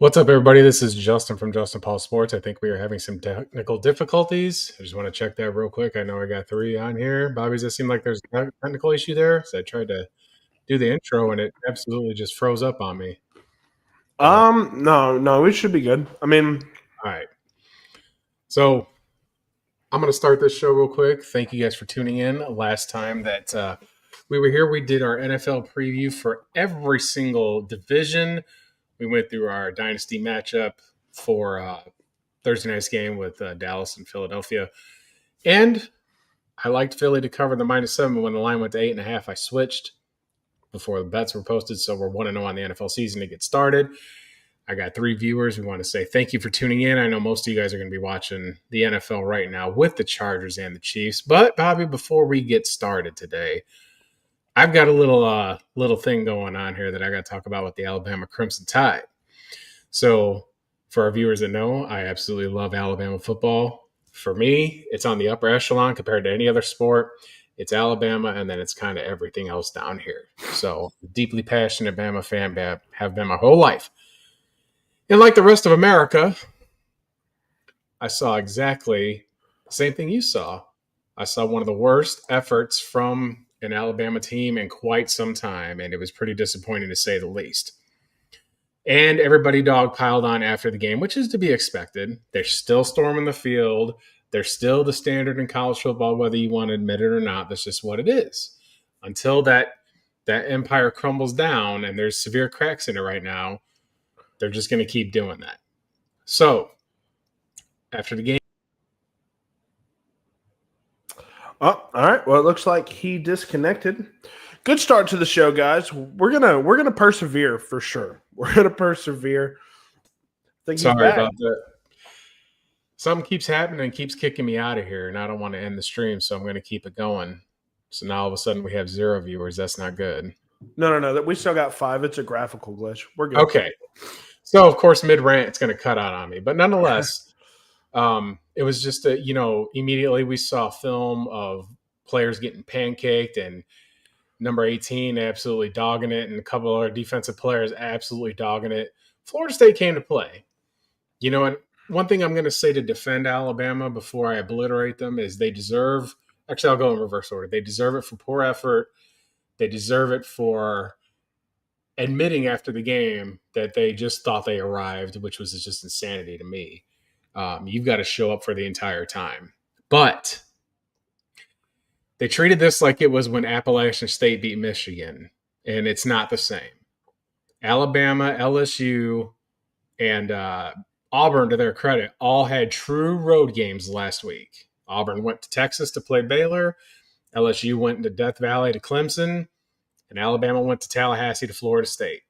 What's up, everybody? This is Justin from Justin Paul Sports. I think we are having some technical difficulties. I just want to check that real quick. I know I got three on here. Bobby, does it seem like there's a technical issue there? So I tried to do the intro and it absolutely just froze up on me. No, it should be good. I mean, All right. So I'm going to start this show real quick. Thank you guys for tuning in. Last time that we were here, we did our NFL preview for every single division. We went through our Dynasty matchup for Thursday night's game with Dallas and Philadelphia. And I liked Philly to cover the -7, but when the line went to 8.5, I switched before the bets were posted. So we're 1-0 on the NFL season to get started. I got 3 viewers. We want to say thank you for tuning in. I know most of you guys are going to be watching the NFL right now with the Chargers and the Chiefs. But, Bobby, before we get started today, I've got a little thing going on here that I got to talk about with the Alabama Crimson Tide. So for our viewers that know, I absolutely love Alabama football. For me, it's on the upper echelon compared to any other sport. It's Alabama, and then it's kind of everything else down here. So deeply passionate Bama fan, have been my whole life. And like the rest of America, I saw exactly the same thing you saw. I saw one of the worst efforts from an Alabama team in quite some time, and it was pretty disappointing to say the least. And everybody dogpiled on after the game, which is to be expected. They're still storming the field. They're still the standard in college football, whether you want to admit it or not. That's just what it is. Until that empire crumbles down, and there's severe cracks in it right now, they're just going to keep doing that. So, after the game. all right. Well, it looks like he disconnected. Good start to the show, guys. We're gonna persevere for sure. We're gonna persevere. I think he's Sorry back. about that. Something keeps happening and keeps kicking me out of here, and I don't want to end the stream, so I'm going to keep it going. So now all of a sudden we have 0 viewers. That's not good. No. We still got 5. It's a graphical glitch. We're good. Okay. So, of course, mid-rant, it's going to cut out on me. But nonetheless, it was just, immediately we saw film of players getting pancaked and number 18 absolutely dogging it and a couple of our defensive players absolutely dogging it. Florida State came to play. You know, and one thing I'm going to say to defend Alabama before I obliterate them is they deserve – actually, I'll go in reverse order. They deserve it for poor effort. They deserve it for admitting after the game that they just thought they arrived, which was just insanity to me. You've got to show up for the entire time. But they treated this like it was when Appalachian State beat Michigan, and it's not the same. Alabama, LSU, and Auburn, to their credit, all had true road games last week. Auburn went to Texas to play Baylor. LSU went into Death Valley to Clemson. And Alabama went to Tallahassee to Florida State.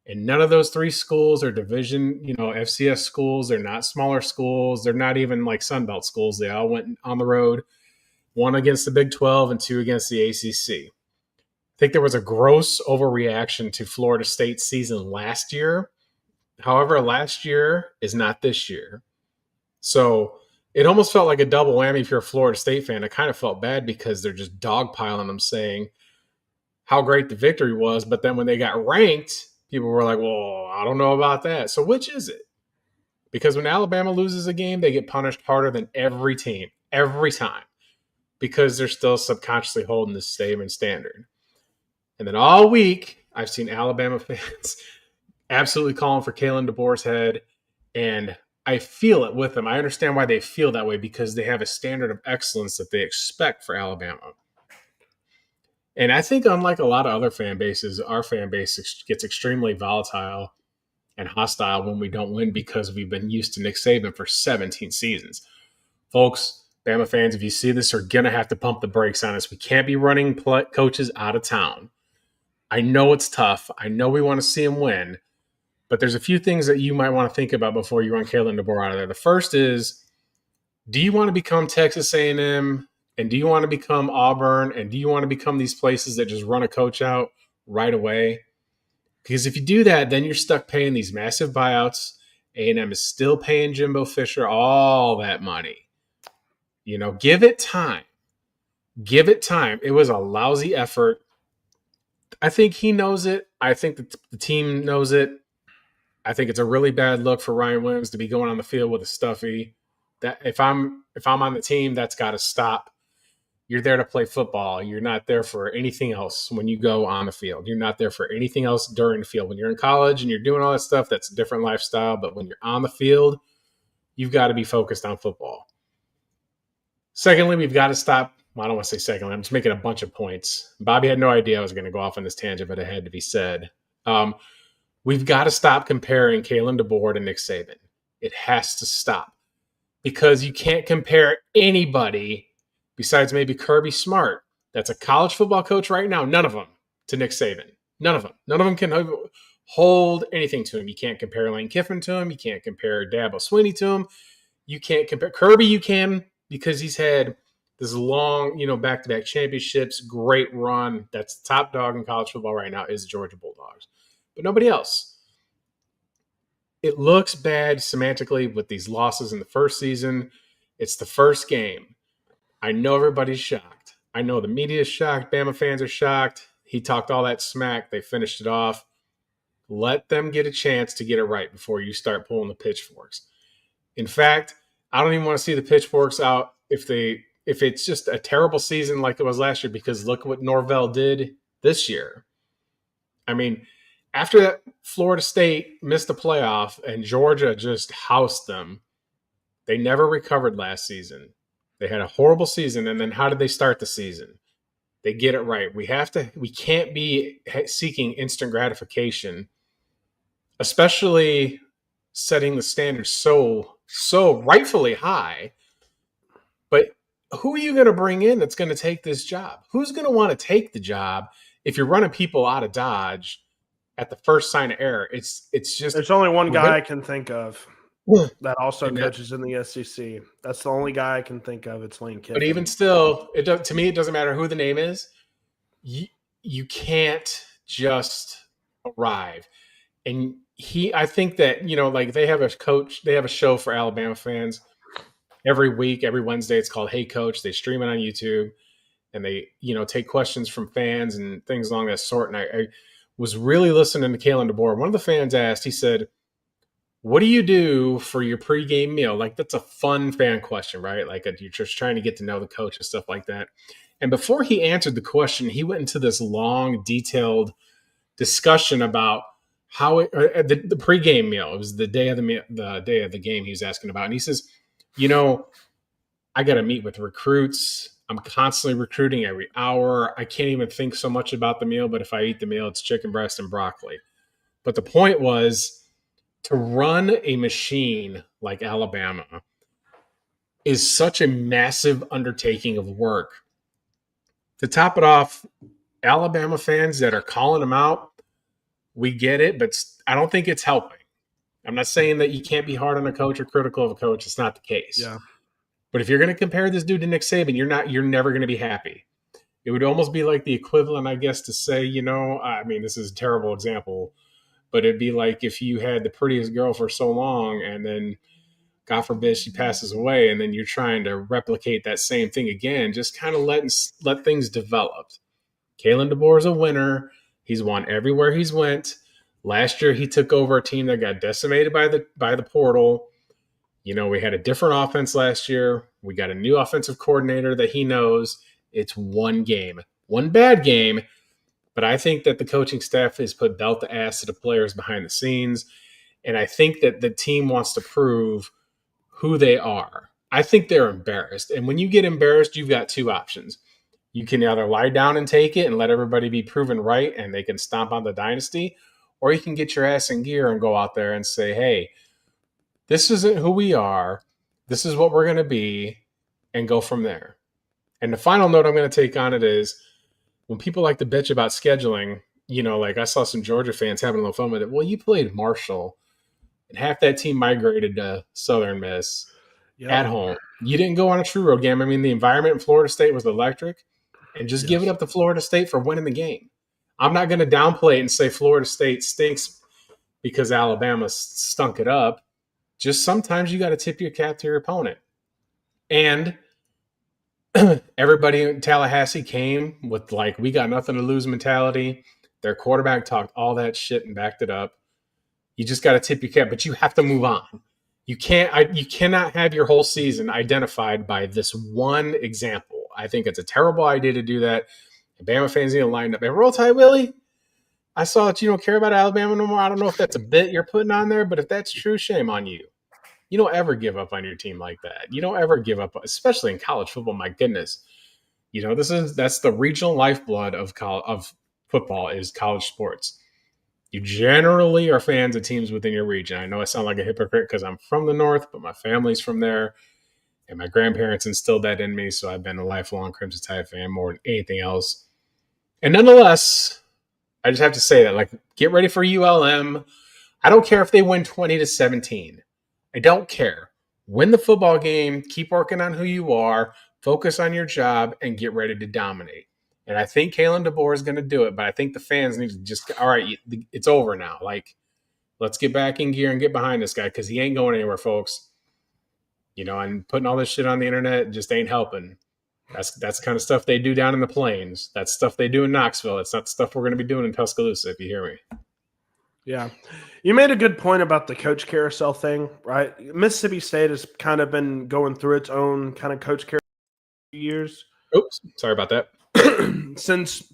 And none of those 3 schools are division, FCS schools. They're not smaller schools. They're not even like Sunbelt schools. They all went on the road, 1 against the Big 12 and 2 against the ACC. I think there was a gross overreaction to Florida State's season last year. However, last year is not this year. So it almost felt like a double whammy if you're a Florida State fan. I kind of felt bad because they're just dogpiling them saying how great the victory was. But then when they got ranked, people were like, well, I don't know about that. So which is it? Because when Alabama loses a game, they get punished harder than every team, every time, because they're still subconsciously holding the same standard. And then all week, I've seen Alabama fans absolutely calling for Kalen DeBoer's head, and I feel it with them. I understand why they feel that way, because they have a standard of excellence that they expect for Alabama. And I think unlike a lot of other fan bases, our fan base gets extremely volatile and hostile when we don't win because we've been used to Nick Saban for 17 seasons. Folks, Bama fans, if you see this, are going to have to pump the brakes on us. We can't be running coaches out of town. I know it's tough. I know we want to see them win. But there's a few things that you might want to think about before you run Kalen DeBoer out of there. The first is, do you want to become Texas A&M? And do you want to become Auburn? And do you want to become these places that just run a coach out right away? Because if you do that, then you're stuck paying these massive buyouts. A&M is still paying Jimbo Fisher all that money. Give it time. Give it time. It was a lousy effort. I think he knows it. I think the team knows it. I think it's a really bad look for Ryan Williams to be going on the field with a stuffy. That if I'm on the team, that's got to stop. You're there to play football. You're not there for anything else when you go on the field. You're not there for anything else during the field. When you're in college and you're doing all that stuff, that's a different lifestyle. But when you're on the field, you've got to be focused on football. Secondly, we've got to stop. Well, I don't want to say secondly. I'm just making a bunch of points. Bobby had no idea I was going to go off on this tangent, but it had to be said. We've got to stop comparing Kalen DeBoer to Nick Saban. It has to stop because you can't compare anybody besides maybe Kirby Smart, that's a college football coach right now, none of them to Nick Saban. None of them. None of them can hold anything to him. You can't compare Lane Kiffin to him. You can't compare Dabo Swinney to him. You can't compare Kirby. You can because he's had this long, back-to-back championships, great run. That's the top dog in college football right now is the Georgia Bulldogs. But nobody else. It looks bad semantically with these losses in the first season. It's the first game. I know everybody's shocked. I know the media is shocked. Bama fans are shocked. He talked all that smack. They finished it off. Let them get a chance to get it right before you start pulling the pitchforks. In fact, I don't even want to see the pitchforks out if it's just a terrible season like it was last year, because look what Norvell did this year. I mean, after that Florida State missed the playoff and Georgia just housed them, they never recovered last season. They had a horrible season, and then how did they start the season? They get it right. We can't be seeking instant gratification, especially setting the standards so rightfully high. But who are you going to bring in that's going to take this job? Who's going to want to take the job if you're running people out of Dodge at the first sign of error? It's just there's only one guy I can think of that also coaches in the SEC. That's the only guy I can think of. It's Lane Kiffin. But even still, to me, it doesn't matter who the name is. You can't just arrive. And I think that, like they have a show for Alabama fans every week, every Wednesday. It's called Hey Coach. They stream it on YouTube and they, take questions from fans and things along that sort. And I was really listening to Kalen DeBoer. One of the fans asked, he said, what do you do for your pregame meal? Like, that's a fun fan question, right? Like, you're just trying to get to know the coach and stuff like that. And before he answered the question, he went into this long, detailed discussion about how the pregame meal. It was the day of the game he was asking about. And he says, I got to meet with recruits. I'm constantly recruiting every hour. I can't even think so much about the meal, but if I eat the meal, it's chicken breast and broccoli. But the point was, to run a machine like Alabama is such a massive undertaking of work. To top it off, Alabama fans that are calling them out, we get it, but I don't think it's helping. I'm not saying that you can't be hard on a coach or critical of a coach. It's not the case. Yeah. But if you're going to compare this dude to Nick Saban, you're never going to be happy. It would almost be like the equivalent, I guess, to say, this is a terrible example, but it'd be like if you had the prettiest girl for so long and then, God forbid, she passes away, and then you're trying to replicate that same thing again, just kind of let things develop. Kalen DeBoer is a winner. He's won everywhere he's went. Last year, he took over a team that got decimated by the portal. We had a different offense last year. We got a new offensive coordinator that he knows. It's one game, one bad game. But I think that the coaching staff has put belt to ass to the players behind the scenes. And I think that the team wants to prove who they are. I think they're embarrassed. And when you get embarrassed, you've got two options. You can either lie down and take it and let everybody be proven right and they can stomp on the dynasty, or you can get your ass in gear and go out there and say, hey, this isn't who we are. This is what we're going to be, and go from there. And the final note I'm going to take on it is, when people like to bitch about scheduling, like I saw some Georgia fans having a little fun with it. Well, you played Marshall, and half that team migrated to Southern Miss at home. You didn't go on a true road game. I mean, the environment in Florida State was electric, and just give it up to Florida State for winning the game. I'm not going to downplay it and say Florida State stinks because Alabama stunk it up. Just sometimes you got to tip your cap to your opponent. And everybody in Tallahassee came with we got nothing to lose mentality. Their quarterback talked all that shit and backed it up. You just got to tip your cap, but you have to move on. You cannot have your whole season identified by this one example. I think it's a terrible idea to do that. Bama fans need to line up. And Roll Tide Willie, I saw that you don't care about Alabama no more. I don't know if that's a bit you're putting on there, but if that's true, shame on you. You don't ever give up on your team like that. You don't ever give up, especially in college football. My goodness, that's the regional lifeblood of football is college sports. You generally are fans of teams within your region. I know I sound like a hypocrite because I'm from the North, but my family's from there, and my grandparents instilled that in me. So I've been a lifelong Crimson Tide fan more than anything else. And nonetheless, I just have to say that, like, get ready for ULM. I don't care if they win 20-17. I don't care. Win the football game, keep working on who you are, focus on your job, and get ready to dominate. And I think Kalen DeBoer is going to do it, but I think the fans need to just, all right, it's over now. Like, let's get back in gear and get behind this guy because he ain't going anywhere, folks. And putting all this shit on the internet just ain't helping. That's kind of stuff they do down in the plains. That's stuff they do in Knoxville. It's not stuff we're going to be doing in Tuscaloosa, if you hear me. Yeah. You made a good point about the coach carousel thing, right? Mississippi State has kind of been going through its own kind of coach carousel for years. Oops, sorry about that. Since,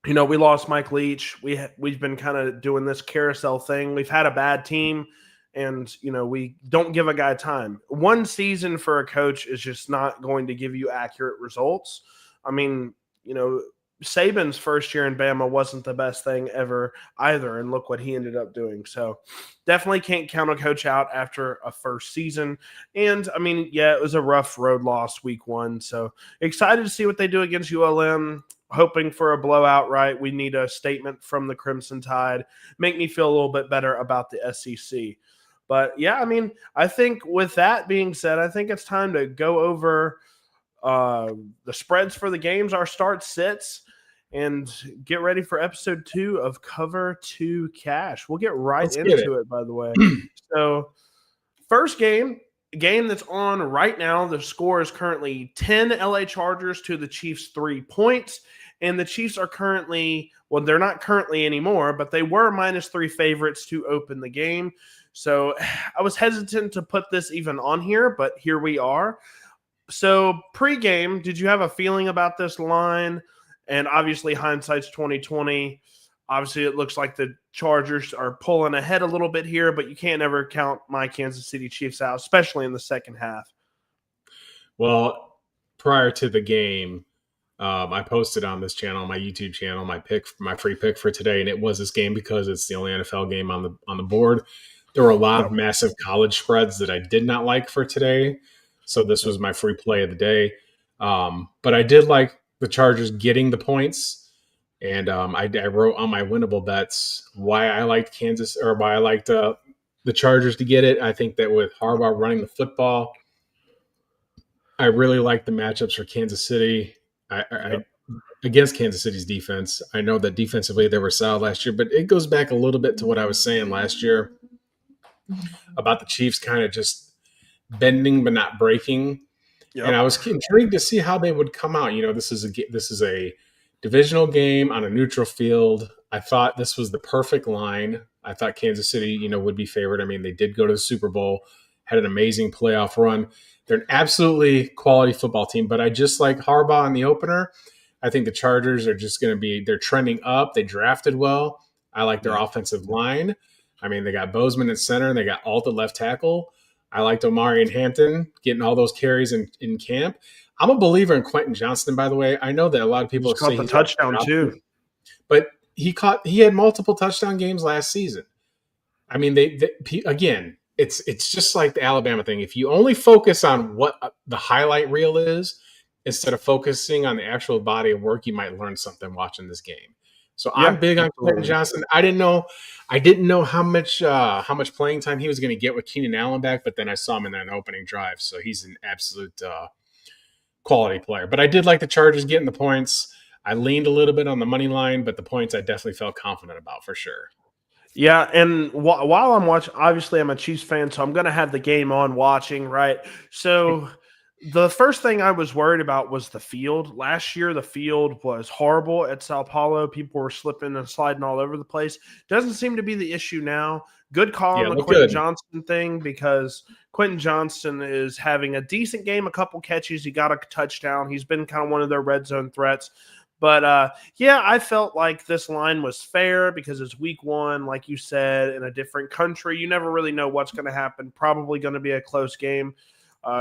we lost Mike Leach, we've been kind of doing this carousel thing. We've had a bad team, and, we don't give a guy time. One season for a coach is just not going to give you accurate results. I mean, Saban's first year in Bama wasn't the best thing ever either, and look what he ended up doing. So definitely can't count a coach out after a first season. And, I mean, yeah, it was a rough road loss week 1. So excited to see what they do against ULM, hoping for a blowout, right? We need a statement from the Crimson Tide. Make me feel a little bit better about the SEC. But, yeah, I mean, I think with that being said, I think it's time to go over the spreads for the games, our start sits, and get ready for episode 2 of Cover 2 Cash. We'll get into it, by the way. So, first game that's on right now, the score is currently 10 LA Chargers to the Chiefs 3 points. And the Chiefs are currently, well, they're not currently anymore, but they were -3 favorites to open the game. So I was hesitant to put this even on here, but here we are. So pre-game, did you have a feeling about this line? And obviously hindsight's 2020. Obviously it looks like the Chargers are pulling ahead a little bit here, but you can't ever count my Kansas City Chiefs out, especially in the second half. Well, prior to the game, I posted on this channel, my YouTube channel, my free pick for today, and it was this game because it's the only NFL game on the board. There were a lot of massive college spreads that I did not like for today, so this was my free play of the day. But I did like the Chargers getting the points, and I wrote on my winnable bets why I liked the Chargers to get it. I think that with Harbaugh running the football, I really like the matchups for Kansas City. Against Kansas City's defense. I know that defensively they were solid last year, but it goes back a little bit to what I was saying last year about the Chiefs kind of just bending but not breaking. Yep. And I was intrigued to see how they would come out. This is a divisional game on a neutral field. I thought this was the perfect line. I thought Kansas City, would be favored. I mean, they did go to the Super Bowl, had an amazing playoff run. They're an absolutely quality football team, but I just like Harbaugh in the opener. I think the Chargers are just going to be – they're trending up. They drafted well. I like their offensive line. I mean, they got Bozeman at center, and they got Alt at left tackle. I liked Omari and Hampton getting all those carries in camp. I'm a believer in Quentin Johnston, by the way. I know that a lot of people say the touchdown too. But he had multiple touchdown games last season. I mean, again – It's just like the Alabama thing. If you only focus on what the highlight reel is instead of focusing on the actual body of work, you might learn something watching this game. So yeah, I'm big on Quentin Johnston. I didn't know how much playing time he was going to get with Keenan Allen back, but then I saw him in that opening drive. So he's an absolute quality player. But I did like the Chargers getting the points. I leaned a little bit on the money line, but the points I definitely felt confident about for sure. Yeah, and while I'm watching, obviously I'm a Chiefs fan, so I'm going to have the game on watching, right? So the first thing I was worried about was the field. Last year, the field was horrible at Sao Paulo. People were slipping and sliding all over the place. Doesn't seem to be the issue now. good call Yeah, on the look Quentin good. Johnston thing because Quentin Johnston is having a decent game, a couple catches. He got a touchdown. He's been kind of one of their red zone threats. But yeah, I felt like this line was fair because it's week one, like you said, in a different country. You never really know what's going to happen. Probably going to be a close game.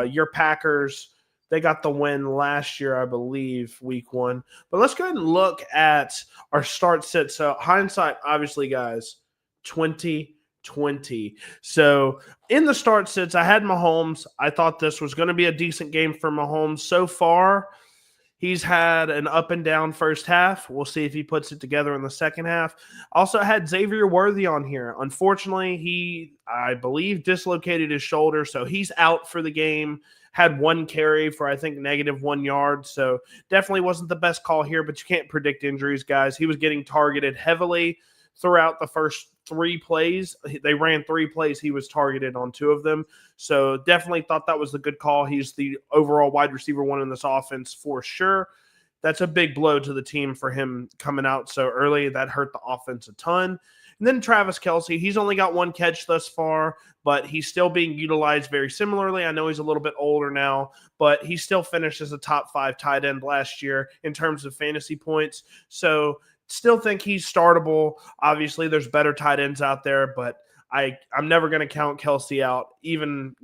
Your Packers, they got the win last year, I believe, week one. But let's go ahead and look at our start sit. So hindsight, obviously, guys, 2020. So in the start sits, I had Mahomes. I thought this was going to be a decent game for Mahomes. So far, he's had an up and down first half. We'll see if he puts it together in the second half. Also had Xavier Worthy on here. Unfortunately, he, I believe, dislocated his shoulder, so he's out for the game. Had one carry for, I think, -1 yard. So definitely wasn't the best call here, but you can't predict injuries, guys. He was getting targeted heavily throughout the first 3 plays. They ran 3 plays. He was targeted on 2 of them. So definitely thought that was the good call. He's the overall wide receiver one in this offense for sure. That's a big blow to the team for him coming out so early. That hurt the offense a ton. And then Travis Kelce, he's only got 1 catch thus far, but he's still being utilized very similarly. I know he's a little bit older now, but he still finished as a top 5 tight end last year in terms of fantasy points. So still think he's startable. Obviously, there's better tight ends out there, but I'm never going to count Kelce out, even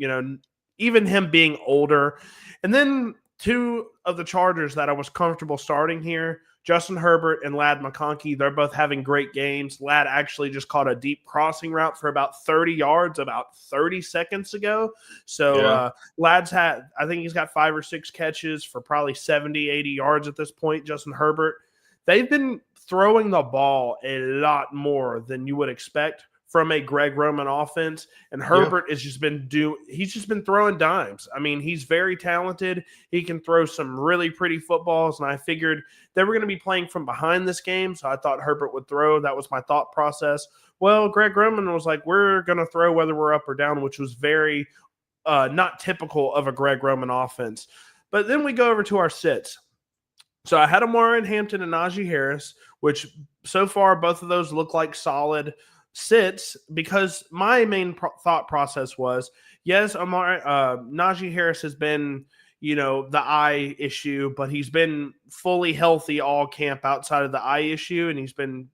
him being older. And then 2 of the Chargers that I was comfortable starting here, Justin Herbert and Ladd McConkey, they're both having great games. Ladd actually just caught a deep crossing route for about 30 yards about 30 seconds ago. So Ladd's had, I think he's got 5 or 6 catches for probably 70, 80 yards at this point. Justin Herbert, they've been throwing the ball a lot more than you would expect from a Greg Roman offense, and Herbert has just been he's just been throwing dimes. I mean, he's very talented. He can throw some really pretty footballs, and I figured they were going to be playing from behind this game, so I thought Herbert would throw. That was my thought process. Well, Greg Roman was like, we're going to throw whether we're up or down, which was very not typical of a Greg Roman offense. But then we go over to our sits. So I had Omarion Hampton and Najee Harris, which so far both of those look like solid sits because my main thought process was, yes, Najee Harris has been, the eye issue, but he's been fully healthy all camp outside of the eye issue, and he's been,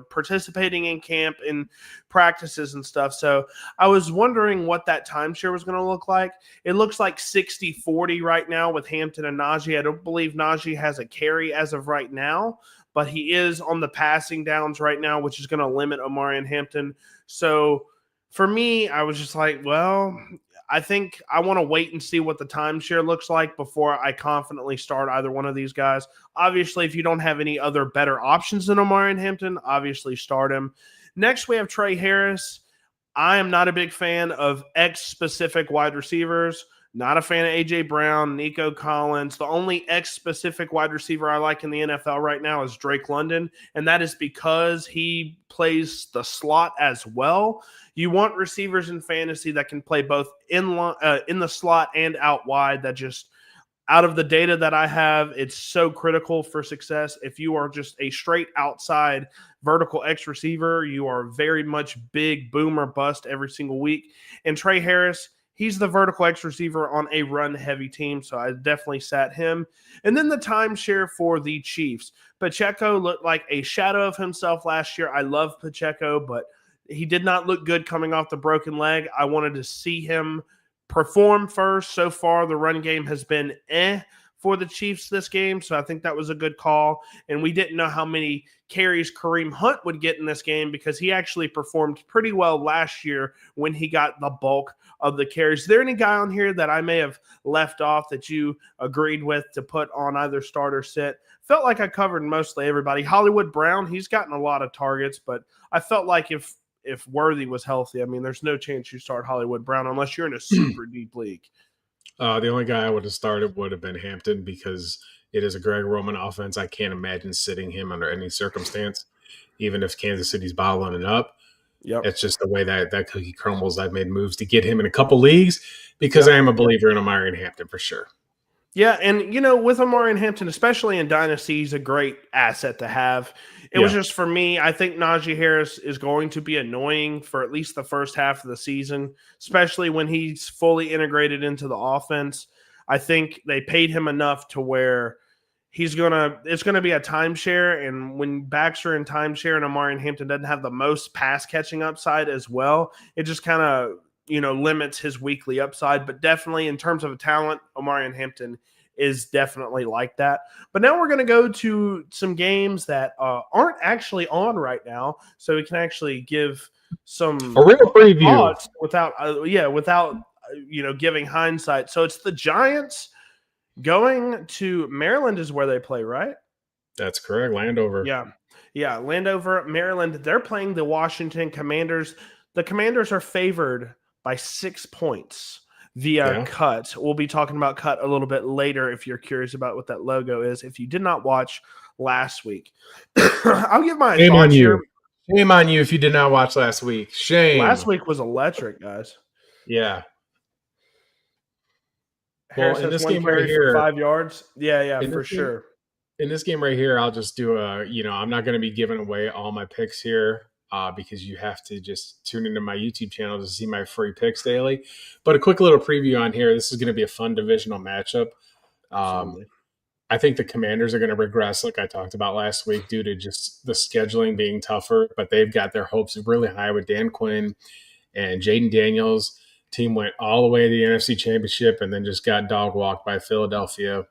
participating in camp and practices and stuff. So I was wondering what that timeshare was going to look like. It looks like 60-40 right now with Hampton and Najee. I don't believe Najee has a carry as of right now, but he is on the passing downs right now, which is going to limit Omarion Hampton. So for me, I was just like, well, I think I want to wait and see what the timeshare looks like before I confidently start either one of these guys. Obviously, if you don't have any other better options than Omarion Hampton, obviously start him. Next, we have Trey Harris. I am not a big fan of X-specific wide receivers. Not a fan of A.J. Brown, Nico Collins. The only X-specific wide receiver I like in the NFL right now is Drake London, and that is because he plays the slot as well. You want receivers in fantasy that can play both in the slot and out wide. That just, out of the data that I have, it's so critical for success. If you are just a straight outside vertical X receiver, you are very much big boom or bust every single week. And Trey Harris, he's the vertical X receiver on a run-heavy team, so I definitely sat him. And then the timeshare for the Chiefs. Pacheco looked like a shadow of himself last year. I love Pacheco, but he did not look good coming off the broken leg. I wanted to see him perform first. So far, the run game has been for the Chiefs this game, so I think that was a good call. And we didn't know how many carries Kareem Hunt would get in this game because he actually performed pretty well last year when he got the bulk of the carries. Is there any guy on here that I may have left off that you agreed with to put on either start or sit? Felt like I covered mostly everybody. Hollywood Brown, he's gotten a lot of targets, but I felt like if Worthy was healthy, I mean, there's no chance you start Hollywood Brown unless you're in a super deep league. The only guy I would have started would have been Hampton because it is a Greg Roman offense. I can't imagine sitting him under any circumstance, even if Kansas City's bottling it up. Yep. It's just the way that cookie crumbles. I've made moves to get him in a couple leagues because I am a believer in Omarion Hampton for sure. Yeah, and with Omarion Hampton, especially in Dynasty, he's a great asset to have. It was just for me. I think Najee Harris is going to be annoying for at least the first half of the season, especially when he's fully integrated into the offense. I think they paid him enough to where it's gonna be a timeshare, and when backs are in timeshare and Omarion Hampton doesn't have the most pass catching upside as well, it just kind of limits his weekly upside. But definitely in terms of talent, Omarion Hampton is definitely like that. But now we're going to go to some games that aren't actually on right now, so we can actually give some a real preview thoughts without giving hindsight. So it's the Giants going to Maryland is where they play, right? That's correct. Landover. Yeah, Landover, Maryland. They're playing the Washington Commanders. The Commanders are favored by 6 points via Cut. We'll be talking about Cut a little bit later if you're curious about what that logo is. If you did not watch last week, I'll give my Shame thoughts on you. here. Shame on you if you did not watch last week. Shame. Last week was electric, guys. Yeah. Harris well, in has this one game carry right here, for 5 yards. Yeah, for sure. In this game right here, I'll just do I'm not going to be giving away all my picks here because you have to just tune into my YouTube channel to see my free picks daily. But a quick little preview on here. This is going to be a fun divisional matchup. I think the Commanders are going to regress, like I talked about last week, due to just the scheduling being tougher. But they've got their hopes really high with Dan Quinn and Jaden Daniels. Team went all the way to the NFC Championship and then just got dog walked by Philadelphia,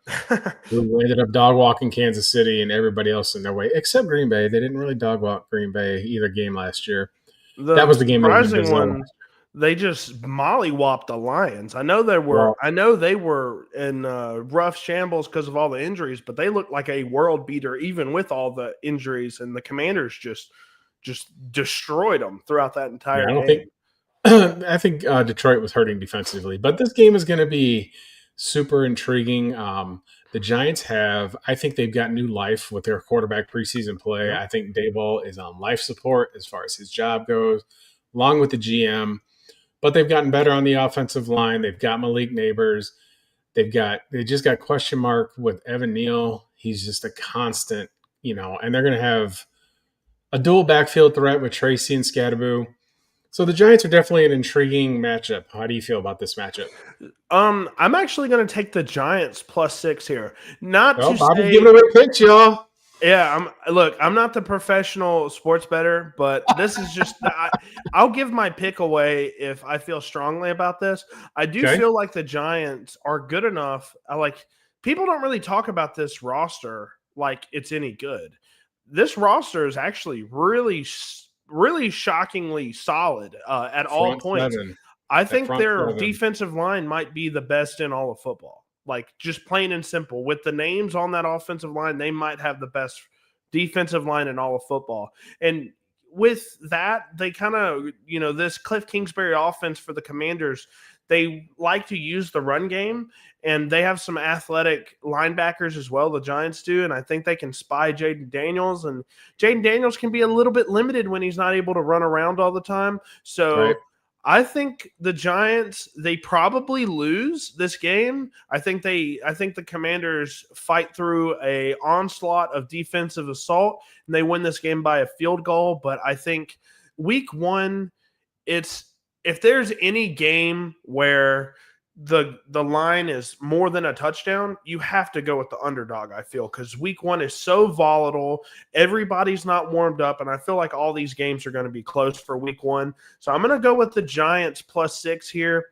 who ended up dog walking Kansas City and everybody else in their way, except Green Bay. They didn't really dog walk Green Bay either game last year. That was the game. Surprising one. They just mollywopped the Lions. I know they were in rough shambles because of all the injuries, but they looked like a world beater even with all the injuries. And the Commanders just destroyed them throughout that entire game. I think Detroit was hurting defensively, but this game is going to be super intriguing. The Giants I think they've got new life with their quarterback preseason play. Yep. I think Daboll is on life support as far as his job goes, along with the GM. But they've gotten better on the offensive line. They've got Malik Neighbors. They just got question mark with Evan Neal. He's just a constant, and they're going to have a dual backfield threat with Tracy and Scadaboo. So the Giants are definitely an intriguing matchup. How do you feel about this matchup? I'm actually going to take the Giants +6 here. Bobby's giving away picks, y'all. Yeah, I'm not the professional sports bettor, but this is just I'll give my pick away if I feel strongly about this. I do feel like the Giants are good enough. People don't really talk about this roster like it's any good. This roster is actually really, really shockingly solid at all points. I think their defensive line might be the best in all of football. Like, just plain and simple. With the names on that offensive line, they might have the best defensive line in all of football. And with that, they kind of, this Cliff Kingsbury offense for the Commanders, they like to use the run game, and they have some athletic linebackers as well, the Giants do, and I think they can spy Jaden Daniels, and Jaden Daniels can be a little bit limited when he's not able to run around all the time. So right. I think the Giants, they probably lose this game. I think the Commanders fight through a onslaught of defensive assault, and they win this game by a field goal. But I think week one, if there's any game where the line is more than a touchdown, you have to go with the underdog, I feel, because week one is so volatile. Everybody's not warmed up, and I feel like all these games are going to be close for week one. So I'm going to go with the Giants +6 here.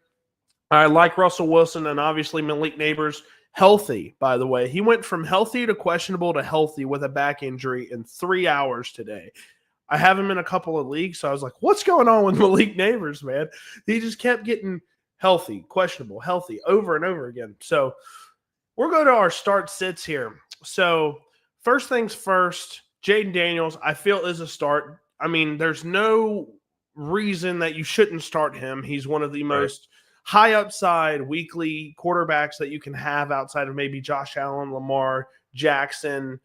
I like Russell Wilson and obviously Malik Neighbors. Healthy, by the way. He went from healthy to questionable to healthy with a back injury in 3 hours today. I have him in a couple of leagues, so I was like, what's going on with Malik Neighbors, man? He just kept getting healthy, questionable, healthy, over and over again. So we'll go to our start sits here. So first things first, Jaden Daniels, I feel, is a start. I mean, there's no reason that you shouldn't start him. He's one of the most high upside weekly quarterbacks that you can have outside of maybe Josh Allen, Lamar Jackson,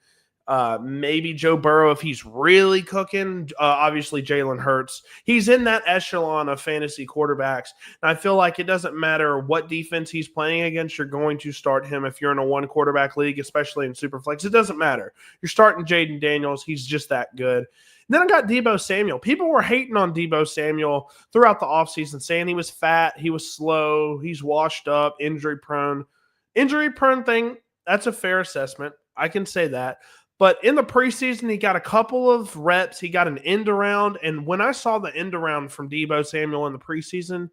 Maybe Joe Burrow if he's really cooking. Obviously, Jalen Hurts. He's in that echelon of fantasy quarterbacks. And I feel like it doesn't matter what defense he's playing against, you're going to start him if you're in a one quarterback league, especially in Superflex. It doesn't matter. You're starting Jaden Daniels. He's just that good. And then I got Deebo Samuel. People were hating on Deebo Samuel throughout the offseason, saying he was fat, he was slow, he's washed up, injury prone. Injury prone thing, that's a fair assessment. I can say that. But in the preseason, he got a couple of reps. He got an end around. And when I saw the end around from Deebo Samuel in the preseason,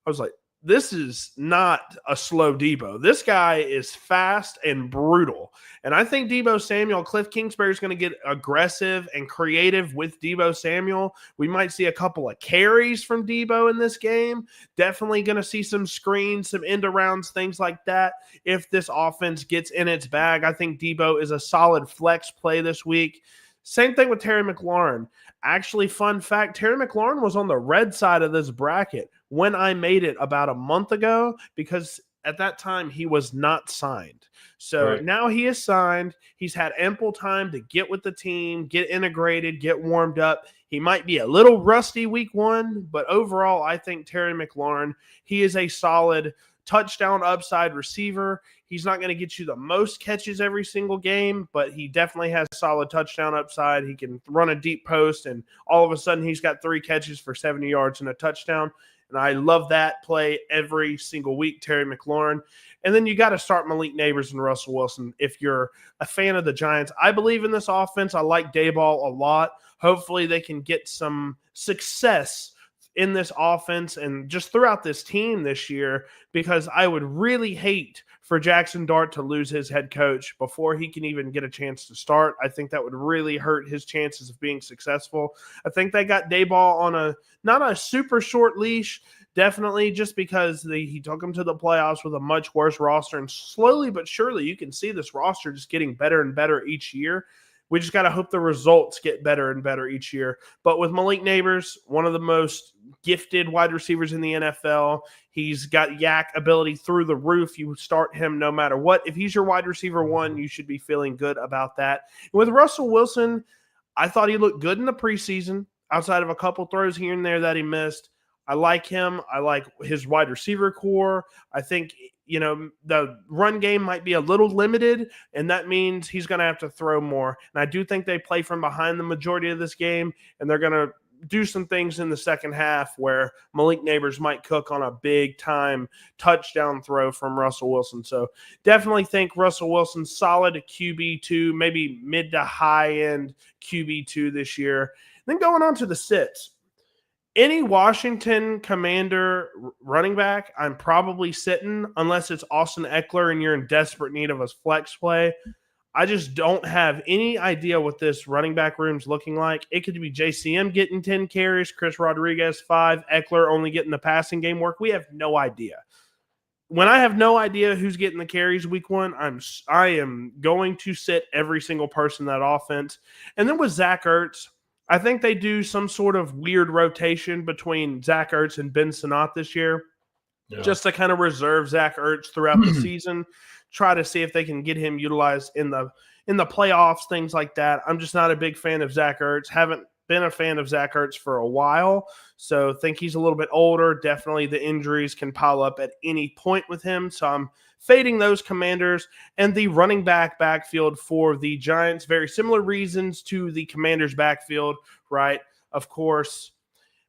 I was like, this is not a slow Deebo. This guy is fast and brutal. And I think Deebo Samuel, Cliff Kingsbury is going to get aggressive and creative with Deebo Samuel. We might see a couple of carries from Deebo in this game. Definitely going to see some screens, some end arounds, things like that. If this offense gets in its bag, I think Deebo is a solid flex play this week. Same thing with Terry McLaurin. Actually, fun fact, Terry McLaurin was on the red side of this bracket when I made it about a month ago because at that time he was not signed. So now he is signed. He's had ample time to get with the team, get integrated, get warmed up. He might be a little rusty week one, but overall, I think Terry McLaurin, he is a solid touchdown upside receiver. He's not going to get you the most catches every single game, but he definitely has solid touchdown upside. He can run a deep post, and all of a sudden he's got 3 catches for 70 yards and a touchdown. And I love that play every single week, Terry McLaurin. And then you got to start Malik Neighbors and Russell Wilson if you're a fan of the Giants. I believe in this offense. I like Dayball a lot. Hopefully they can get some success in this offense and just throughout this team this year, because I would really hate for Jackson Dart to lose his head coach before he can even get a chance to start. I think that would really hurt his chances of being successful. I think they got Dayball on not a super short leash, definitely just because he took him to the playoffs with a much worse roster, and slowly but surely you can see this roster just getting better and better each year. We just got to hope the results get better and better each year. But with Malik Neighbors, one of the most gifted wide receivers in the NFL, he's got yak ability through the roof. You start him no matter what. If he's your wide receiver one, you should be feeling good about that. And with Russell Wilson, I thought he looked good in the preseason, outside of a couple throws here and there that he missed. I like him. I like his wide receiver core. I think the run game might be a little limited, and that means he's going to have to throw more. And I do think they play from behind the majority of this game, and they're going to do some things in the second half where Malik Neighbors might cook on a big-time touchdown throw from Russell Wilson. So definitely think Russell Wilson's solid QB2, maybe mid to high-end QB2 this year. Then going on to the sits. Any Washington Commander running back, I'm probably sitting unless it's Austin Eckler and you're in desperate need of a flex play. I just don't have any idea what this running back room's looking like. It could be JCM getting 10 carries, Chris Rodriguez 5, Eckler only getting the passing game work. We have no idea. When I have no idea who's getting the carries week one, I am going to sit every single person in that offense. And then with Zach Ertz, I think they do some sort of weird rotation between Zach Ertz and Ben Sinnott this year, just to kind of reserve Zach Ertz throughout the season, try to see if they can get him utilized in the playoffs, things like that. I'm just not a big fan of Zach Ertz. Haven't been a fan of Zach Ertz for a while, so think he's a little bit older. Definitely the injuries can pile up at any point with him, so I'm fading those Commanders. And the running backfield for the Giants, very similar reasons to the Commanders backfield, right? Of course,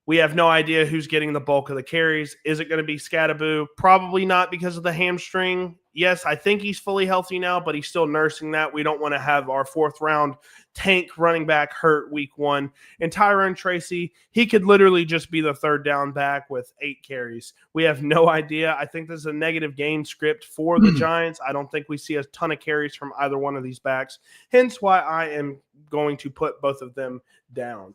we have no idea who's getting the bulk of the carries. Is it going to be Scatterboo? Probably not because of the hamstring. Yes, I think he's fully healthy now, but he's still nursing that. We don't want to have our 4th-round tank running back hurt week one. And Tyrone Tracy, he could literally just be the 3rd down back with 8 carries. We have no idea. I think this is a negative game script for the Giants. I don't think we see a ton of carries from either one of these backs, hence why I am going to put both of them down.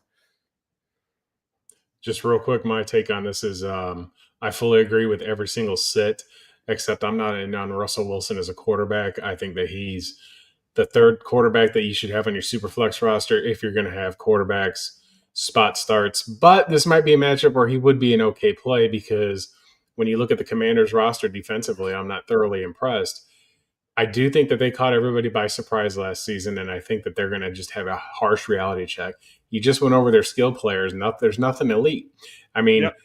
Just real quick, my take on this is I fully agree with every single sit, except I'm not in on Russell Wilson as a quarterback. I think that he's the 3rd quarterback that you should have on your Superflex roster if you're going to have quarterbacks spot starts. But this might be a matchup where he would be an okay play, because when you look at the Commanders roster defensively, I'm not thoroughly impressed. I do think that they caught everybody by surprise last season, and I think that they're going to just have a harsh reality check. You just went over their skill players. There's nothing elite. I mean, Yep.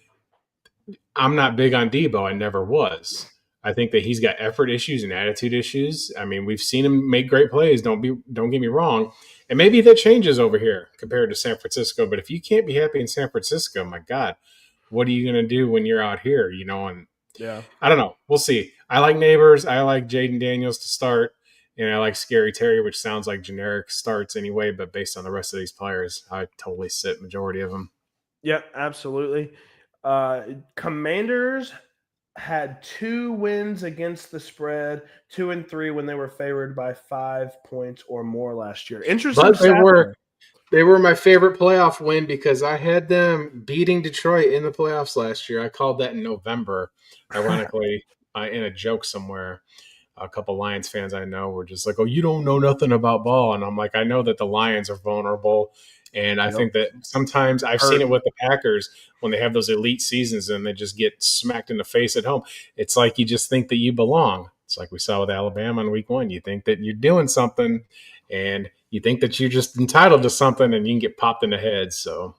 I'm not big on Debo. I never was. I think that he's got effort issues and attitude issues. I mean, we've seen him make great plays. Don't get me wrong. And maybe that changes over here compared to San Francisco. But if you can't be happy in San Francisco, my God, what are you going to do when you're out here? And Yeah. I don't know. We'll see. I like Neighbors. I like Jaden Daniels to start. And I like Scary Terry, which sounds like generic starts anyway. But based on the rest of these players, I totally sit majority of them. Yep, absolutely. Commanders had 2 wins against the spread, 2 and 3 when they were favored by 5 points or more last year. Interesting But stat there. they were my favorite playoff win because I had them beating Detroit in the playoffs last year. I called that in November, ironically, in a joke somewhere. A couple Lions fans I know were just like, "Oh, you don't know nothing about ball," and I'm like, "I know that the Lions are vulnerable." And I Yep. think that sometimes I've seen it with the Packers when they have those elite seasons and they just get smacked in the face at home. It's like you just think that you belong. It's like we saw with Alabama in week 1. You think that you're doing something and you think that you're just entitled to something and you can get popped in the head. So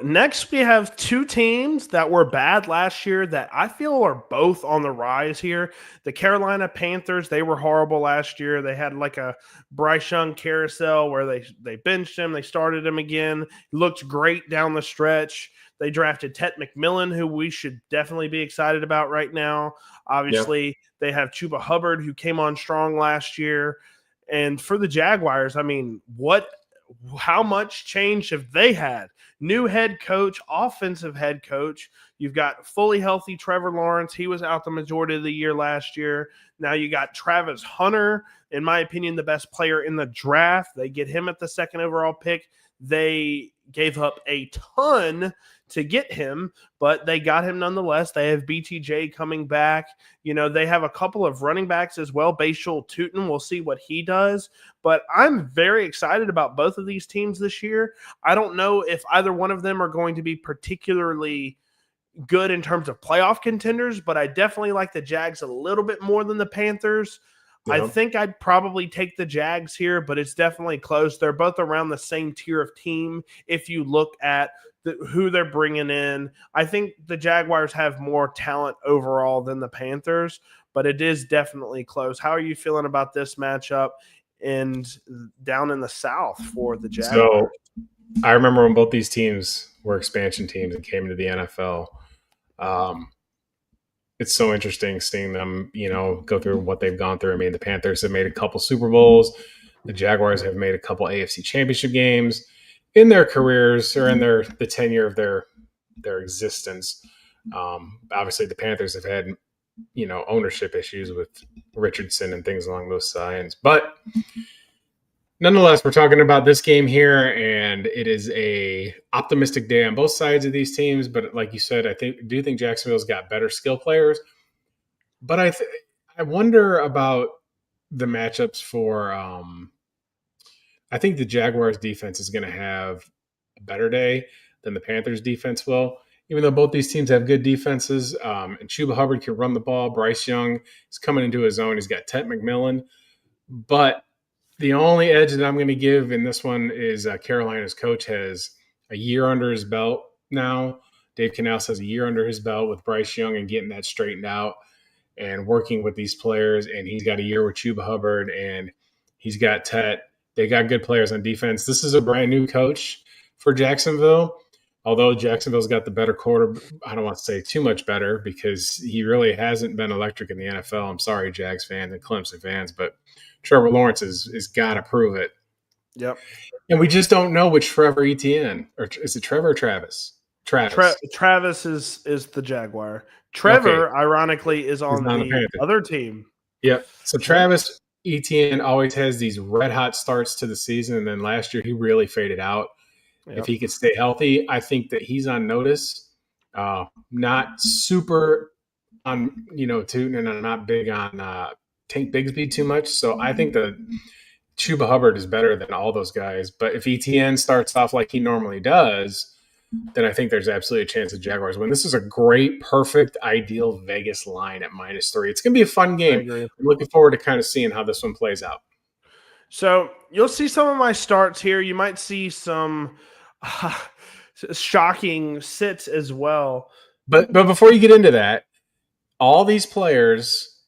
next we have 2 teams that were bad last year that I feel are both on the rise here. The Carolina Panthers, they were horrible last year. They had like a Bryce Young carousel where they benched him, they started him again. He looked great down the stretch. They drafted Ted McMillan, who we should definitely be excited about right now. Obviously, they have Chuba Hubbard, who came on strong last year. And for the Jaguars, I mean, how much change have they had? New head coach, offensive head coach. You've got fully healthy Trevor Lawrence. He was out the majority of the year last year. Now you got Travis Hunter, in my opinion, the best player in the draft. They get him at the 2nd overall pick. They gave up a ton to get him, but they got him nonetheless. They have BTJ coming back. They have a couple of running backs as well. Bashal Tutin, we'll see what he does. But I'm very excited about both of these teams this year. I don't know if either one of them are going to be particularly good in terms of playoff contenders, but I definitely like the Jags a little bit more than the Panthers. I think I'd probably take the Jags here, but it's definitely close. They're both around the same tier of team if you look at who they're bringing in. I think the Jaguars have more talent overall than the Panthers, but it is definitely close. How are you feeling about this matchup and down in the South for the Jaguars? So I remember when both these teams were expansion teams and came into the NFL. It's so interesting seeing them, go through what they've gone through. I mean, the Panthers have made a couple Super Bowls. The Jaguars have made a couple AFC Championship games in their careers or in the tenure of their existence. Obviously, the Panthers have had, ownership issues with Richardson and things along those lines. But nonetheless, we're talking about this game here, and it is a optimistic day on both sides of these teams. But like you said, I do think Jacksonville's got better skill players. But I wonder about the matchups for. I think the Jaguars defense is going to have a better day than the Panthers defense will. Even though both these teams have good defenses, and Chuba Hubbard can run the ball, Bryce Young is coming into his own. He's got Ted McMillan, but the only edge that I'm going to give in this one is Carolina's coach has a year under his belt now. Dave Canales has a year under his belt with Bryce Young and getting that straightened out and working with these players. And he's got a year with Chuba Hubbard and he's got Tet. They got good players on defense. This is a brand new coach for Jacksonville. Although Jacksonville's got the better quarter, I don't want to say too much better because he really hasn't been electric in the NFL. I'm sorry, Jags fans and Clemson fans, but Trevor Lawrence is got to prove it. Yep. And we just don't know which Trevor Etienne, or is it Trevor or Travis? Travis is the Jaguar. Trevor, ironically, is on the other team. Yep. So Travis Etienne always has these red hot starts to the season, and then last year he really faded out. Yep. If he could stay healthy, I think that he's on notice. Not super on Tootin, and I'm not big on Tank Bigsby too much. So I think that Chuba Hubbard is better than all those guys. But if Etienne starts off like he normally does, then I think there's absolutely a chance the Jaguars win. This is a great, perfect, ideal Vegas line at -3. It's going to be a fun I game. agree. I'm looking forward to kind of seeing how this one plays out. So you'll see some of my starts here. You might see some shocking sits as well. But before you get into that, all these players,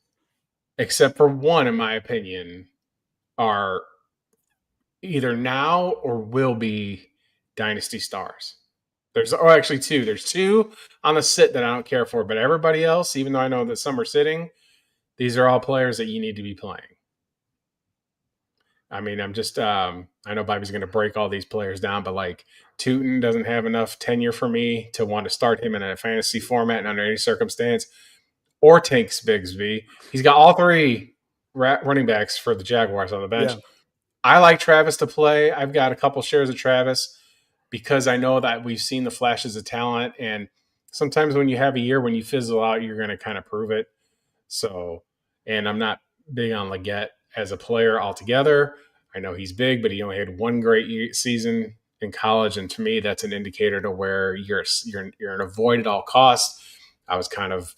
except for one, in my opinion, are either now or will be Dynasty stars. Actually two. There's two on the sit that I don't care for, but everybody else, even though I know that some are sitting, these are all players that you need to be playing. I mean, I'm just I know Bobby's going to break all these players down, but like Tootin doesn't have enough tenure for me to want to start him in a fantasy format and under any circumstance. Or Tanks Bigsby. He's got all three running backs for the Jaguars on the bench. Yeah. I like Travis to play. I've got a couple shares of Travis because I know that we've seen the flashes of talent. And sometimes when you have a year when you fizzle out, you're going to kind of prove it. So, and I'm not big on Leggett as a player altogether. I know he's big, but he only had one great season in college. And to me, that's an indicator to where you're an avoid at all costs. I was kind of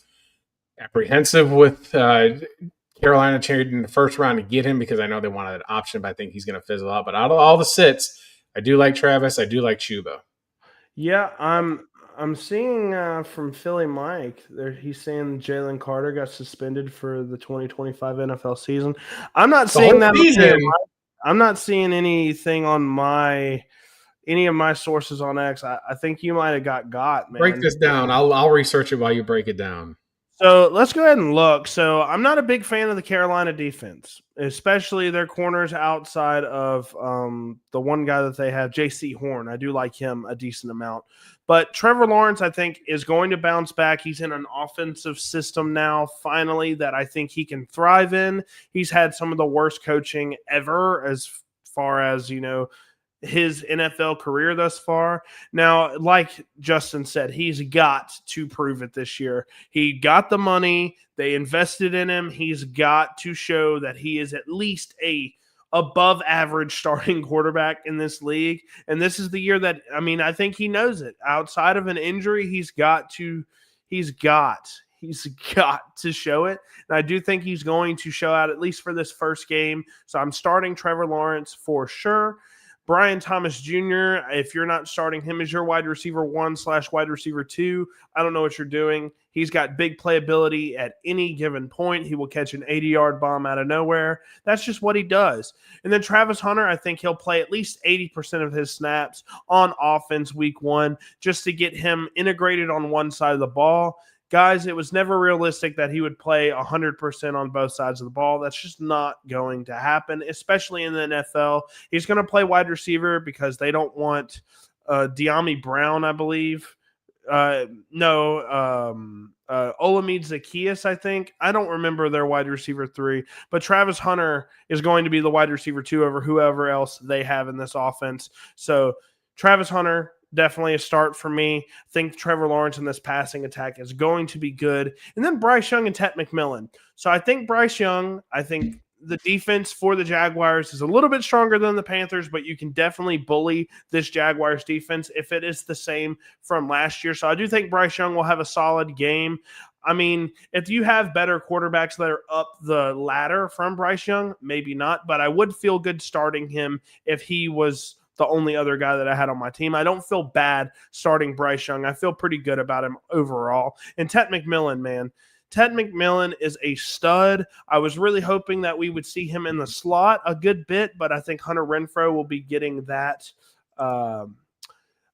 apprehensive with Carolina trading in the first round to get him because I know they wanted an option, but I think he's going to fizzle out. But out of all the sits, I do like Travis. I do like Chuba. Yeah, I'm seeing from Philly Mike there. He's saying Jalen Carter got suspended for the 2025 NFL season. I'm not seeing that. I'm not seeing anything on any of my sources on X. I think you might have got, man. Break this down. I'll research it while you break it down. So let's go ahead and look. So I'm not a big fan of the Carolina defense, especially their corners outside of the one guy that they have, J.C. Horn. I do like him a decent amount. But Trevor Lawrence, I think, is going to bounce back. He's in an offensive system now, finally, that I think he can thrive in. He's had some of the worst coaching ever as far as, his NFL career thus far. Now, like Justin said, he's got to prove it this year. He got the money. They invested in him. He's got to show that he is at least a above average starting quarterback in this league. And this is the year that, I think he knows it. Outside of an injury, he's got to show it. And I do think he's going to show out at least for this first game. So I'm starting Trevor Lawrence for sure. Brian Thomas Jr., if you're not starting him as your wide receiver 1/wide receiver 2, I don't know what you're doing. He's got big playability at any given point. He will catch an 80-yard bomb out of nowhere. That's just what he does. And then Travis Hunter, I think he'll play at least 80% of his snaps on offense week 1 just to get him integrated on one side of the ball. Guys, it was never realistic that he would play 100% on both sides of the ball. That's just not going to happen, especially in the NFL. He's going to play wide receiver because they don't want De'Ami Brown, I believe. Olamide Zaccheaus, I think. I don't remember their wide receiver 3, but Travis Hunter is going to be the wide receiver 2 over whoever else they have in this offense. So Travis Hunter, definitely a start for me. I think Trevor Lawrence in this passing attack is going to be good. And then Bryce Young and Tet McMillan. So I think the defense for the Jaguars is a little bit stronger than the Panthers, but you can definitely bully this Jaguars defense if it is the same from last year. So I do think Bryce Young will have a solid game. If you have better quarterbacks that are up the ladder from Bryce Young, maybe not, but I would feel good starting him if he was the only other guy that I had on my team. I don't feel bad starting Bryce Young. I feel pretty good about him overall. And Tet McMillan, man. Tet McMillan is a stud. I was really hoping that we would see him in the slot a good bit, but I think Hunter Renfrow will be getting that.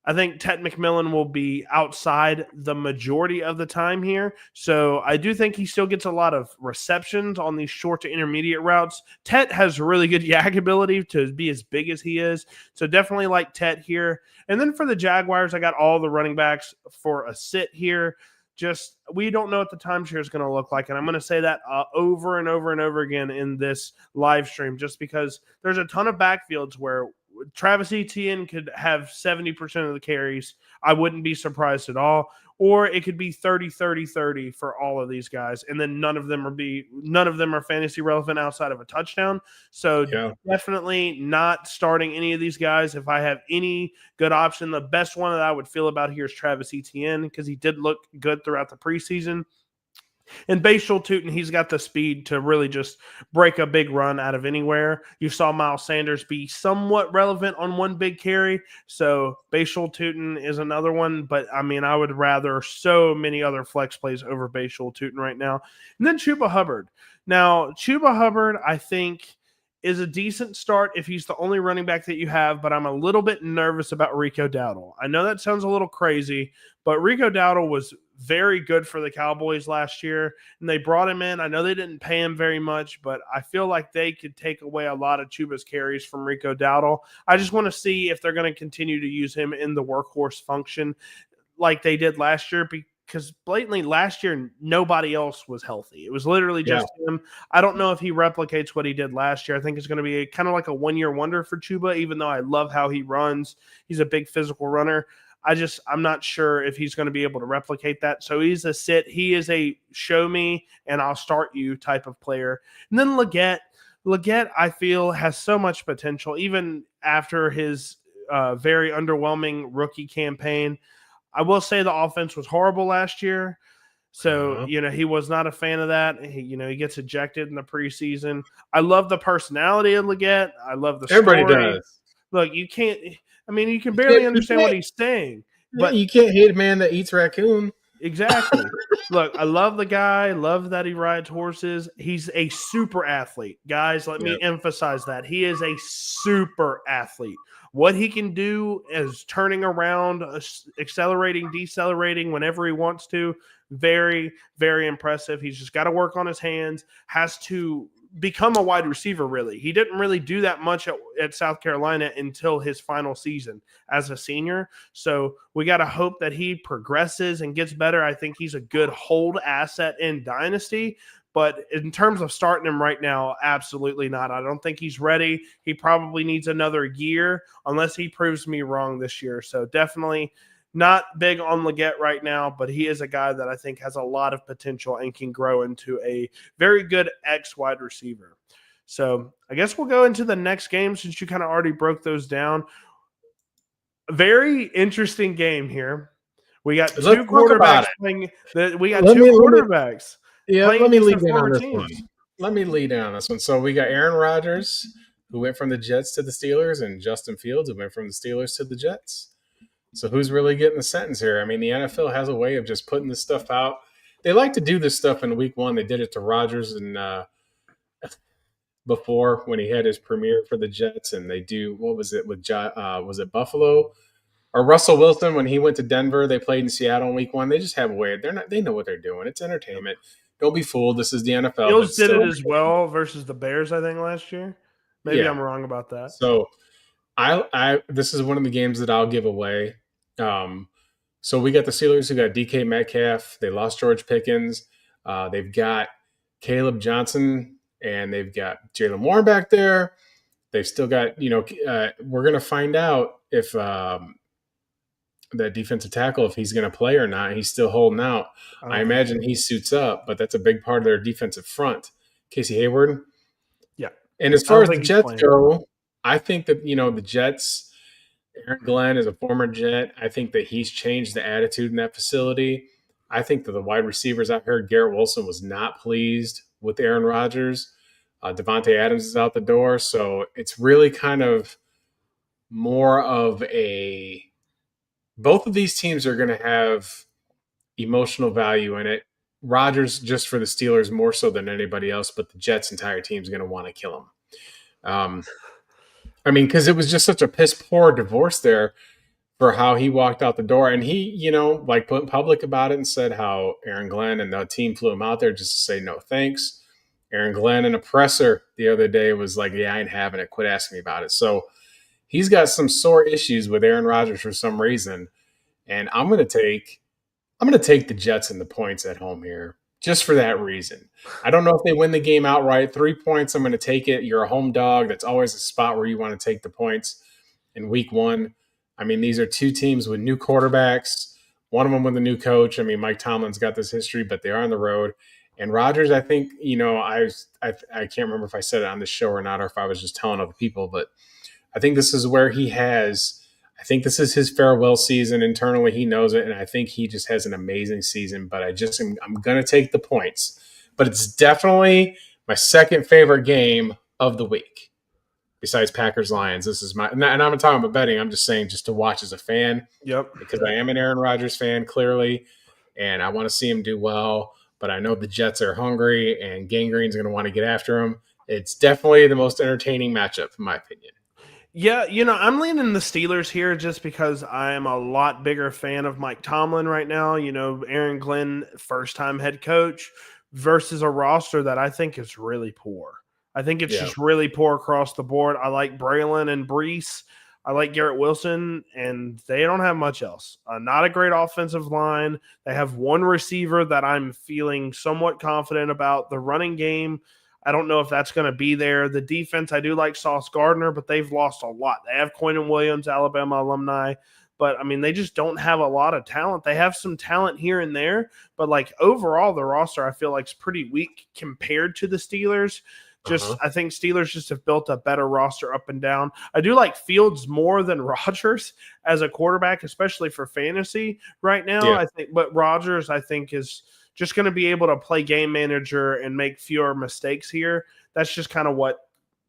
I think Tet McMillan will be outside the majority of the time here. So I do think he still gets a lot of receptions on these short to intermediate routes. Tet has really good yak ability to be as big as he is. So definitely like Tet here. And then for the Jaguars, I got all the running backs for a sit here. Just we don't know what the timeshare is going to look like. And I'm going to say that over and over and over again in this live stream, just because there's a ton of backfields where Travis Etienne could have 70% of the carries. I wouldn't be surprised at all. or it could be 30-30-30 for all of these guys, and then none of them are fantasy relevant outside of a touchdown. So Yeah. definitely not starting any of these guys. If I have any good option, the best one that I would feel about here is Travis Etienne, because he did look good throughout the preseason. And Bashal Tootin, he's got the speed to really just break a big run out of anywhere. You saw Miles Sanders be somewhat relevant on one big carry. So Bashal Tootin is another one. But, I mean, I would rather so many other flex plays over Bashal Tootin right now. And then Chuba Hubbard. Now, Chuba Hubbard, I think, is a decent start if he's the only running back that you have, but I'm a little bit nervous about Rico Dowdle. I know that sounds a little crazy, but Rico Dowdle was very good for the Cowboys last year, and they brought him in. I know they didn't pay him very much, but I feel like they could take away a lot of Chuba's carries from Rico Dowdle. I just want to see if they're going to continue to use him in the workhorse function like they did last year, because blatantly last year, nobody else was healthy. It was literally just him. I don't know if he replicates what he did last year. I think it's going to be kind of like a one-year wonder for Chuba, even though I love how he runs. He's a big physical runner. I'm not sure if he's going to be able to replicate that. So he's a sit. He is a show me and I'll start you type of player. And then Leggett, I feel, has so much potential, even after his very underwhelming rookie campaign. I will say the offense was horrible last year. So, he was not a fan of that. He gets ejected in the preseason. I love the personality of Leggett. I love the Everybody story. does. Look, you can barely understand what he's saying. But you can't hate a man that eats raccoon. Exactly. Look, I love the guy. Love that he rides horses. He's a super athlete. Guys, let me emphasize that. He is a super athlete. What he can do is turning around, accelerating, decelerating whenever he wants to. Very, very impressive. He's just got to work on his hands, has to become a wide receiver, really. He didn't really do that much at South Carolina until his final season as a senior. So we got to hope that he progresses and gets better. I think he's a good hold asset in Dynasty. But in terms of starting him right now, absolutely not. I don't think he's ready. He probably needs another year unless he proves me wrong this year. So definitely not big on Leggett right now, but he is a guy that I think has a lot of potential and can grow into a very good X wide receiver. So I guess we'll go into the next game since you kind of already broke those down. Very interesting game here. We got two quarterbacks playing. We got two quarterbacks. Yeah, let me lead in on this one. Let me lead in on this one. So we got Aaron Rodgers, who went from the Jets to the Steelers, and Justin Fields, who went from the Steelers to the Jets. So who's really getting the sentence here? I mean, the NFL has a way of just putting this stuff out. They like to do this stuff in week one. They did it to Rodgers and before when he had his premiere for the Jets, and they do, what was it with was it Buffalo or Russell Wilson when he went to Denver? They played in Seattle in week one. They just have a way. They know what they're doing. It's entertainment. Don't be fooled. This is the NFL. Fields did it as well versus the Bears, I think, last year. Maybe I'm wrong about that. So this is one of the games that I'll give away. So we got the Steelers who got DK Metcalf. They lost George Pickens. They've got Caleb Johnson, and they've got Jalen Warren back there. They've still got, we're going to find out if that defensive tackle, if he's going to play or not. He's still holding out. Okay. I imagine he suits up, but that's a big part of their defensive front. Casey Hayward. Yeah. And as far as the Jets go, I think that, the Jets, Aaron Glenn is a former Jet. I think that he's changed the attitude in that facility. I think that the wide receivers, I've heard Garrett Wilson was not pleased with Aaron Rodgers. Devontae Adams is out the door. So it's really kind of more of a – both of these teams are going to have emotional value in it. Rodgers, just for the Steelers, more so than anybody else, but the Jets' entire team is going to want to kill him. Because it was just such a piss-poor divorce there for how he walked out the door. And he, went public about it and said how Aaron Glenn and the team flew him out there just to say no thanks. Aaron Glenn, in a presser the other day, was like, yeah, I ain't having it. Quit asking me about it. So he's got some sore issues with Aaron Rodgers for some reason. And I'm going to take the Jets and the points at home here just for that reason. I don't know if they win the game outright. 3 points, I'm going to take it. You're a home dog. That's always a spot where you want to take the points in week one. I mean, these are two teams with new quarterbacks. one of them with a new coach. I mean, Mike Tomlin's got this history, but they are on the road. And Rodgers, I think, I can't remember if I said it on this show or not, or if I was just telling other people, but I think this is where I think this is his farewell season internally. He knows it, and I think he just has an amazing season. But I'm going to take the points. But it's definitely my second favorite game of the week, besides Packers Lions. This is and I'm not talking about betting. I'm just saying just to watch as a fan. Yep. Because I am an Aaron Rodgers fan, clearly, and I want to see him do well. But I know the Jets are hungry, and Gangrene's going to want to get after him. It's definitely the most entertaining matchup, in my opinion. Yeah, I'm leaning the Steelers here just because I am a lot bigger fan of Mike Tomlin right now. Aaron Glenn, first-time head coach, versus a roster that I think is really poor. I think it's just really poor across the board. I like Braylon and Brees. I like Garrett Wilson, and they don't have much else. Not a great offensive line. They have one receiver that I'm feeling somewhat confident about. The running game, I don't know if that's going to be there. The defense, I do like Sauce Gardner, but they've lost a lot. They have Quentin Williams, Alabama alumni, but, I mean, they just don't have a lot of talent. They have some talent here and there, but, overall, the roster I feel like is pretty weak compared to the Steelers. I think Steelers just have built a better roster up and down. I do like Fields more than Rodgers as a quarterback, especially for fantasy right now. Yeah. But Rodgers, I think, is just going to be able to play game manager and make fewer mistakes here. That's just kind of what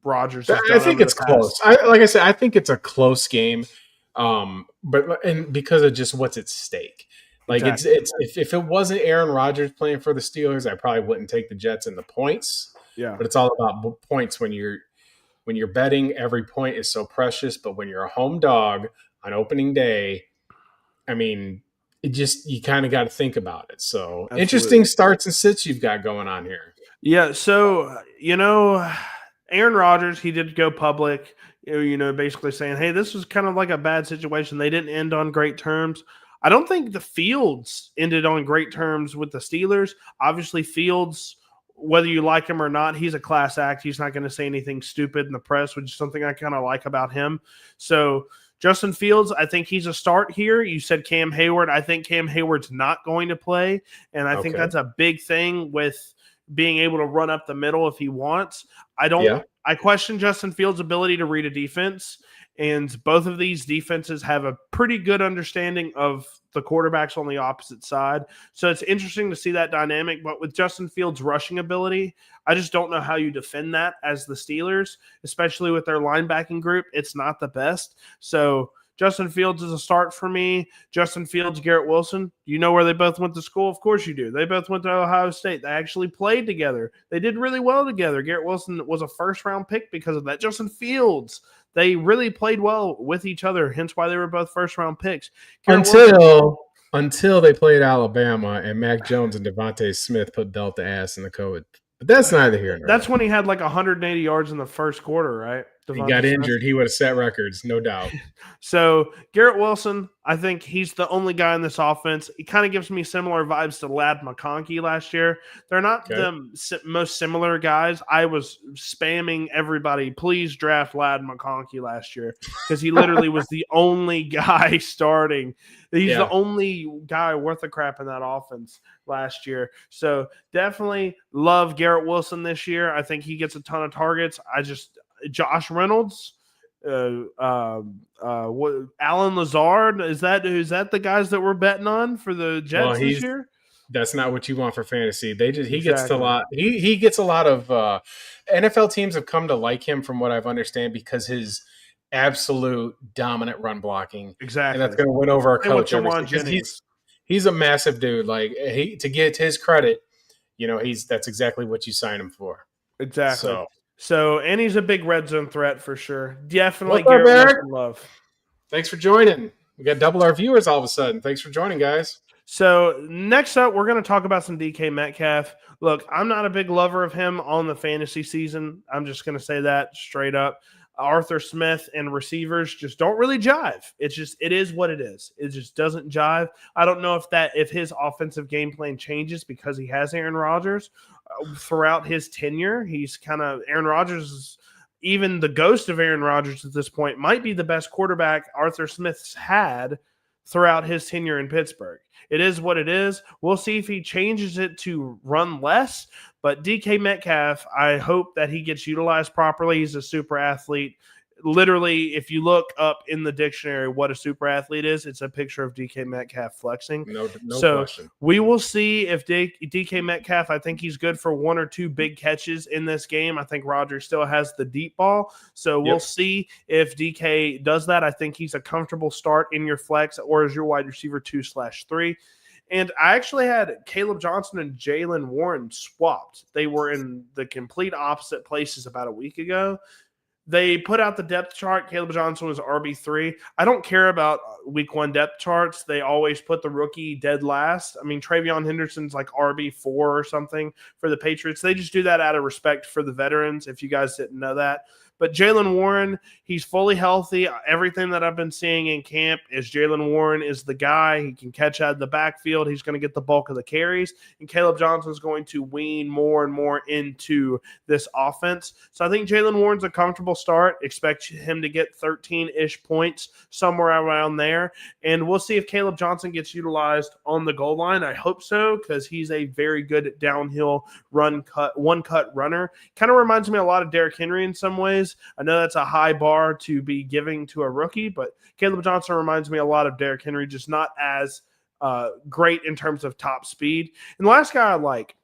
Rodgers has done. I think it's close. Like I said, I think it's a close game, but because of just what's at stake. Exactly. It's if it wasn't Aaron Rodgers playing for the Steelers, I probably wouldn't take the Jets and the points. Yeah. But it's all about points when you're betting. Every point is so precious, but when you're a home dog on opening day, I mean, you kind of got to think about it. So Absolutely. Interesting starts and sits you've got going on here. Yeah. So, Aaron Rodgers, he did go public, basically saying, hey, this was kind of like a bad situation. They didn't end on great terms. I don't think the Fields ended on great terms with the Steelers. Obviously, Fields, whether you like him or not, he's a class act. He's not going to say anything stupid in the press, which is something I kind of like about him. So Justin Fields, I think he's a start here. You said Cam Hayward. I think Cam Hayward's not going to play, and I think that's a big thing with being able to run up the middle if he wants. I question Justin Fields' ability to read a defense, and both of these defenses have a pretty good understanding of the quarterbacks on the opposite side. So it's interesting to see that dynamic. But with Justin Fields' rushing ability, I just don't know how you defend that as the Steelers, especially with their linebacking group. It's not the best. So Justin Fields is a start for me. Justin Fields, Garrett Wilson, you know where they both went to school? Of course you do. They both went to Ohio State. They actually played together. They did really well together. Garrett Wilson was a first-round pick because of that. Justin Fields, they really played well with each other, hence why they were both first-round picks. Until they played Alabama and Mac Jones and Devontae Smith put Delta ass in the COVID. But that's neither here nor there. That's when he had 180 yards in the first quarter, right? He got injured. He would have set records, no doubt. So Garrett Wilson, I think he's the only guy in this offense. He kind of gives me similar vibes to Ladd McConkey last year. They're not the most similar guys. I was spamming everybody, please draft Ladd McConkey last year because he literally was the only guy starting. He's the only guy worth a crap in that offense last year. So definitely love Garrett Wilson this year. I think he gets a ton of targets. Josh Reynolds, Alan Lazard, is that the guys that we're betting on for the Jets this year? That's not what you want for fantasy. Gets a lot. He gets a lot of NFL teams have come to like him from what I've understand because his absolute dominant run blocking. Exactly. And that's going to win over a coach. He's a massive dude. To get his credit, that's exactly what you sign him for. Exactly. So, and he's a big red zone threat for sure. Definitely Garrett Wilson love. Thanks for joining. We got double our viewers all of a sudden. Thanks for joining, guys. So, next up, we're going to talk about some DK Metcalf. Look, I'm not a big lover of him on the fantasy season. I'm just going to say that straight up. Arthur Smith and receivers just don't really jive. It is what it is. It just doesn't jive. I don't know if his offensive game plan changes because he has Aaron Rodgers. Throughout his tenure, he's Aaron Rodgers is even the ghost of Aaron Rodgers at this point might be the best quarterback Arthur Smith's had throughout his tenure in Pittsburgh. It is what it is. We'll see if he changes it to run less. But DK Metcalf, I hope that he gets utilized properly. He's a super athlete. Literally, if you look up in the dictionary what a super athlete is, it's a picture of DK Metcalf flexing. No So question. we will see if DK Metcalf, I think he's good for 1 or 2 big catches in this game. I think Rodgers still has the deep ball. So we'll see if DK does that. I think he's a comfortable start in your flex or as your wide receiver 2/3. And I actually had Caleb Johnson and Jaylen Warren swapped. They were in the complete opposite places about a week ago. They put out the depth chart. Caleb Johnson was RB3. I don't care about week 1 depth charts. They always put the rookie dead last. I mean, Travion Henderson's like RB4 or something for the Patriots. They just do that out of respect for the veterans, if you guys didn't know that. But Jaylen Warren, he's fully healthy. Everything that I've been seeing in camp is Jaylen Warren is the guy. He can catch out of the backfield. He's going to get the bulk of the carries. And Caleb Johnson's going to wean more and more into this offense. So I think Jaylen Warren's a comfortable start. Expect him to get 13-ish points, somewhere around there. And we'll see if Caleb Johnson gets utilized on the goal line. I hope so, because he's a very good downhill one-cut runner. Kind of reminds me a lot of Derrick Henry in some ways. I know that's a high bar to be giving to a rookie, but Caleb Johnson reminds me a lot of Derrick Henry, just not as great in terms of top speed. And the last guy I like,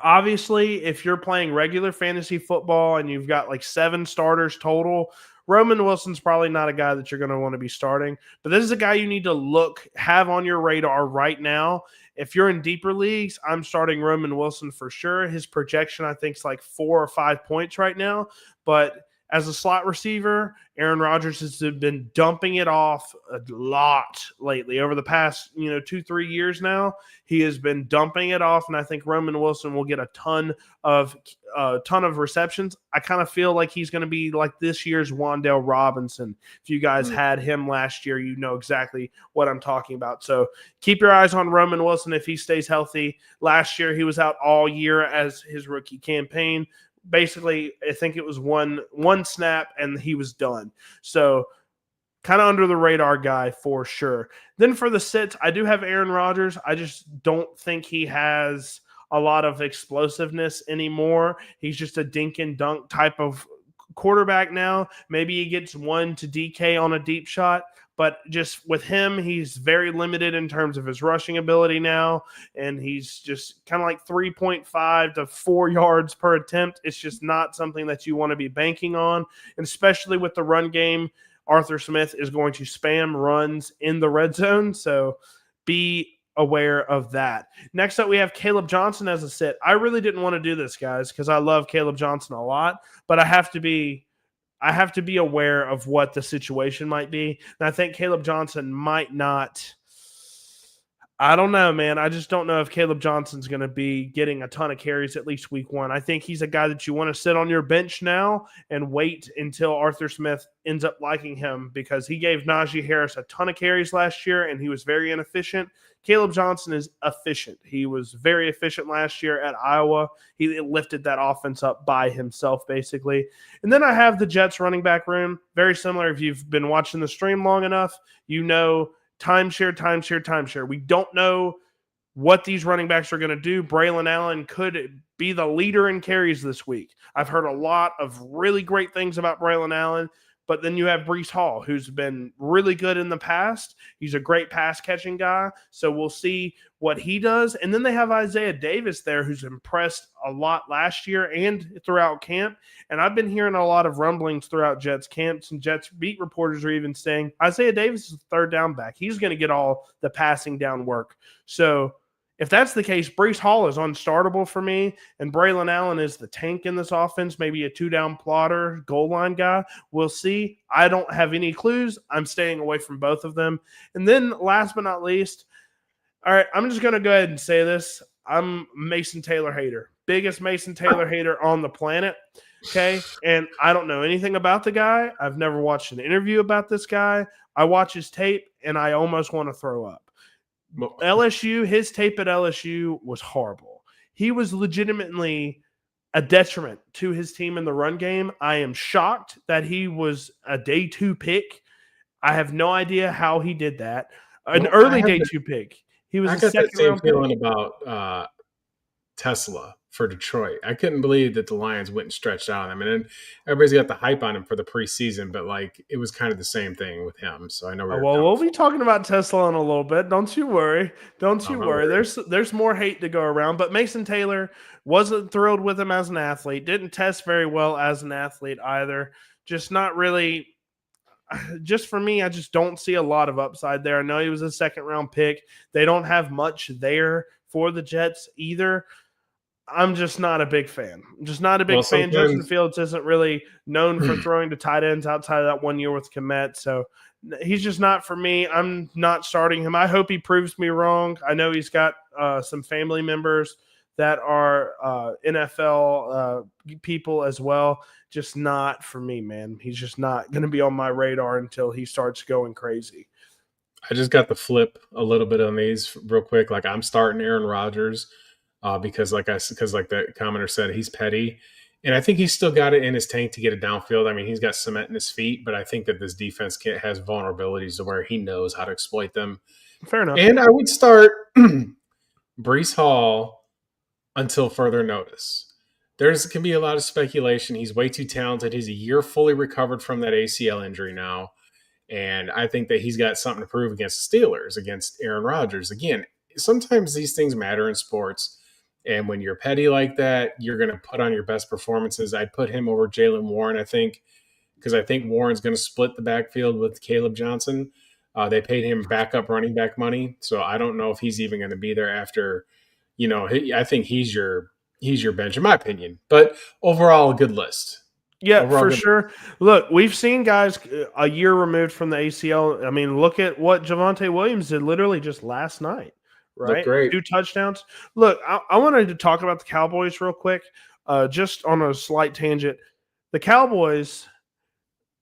obviously, if you're playing regular fantasy football and you've got like 7 starters total, Roman Wilson's probably not a guy that you're going to want to be starting, but this is a guy you need to have on your radar right now. If you're in deeper leagues, I'm starting Roman Wilson for sure. His projection, I think, is like 4 or 5 points right now, but as a slot receiver, Aaron Rodgers has been dumping it off a lot lately. Over the past 2-3 years now, he has been dumping it off, and I think Roman Wilson will get a ton of receptions. I kind of feel like he's going to be like this year's Wan'Dale Robinson. If you guys had him last year, you know exactly what I'm talking about. So keep your eyes on Roman Wilson if he stays healthy. Last year, he was out all year as his rookie campaign. Basically, I think it was one snap and he was done. So kind of under the radar guy for sure. Then for the sits, I do have Aaron Rodgers. I just don't think he has a lot of explosiveness anymore. He's just a dink and dunk type of quarterback now. Maybe he gets 1 to DK on a deep shot. But just with him, he's very limited in terms of his rushing ability now. And he's just kind of like 3.5 to 4 yards per attempt. It's just not something that you want to be banking on. And especially with the run game, Arthur Smith is going to spam runs in the red zone. So be aware of that. Next up, we have Caleb Johnson as a sit. I really didn't want to do this, guys, because I love Caleb Johnson a lot. But I have to be aware of what the situation might be. And I think Caleb Johnson might not. I don't know, man. I just don't know if Caleb Johnson's going to be getting a ton of carries at least week 1. I think he's a guy that you want to sit on your bench now and wait until Arthur Smith ends up liking him, because he gave Najee Harris a ton of carries last year and he was very inefficient. Caleb Johnson is efficient. He was very efficient last year at Iowa. He lifted that offense up by himself, basically. And then I have the Jets running back room. Very similar. If you've been watching the stream long enough, you know timeshare. We don't know what these running backs are going to do. Braylon Allen could be the leader in carries this week. I've heard a lot of really great things about Braylon Allen. But then you have Breece Hall, who's been really good in the past. He's a great pass-catching guy, so we'll see what he does. And then they have Isaiah Davis there, who's impressed a lot last year and throughout camp. And I've been hearing a lot of rumblings throughout Jets camps, and Jets beat reporters are even saying Isaiah Davis is the third down back. He's going to get all the passing down work. So if that's the case, Breece Hall is unstartable for me, and Braylon Allen is the tank in this offense, maybe a 2-down plotter, goal line guy. We'll see. I don't have any clues. I'm staying away from both of them. And then last but not least, all right, I'm just going to go ahead and say this. I'm Mason Taylor hater. Biggest Mason Taylor hater on the planet, okay? And I don't know anything about the guy. I've never watched an interview about this guy. I watch his tape, and I almost want to throw up. LSU, his tape at LSU was horrible. He was legitimately a detriment to his team in the run game. I am shocked that he was a day 2 pick. I have no idea how he did that. An Well, early day 2 pick. He was I a got that second same round pick. feeling about Tesla for Detroit. I couldn't believe that the Lions went and stretched out on him. And then everybody's got the hype on him for the preseason, but like it was kind of the same thing with him. So I know where you're Well, coming we'll be from. talking about Tesla in a little bit. Don't you worry. Don't I'm you not worry. worried. There's more hate to go around. But Mason Taylor wasn't thrilled with him as an athlete. Didn't test very well as an athlete either. Just not really. Just for me, I just don't see a lot of upside there. I know he was a second round pick. They don't have much there for the Jets either. I'm just not a big fan. I'm just not a Well, big fan. Justin sometimes Fields isn't really known for throwing to tight ends outside of that 1 year with Komet. So he's just not for me. I'm not starting him. I hope he proves me wrong. I know he's got some family members that are NFL people as well. Just not for me, man. He's just not going to be on my radar until he starts going crazy. I just got the flip a little bit on these real quick. Like I'm starting Aaron Rodgers because, because like the commenter said, he's petty, and I think he's still got it in his tank to get it downfield. I mean, he's got cement in his feet, but I think that this defense has vulnerabilities to where he knows how to exploit them. Fair enough. And I would start Brees Hall until further notice. There's can be a lot of speculation. He's way too talented. He's a year fully recovered from that ACL injury now. And I think that he's got something to prove against the Steelers, against Aaron Rodgers. Again, sometimes these things matter in sports. And when you're petty like that, you're going to put on your best performances. I'd put him over Jalen Warren, I think, because I think Warren's going to split the backfield with Caleb Johnson. They paid him backup running back money. So I don't know if he's even going to be there after, I think he's your bench, in my opinion. But overall, a good list. Yeah, Overall, for good. sure. Look, we've seen guys a year removed from the ACL. I mean, look at what Javonte Williams did literally just last night, Look right? great. 2 touchdowns. Look, I wanted to talk about the Cowboys real quick, just on a slight tangent. The Cowboys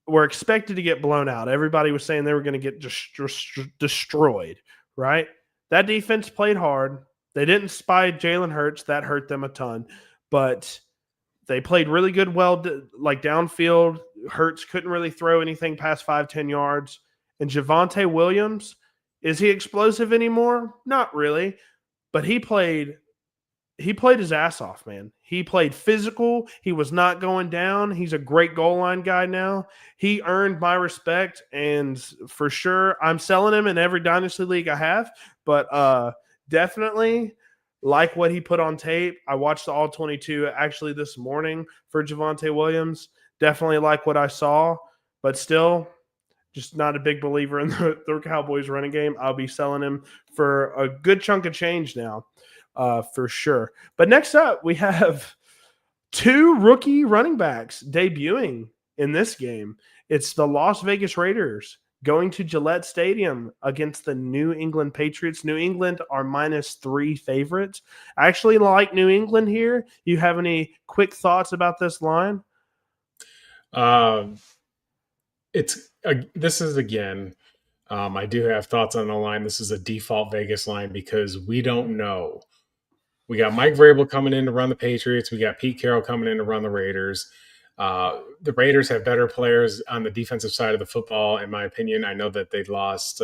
were expected to get blown out. Everybody was saying they were going to get destroyed, right? That defense played hard. They didn't spy Jalen Hurts. That hurt them a ton. But they played really good, like downfield. Hurts couldn't really throw anything past 5-10 yards. And Javonte Williams, is he explosive anymore? Not really. But he played his ass off, man. He played physical. He was not going down. He's a great goal line guy now. He earned my respect, and for sure, I'm selling him in every Dynasty league I have. But definitely like what he put on tape. I watched the All 22 actually this morning for Javonte Williams. Definitely like what I saw, but still just not a big believer in the Cowboys running game. I'll be selling him for a good chunk of change now. For sure. But next up, we have 2 rookie running backs debuting in this game. It's the Las Vegas Raiders going to Gillette Stadium against the New England Patriots. New England are -3 favorites. I actually like New England here. You have any quick thoughts about this line? This is again. I do have thoughts on the line. This is a default Vegas line because we don't know. We got Mike Vrabel coming in to run the Patriots. We got Pete Carroll coming in to run the Raiders. The Raiders have better players on the defensive side of the football, in my opinion. I know that they lost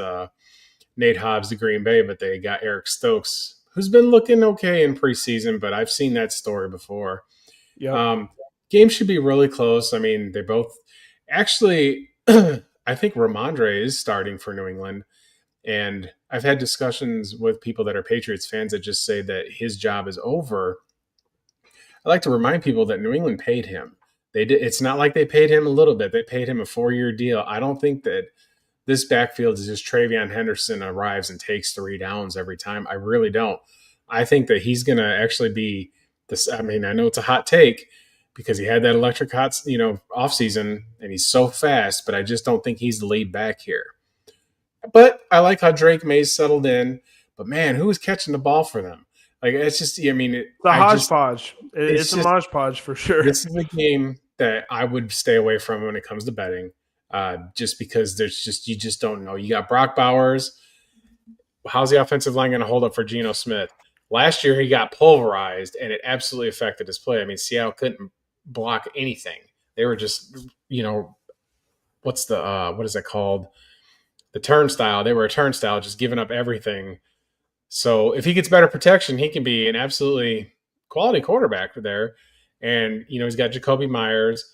Nate Hobbs to Green Bay, but they got Eric Stokes, who's been looking okay in preseason, but I've seen that story before. Yeah. Game should be really close. I mean, they both actually, I think Ramondre is starting for New England. And I've had discussions with people that are Patriots fans that just say that his job is over. I like to remind people that New England paid him. They did. It's not like they paid him a little bit. They paid him a 4-year deal. I don't think that this backfield is just Travion Henderson arrives and takes 3 downs every time. I really don't. I think that he's going to actually be this. I mean, I know it's a hot take because he had that electric hot, offseason and he's so fast, but I just don't think he's the lead back here. But I like how Drake Mays settled in. But man, who was catching the ball for them? Like it's just, I mean, It's a hodgepodge. It's a just hodgepodge for sure. this is a game that I would stay away from when it comes to betting, just because you just don't know. You got Brock Bowers. How's the offensive line going to hold up for Geno Smith? Last year he got pulverized, and it absolutely affected his play. I mean, Seattle couldn't block anything. They were just, what is that called? the turnstile. They were a turnstile, just giving up everything. So if he gets better protection, he can be an absolutely quality quarterback there. And, he's got Jacoby Myers.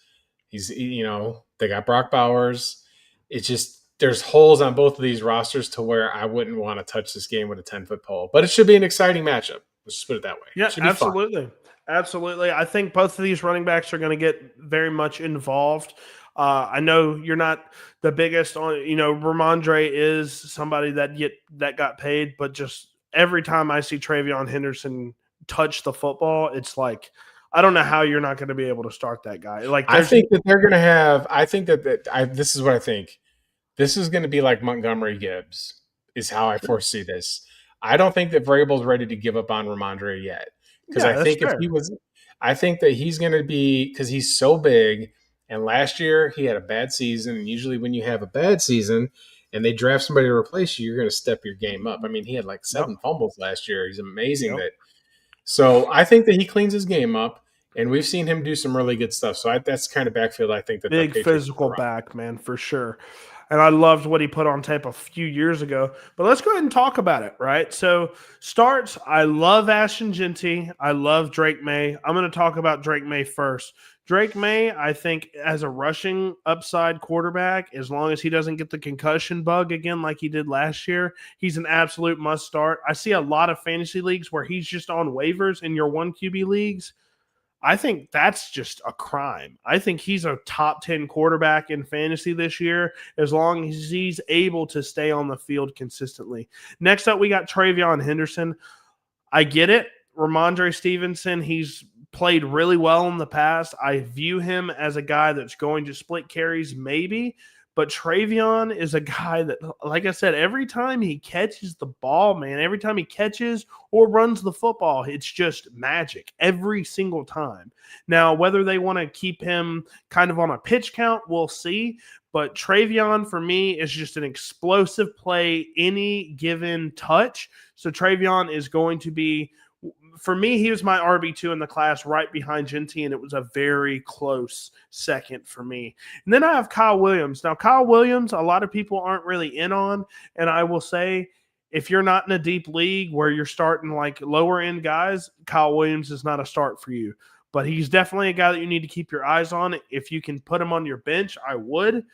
They got Brock Bowers. It's just, there's holes on both of these rosters to where I wouldn't want to touch this game with a 10-foot pole. But it should be an exciting matchup. Let's just put it that way. Yeah, It should be absolutely. fun. Absolutely. I think both of these running backs are going to get very much involved. I know you're not the biggest on, Ramondre is somebody that got paid, but just every time I see Travion Henderson touch the football, it's like, I don't know how you're not going to be able to start that guy. Like, I think that they're going to have, I think this is what I think. This is going to be like Montgomery Gibbs, is how I foresee this. I don't think that Vrabel's ready to give up on Ramondre yet. Because I think I think that he's going to be, because he's so big. And last year he had a bad season. And usually when you have a bad season and they draft somebody to replace you, you're going to step your game up. I mean, he had like 7 fumbles last year. He's amazing So I think that he cleans his game up. And we've seen him do some really good stuff. So that's kind of backfield I think that big the Patriots physical back, man, for sure. And I loved what he put on tape a few years ago. But let's go ahead and talk about it, right? So starts, I love Ashton Genty. I love Drake May. I'm going to talk about Drake May first. Drake May, I think, as a rushing upside quarterback, as long as he doesn't get the concussion bug again like he did last year, he's an absolute must start. I see a lot of fantasy leagues where he's just on waivers in your 1 QB leagues. I think that's just a crime. I think he's a top 10 quarterback in fantasy this year, as long as he's able to stay on the field consistently. Next up, we got Travion Henderson. I get it. Ramondre Stevenson, he's played really well in the past. I view him as a guy that's going to split carries maybe, but Travion is a guy that, like I said, every time he catches the ball, man, every time he catches or runs the football, it's just magic every single time. Now, whether they want to keep him kind of on a pitch count, we'll see. But Travion, for me, is just an explosive play any given touch. So Travion is going to be, for me, he was my RB2 in the class right behind Genty, and it was a very close second for me. And then I have Kyle Williams. Now, Kyle Williams, a lot of people aren't really in on, and I will say, if you're not in a deep league where you're starting like lower end guys, Kyle Williams is not a start for you. But he's definitely a guy that you need to keep your eyes on. If you can put him on your bench, I would.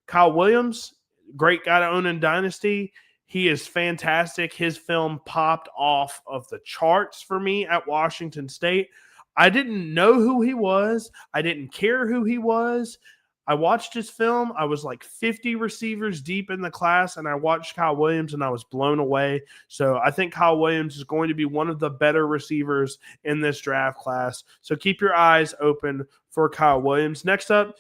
Kyle Williams, great guy to own in Dynasty. He is fantastic. His film popped off of the charts for me at Washington State. I didn't know who he was. I didn't care who he was. I watched his film. I was like 50 receivers deep in the class, and I watched Kyle Williams, and I was blown away. So I think Kyle Williams is going to be one of the better receivers in this draft class. So keep your eyes open for Kyle Williams. Next up,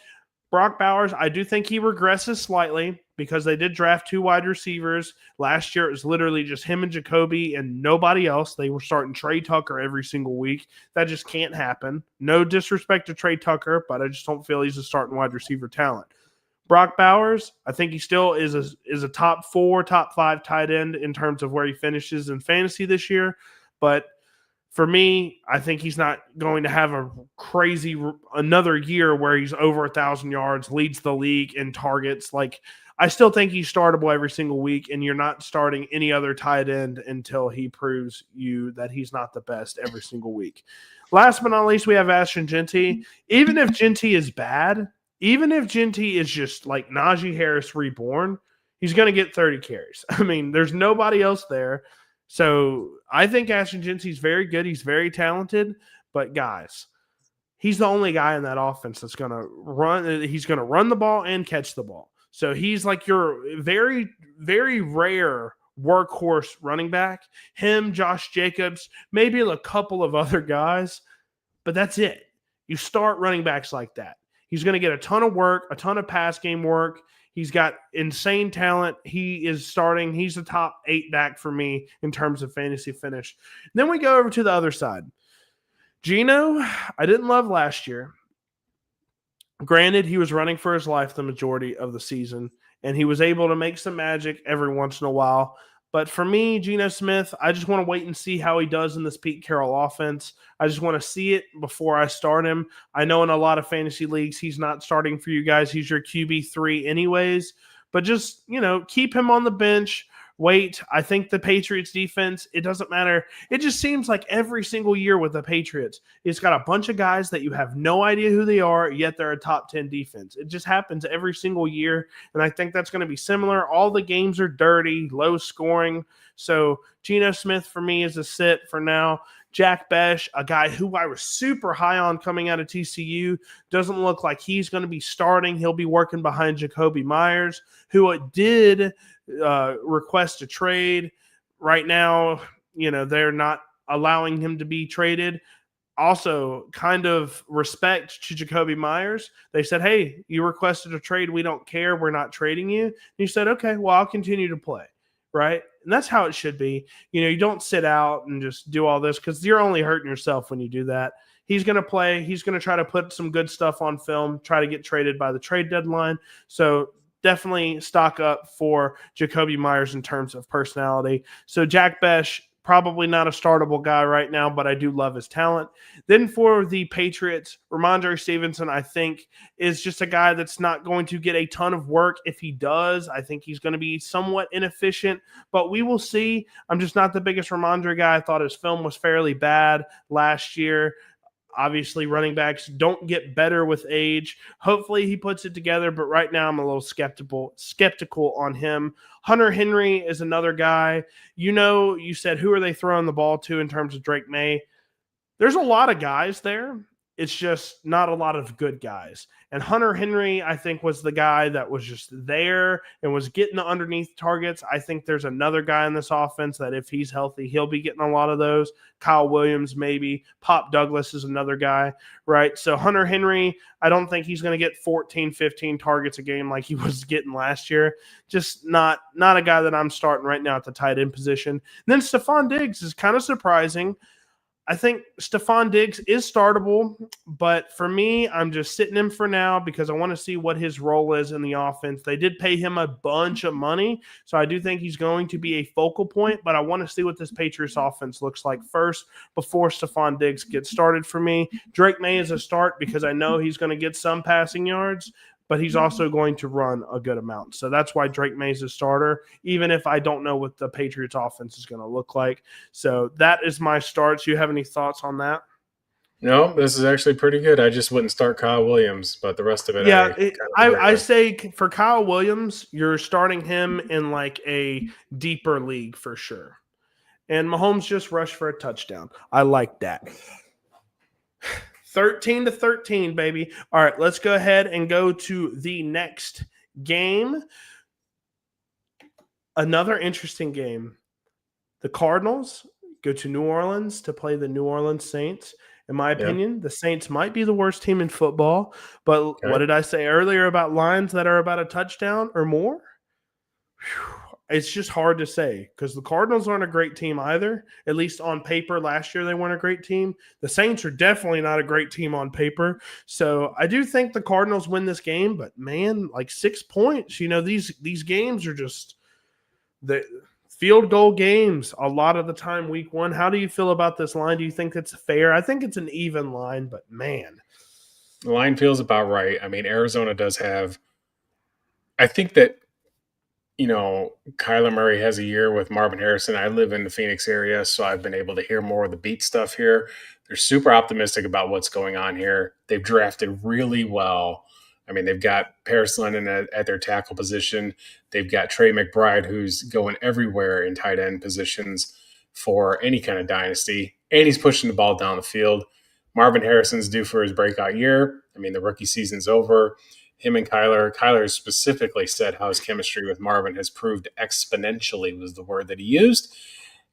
Brock Bowers. I do think he regresses slightly because they did draft 2 wide receivers. Last year, it was literally just him and Jacoby and nobody else. They were starting Trey Tucker every single week. That just can't happen. No disrespect to Trey Tucker, but I just don't feel he's a starting wide receiver talent. Brock Bowers, I think he still is a top 4, top 5 tight end in terms of where he finishes in fantasy this year. But for me, I think he's not going to have a crazy another year where he's over 1,000 yards, leads the league in targets. Like, I still think he's startable every single week, and you're not starting any other tight end until he proves you that he's not the best every single week. Last but not least, we have Ashton Genty. Even if Genty is bad, even if Genty is just like Najee Harris reborn, he's going to get 30 carries. I mean, there's nobody else there. So I think Ashton Genty's very good. He's very talented. But, guys, he's the only guy in that offense that's going to run. He's going to run the ball and catch the ball. So he's like your very, very rare workhorse running back. Him, Josh Jacobs, maybe a couple of other guys. But that's it. You start running backs like that. He's going to get a ton of work, a ton of pass game work. He's got insane talent. He is starting. He's the top 8 back for me in terms of fantasy finish. Then we go over to the other side. Geno, I didn't love last year. Granted, he was running for his life the majority of the season, and he was able to make some magic every once in a while. But for me, Geno Smith, I just want to wait and see how he does in this Pete Carroll offense. I just want to see it before I start him. I know in a lot of fantasy leagues, he's not starting for you guys. He's your QB3 anyways. but just, keep him on the bench. Wait, I think the Patriots defense, it doesn't matter. It just seems like every single year with the Patriots, it's got a bunch of guys that you have no idea who they are, yet they're a top 10 defense. It just happens every single year, and I think that's going to be similar. All the games are dirty, low scoring. So Geno Smith for me is a sit for now. Jack Besh, a guy who I was super high on coming out of TCU, doesn't look like he's going to be starting. He'll be working behind Jacoby Myers, who did request a trade. Right now, they're not allowing him to be traded. Also, kind of respect to Jacoby Myers. They said, hey, you requested a trade. We don't care. We're not trading you. And you said, okay, well, I'll continue to play. Right? And that's how it should be. You don't sit out and just do all this because you're only hurting yourself when you do that. He's going to play. He's going to try to put some good stuff on film, try to get traded by the trade deadline. So definitely stock up for Jacoby Myers in terms of personality. So Jack Besh, probably not a startable guy right now, but I do love his talent. Then for the Patriots, Ramondre Stevenson, I think, is just a guy that's not going to get a ton of work. If he does, I think he's going to be somewhat inefficient, but we will see. I'm just not the biggest Ramondre guy. I thought his film was fairly bad last year. Obviously, running backs don't get better with age. Hopefully, he puts it together, but right now I'm a little skeptical on him. Hunter Henry is another guy. You said, who are they throwing the ball to in terms of Drake May? There's a lot of guys there. It's just not a lot of good guys. And Hunter Henry, I think, was the guy that was just there and was getting the underneath targets. I think there's another guy in this offense that if he's healthy, he'll be getting a lot of those. Kyle Williams, maybe. Pop Douglas is another guy, right? So Hunter Henry, I don't think he's going to get 14, 15 targets a game like he was getting last year. Just not a guy that I'm starting right now at the tight end position. And then Stephon Diggs is kind of surprising. I think Stephon Diggs is startable, but for me, I'm just sitting him for now because I want to see what his role is in the offense. They did pay him a bunch of money, so I do think he's going to be a focal point, but I want to see what this Patriots offense looks like first before Stephon Diggs gets started for me. Drake May is a start because I know he's going to get some passing yards, but he's also going to run a good amount. So that's why Drake May's a starter, even if I don't know what the Patriots offense is going to look like. So that is my starts. You have any thoughts on that? No, this is actually pretty good. I just wouldn't start Kyle Williams, but the rest of it, Yeah, I I say for Kyle Williams, you're starting him in like a deeper league for sure. And Mahomes just rushed for a touchdown. I like that. 13-13, baby. All right, let's go ahead and go to the next game. Another interesting game. The Cardinals go to New Orleans to play the New Orleans Saints. In my opinion, the Saints might be the worst team in football. But what did I say earlier about lines that are about a touchdown or more? Whew. It's just hard to say because the Cardinals aren't a great team either. At least on paper, last year they weren't a great team. The Saints are definitely not a great team on paper. So I do think the Cardinals win this game, but man, like 6 points. These games are just the field goal games a lot of the time week one. How do you feel about this line? Do you think it's fair? I think it's an even line, but man. The line feels about right. I mean, Arizona does have – I think that Kyler Murray has a year with Marvin Harrison. I live in the Phoenix area, so I've been able to hear more of the beat stuff here. They're super optimistic about what's going on here. They've drafted really well. I mean, they've got Paris Lennon at their tackle position. They've got Trey McBride, who's going everywhere in tight end positions for any kind of dynasty, and he's pushing the ball down the field. Marvin Harrison's due for his breakout year. I mean, the rookie season's over. Him and Kyler specifically said how his chemistry with Marvin has proved exponentially was the word that he used.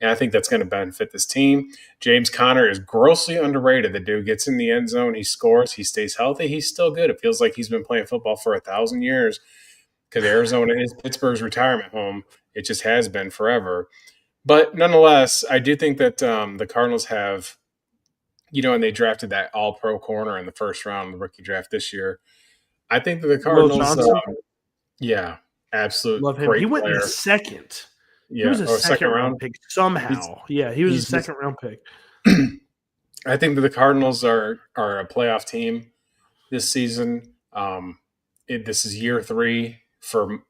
And I think that's going to benefit this team. James Conner is grossly underrated. The dude gets in the end zone. He scores. He stays healthy. He's still good. It feels like he's been playing football for 1,000 years because Arizona is Pittsburgh's retirement home. It just has been forever. But nonetheless, I do think that the Cardinals have, and they drafted that all-pro corner in the first round of the rookie draft this year. I think that the Cardinals, absolute love him. great He went player. in the second. Yeah, he was a second round pick somehow. He was a second round pick. I think that the Cardinals are a playoff team this season. This is year 3 for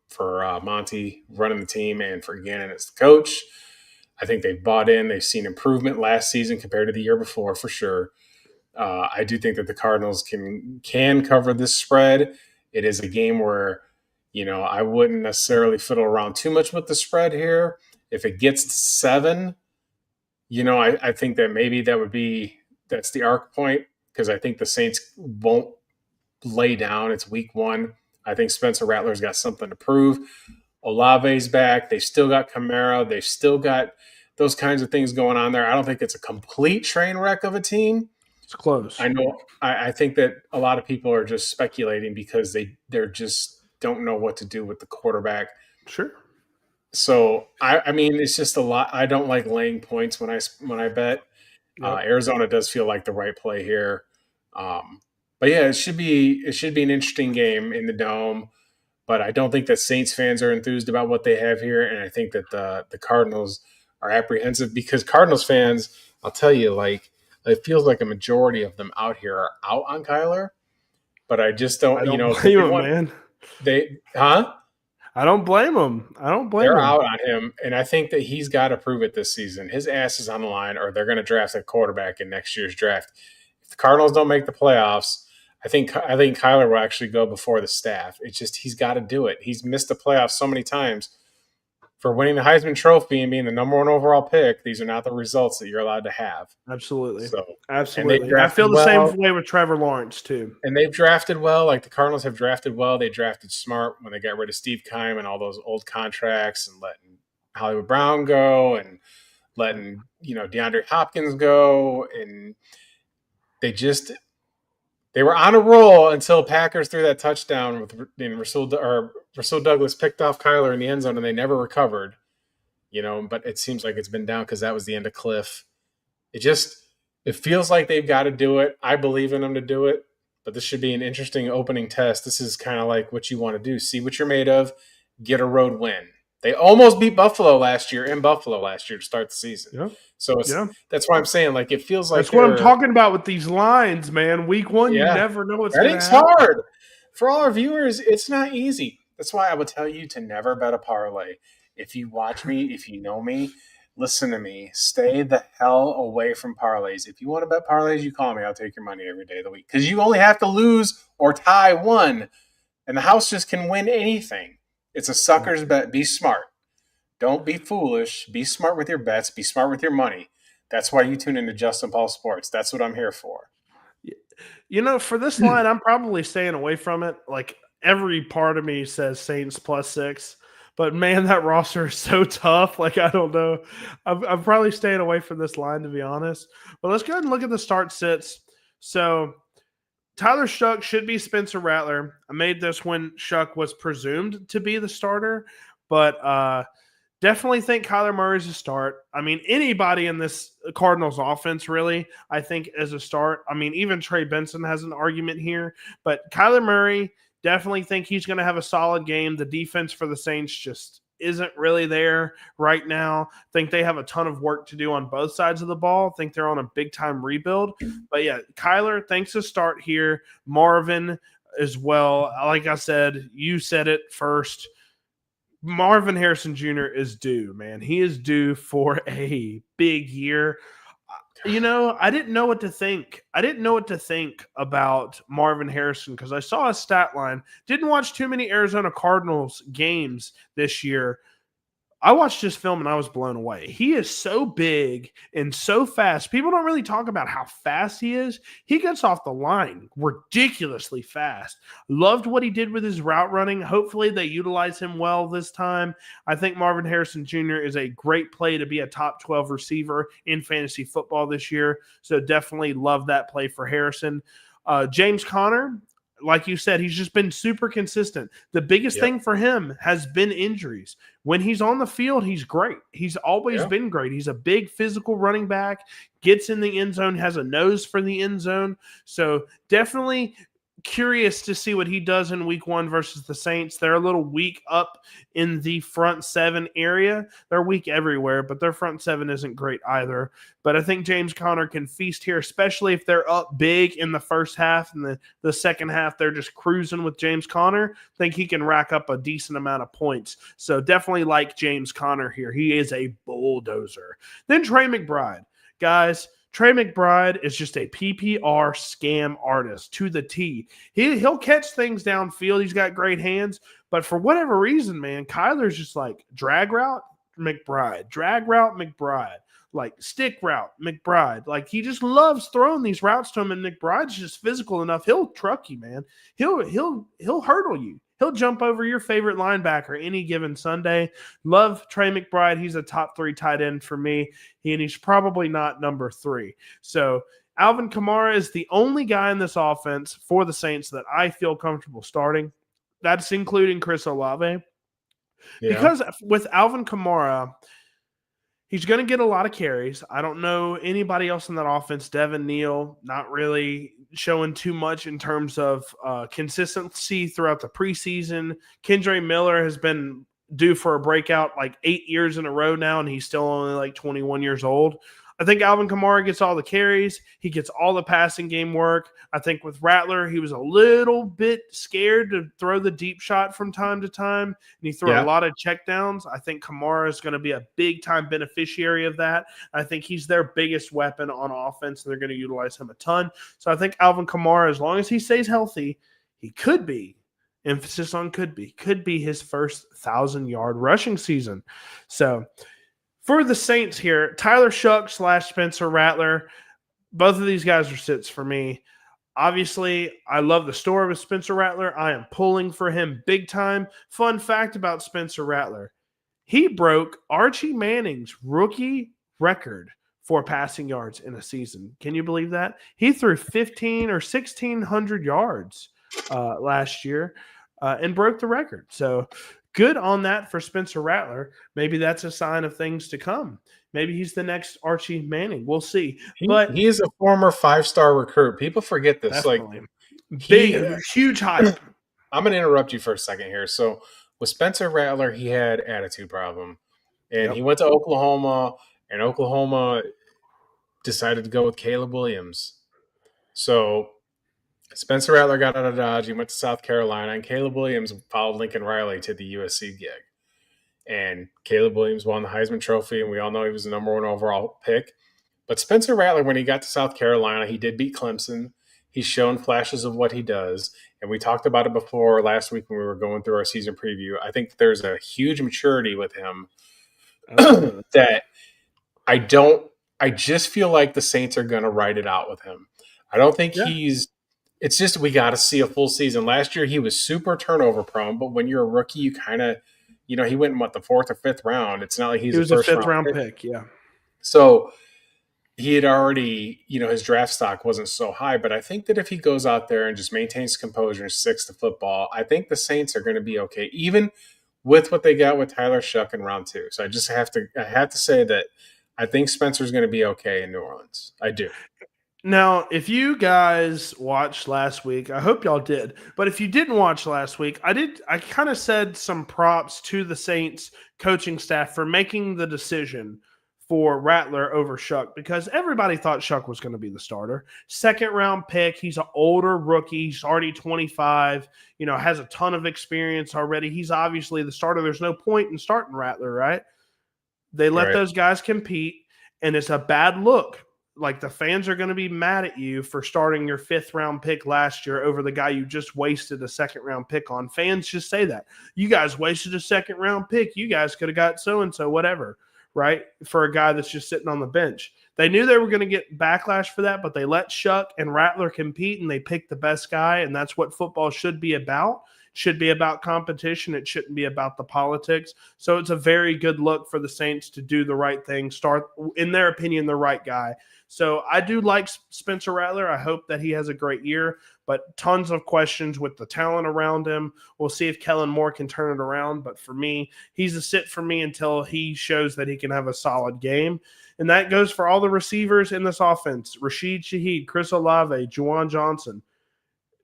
Monty running the team and for Gannon as the coach. I think they've bought in. They've seen improvement last season compared to the year before, for sure. I do think that the Cardinals can cover this spread. It is a game where, I wouldn't necessarily fiddle around too much with the spread here. If it gets to 7, I think that maybe that's the arc point, because I think the Saints won't lay down. It's week 1. I think Spencer Rattler's got something to prove. Olave's back. They've still got Kamara. They've still got those kinds of things going on there. I don't think it's a complete train wreck of a team. It's close. I know. I think that a lot of people are just speculating because they're just don't know what to do with the quarterback. Sure. So I mean, it's just a lot. I don't like laying points when I bet. Yep. Arizona does feel like the right play here. But yeah, it should be an interesting game in the Dome. But I don't think that Saints fans are enthused about what they have here, and I think that the Cardinals are apprehensive because Cardinals fans, I'll tell you, like, it feels like a majority of them out here are out on Kyler. But I just don't, blame him, man. I don't blame them. They're out on him, and I think that he's got to prove it this season. His ass is on the line, or they're going to draft a quarterback in next year's draft. If the Cardinals don't make the playoffs, I think Kyler will actually go before the staff. It's just he's got to do it. He's missed the playoffs so many times. For winning the Heisman Trophy and being the number 1 overall pick, these are not the results that you're allowed to have. Absolutely. Absolutely. I feel the same way with Trevor Lawrence, too. And they've drafted well. Like the Cardinals have drafted well. They drafted smart when they got rid of Steve Keim and all those old contracts and letting Hollywood Brown go and letting, DeAndre Hopkins go. And they were on a roll until Packers threw that touchdown and Rasul Douglas picked off Kyler in the end zone, and they never recovered. But it seems like it's been down because that was the end of Cliff. It feels like they've got to do it. I believe in them to do it, but this should be an interesting opening test. This is kind of like what you want to do. See what you're made of. Get a road win. They almost beat Buffalo last year to start the season. Yeah. So that's why I'm saying, like, it feels like that's what I'm talking about with these lines, man. Week 1, you never know what's going to happen. Betting's hard. For all our viewers, it's not easy. That's why I would tell you to never bet a parlay. If you watch me, if you know me, listen to me. Stay the hell away from parlays. If you want to bet parlays, you call me. I'll take your money every day of the week. Because you only have to lose or tie 1, and the house just can win anything. It's a sucker's bet. Be smart. Don't be foolish. Be smart with your bets. Be smart with your money. That's why you tune into Justin Paul Sports. That's what I'm here for. For this line, I'm probably staying away from it. Like, every part of me says Saints +6. But, man, that roster is so tough. Like, I don't know. I'm probably staying away from this line, to be honest. But let's go ahead and look at the start sits. So, Tyler Shuck should be Spencer Rattler. I made this when Shuck was presumed to be the starter. But definitely think Kyler Murray's a start. I mean, anybody in this Cardinals offense, really, I think, is a start. I mean, even Trey Benson has an argument here. But Kyler Murray, definitely think he's going to have a solid game. The defense for the Saints just isn't really there right now. Think they have a ton of work to do on both sides of the ball. Think they're on a big-time rebuild. But, yeah, Kyler, thanks to start here. Marvin as well. Like I said, you said it first. Marvin Harrison Jr. is due, man. He is due for a big year. I didn't know what to think. I didn't know what to think about Marvin Harrison because I saw a stat line. Didn't watch too many Arizona Cardinals games this year. I watched this film and I was blown away. He is so big and so fast. People don't really talk about how fast he is. He gets off the line ridiculously fast. Loved what he did with his route running. Hopefully they utilize him well this time. I think Marvin Harrison Jr. is a great play to be a top 12 receiver in fantasy football this year. So definitely love that play for Harrison. James Conner, like you said, he's just been super consistent. The biggest thing for him has been injuries. When he's on the field, he's great. He's always been great. He's a big physical running back, gets in the end zone, has a nose for the end zone. So definitely curious to see what he does in week 1 versus the Saints. They're a little weak up in the front 7 area. They're weak everywhere, but their front 7 isn't great either. But I think James Conner can feast here, especially if they're up big in the first half and the second half they're just cruising with James Conner. I think he can rack up a decent amount of points. So definitely like James Conner here. He is a bulldozer. Then Trey McBride. Guys, Trey McBride is just a PPR scam artist to the T. He'll catch things downfield. He's got great hands. But for whatever reason, man, Kyler's just like drag route McBride, like stick route McBride. Like he just loves throwing these routes to him, and McBride's just physical enough. He'll truck you, man. He'll hurdle you. He'll jump over your favorite linebacker any given Sunday. Love Trey McBride. He's a top 3 tight end for me, and he's probably not number 3. So Alvin Kamara is the only guy in this offense for the Saints that I feel comfortable starting. That's including Chris Olave. Yeah. Because with Alvin Kamara, he's going to get a lot of carries. I don't know anybody else in that offense. Devin Neal, not really showing too much in terms of consistency throughout the preseason. Kendre Miller has been due for a breakout like 8 years in a row now, and he's still only like 21 years old. I think Alvin Kamara gets all the carries. He gets all the passing game work. I think with Rattler, he was a little bit scared to throw the deep shot from time to time, and he threw a lot of checkdowns. I think Kamara is going to be a big-time beneficiary of that. I think he's their biggest weapon on offense, and they're going to utilize him a ton. So I think Alvin Kamara, as long as he stays healthy, he could be, emphasis on could be his first 1,000-yard rushing season. So for the Saints here, Tyler Shuck / Spencer Rattler, both of these guys are sits for me. Obviously, I love the story with Spencer Rattler. I am pulling for him big time. Fun fact about Spencer Rattler. He broke Archie Manning's rookie record for passing yards in a season. Can you believe that? He threw 1,500 or 1,600 yards last year and broke the record. So good on that for Spencer Rattler. Maybe that's a sign of things to come. Maybe he's the next Archie Manning. We'll see. But he is a former 5-star recruit. People forget this. Definitely. Like huge hype. I'm going to interrupt you for a second here. So with Spencer Rattler, he had attitude problem, and he went to Oklahoma, and Oklahoma decided to go with Caleb Williams. So Spencer Rattler got out of Dodge. He went to South Carolina, and Caleb Williams followed Lincoln Riley to the USC gig. And Caleb Williams won the Heisman Trophy, and we all know he was the number 1 overall pick. But Spencer Rattler, when he got to South Carolina, he did beat Clemson. He's shown flashes of what he does. And we talked about it before last week when we were going through our season preview. I think there's a huge maturity with him that I just feel like the Saints are going to ride it out with him. I don't think it's just we got to see a full season. Last year, he was super turnover prone, but when you're a rookie, you kind of, he went in the 4th or 5th round. It's not like he was a 5th round pick. Yeah. So he had already, his draft stock wasn't so high, but I think that if he goes out there and just maintains composure and sticks to football, I think the Saints are going to be okay, even with what they got with Tyler Shuck in round 2. So I have to say that I think Spencer's going to be okay in New Orleans. I do. Now, if you guys watched last week, I hope y'all did, but if you didn't watch last week, I kind of said some props to the Saints coaching staff for making the decision for Rattler over Shuck, because everybody thought Shuck was going to be the starter. 2nd round pick. He's an older rookie. He's already 25, has a ton of experience already. He's obviously the starter. There's no point in starting Rattler, right? They let those guys compete, and it's a bad look. Like, the fans are going to be mad at you for starting your 5th round pick last year over the guy you just wasted a 2nd round pick on. Fans just say that. You guys wasted a 2nd round pick. You guys could have got so-and-so, whatever, right? For a guy that's just sitting on the bench. They knew they were going to get backlash for that, but they let Shuck and Rattler compete, and they picked the best guy, and that's what football should be about. Should be about competition. It shouldn't be about the politics. So it's a very good look for the Saints to do the right thing, start, in their opinion, the right guy. So I do like Spencer Rattler. I hope that he has a great year, but tons of questions with the talent around him. We'll see if Kellen Moore can turn it around. But for me, he's a sit for me until he shows that he can have a solid game. And that goes for all the receivers in this offense. Rashid Shaheed, Chris Olave, Juwan Johnson.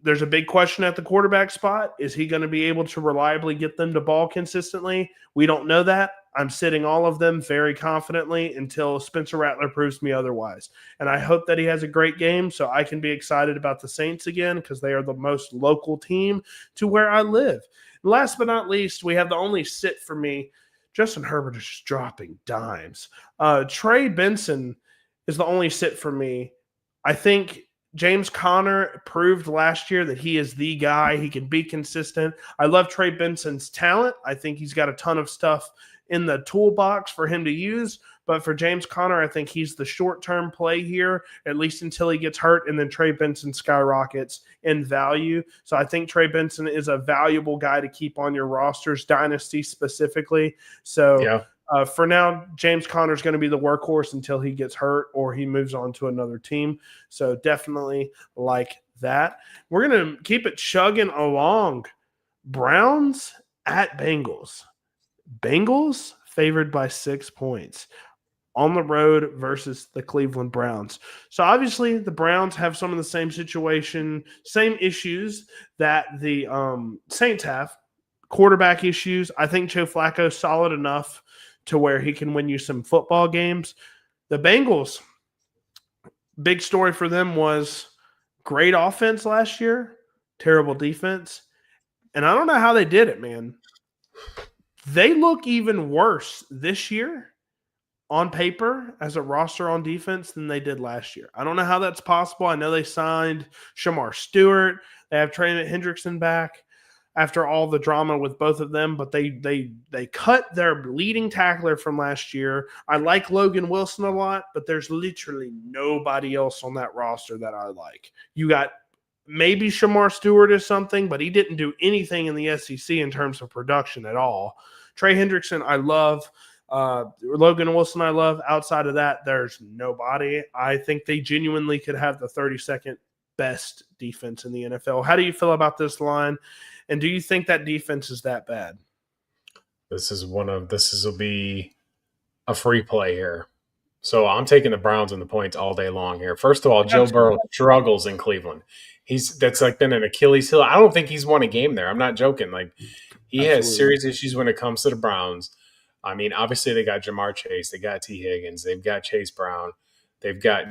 There's a big question at the quarterback spot. Is he going to be able to reliably get them the ball consistently? We don't know that. I'm sitting all of them very confidently until Spencer Rattler proves me otherwise. And I hope that he has a great game so I can be excited about the Saints again because they are the most local team to where I live. And last but not least, we have the only sit for me. Justin Herbert is just dropping dimes. Trey Benson is the only sit for me. I think James Conner proved last year that he is the guy. He can be consistent. I love Trey Benson's talent. I think he's got a ton of stuff in the toolbox for him to use. But for James Conner, I think he's the short-term play here, at least until he gets hurt, and then Trey Benson skyrockets in value. So I think Trey Benson is a valuable guy to keep on your rosters, Dynasty specifically. So for now, James Conner is going to be the workhorse until he gets hurt or he moves on to another team. So definitely like that. We're going to keep it chugging along. Browns at Bengals. Bengals favored by 6 points on the road versus the Cleveland Browns. So obviously the Browns have some of the same situation, same issues that the Saints have. Quarterback issues. I think Joe Flacco is solid enough to where he can win you some football games. The Bengals, big story for them was great offense last year, terrible defense. And I don't know how they did it, man. They look even worse this year on paper as a roster on defense than they did last year. I don't know how that's possible. I know they signed Shamar Stewart. They have Trey Hendrickson back after all the drama with both of them, but they cut their leading tackler from last year. I like Logan Wilson a lot, but there's literally nobody else on that roster that I like. You got maybe Shamar Stewart is something, but he didn't do anything in the SEC in terms of production at all. Trey Hendrickson, I love. Logan Wilson, I love. Outside of that, there's nobody. I think they genuinely could have the 32nd best defense in the NFL. How do you feel about this line? And do you think that defense is that bad? This will be a free play here. So I'm taking the Browns and the points all day long here. First of all, Joe Burrow struggles in Cleveland. That's like been an Achilles heel. I don't think he's won a game there. I'm not joking. Like he has serious issues when it comes to the Browns. I mean, obviously they got Jamar Chase, they got T. Higgins, they've got Chase Brown, they've got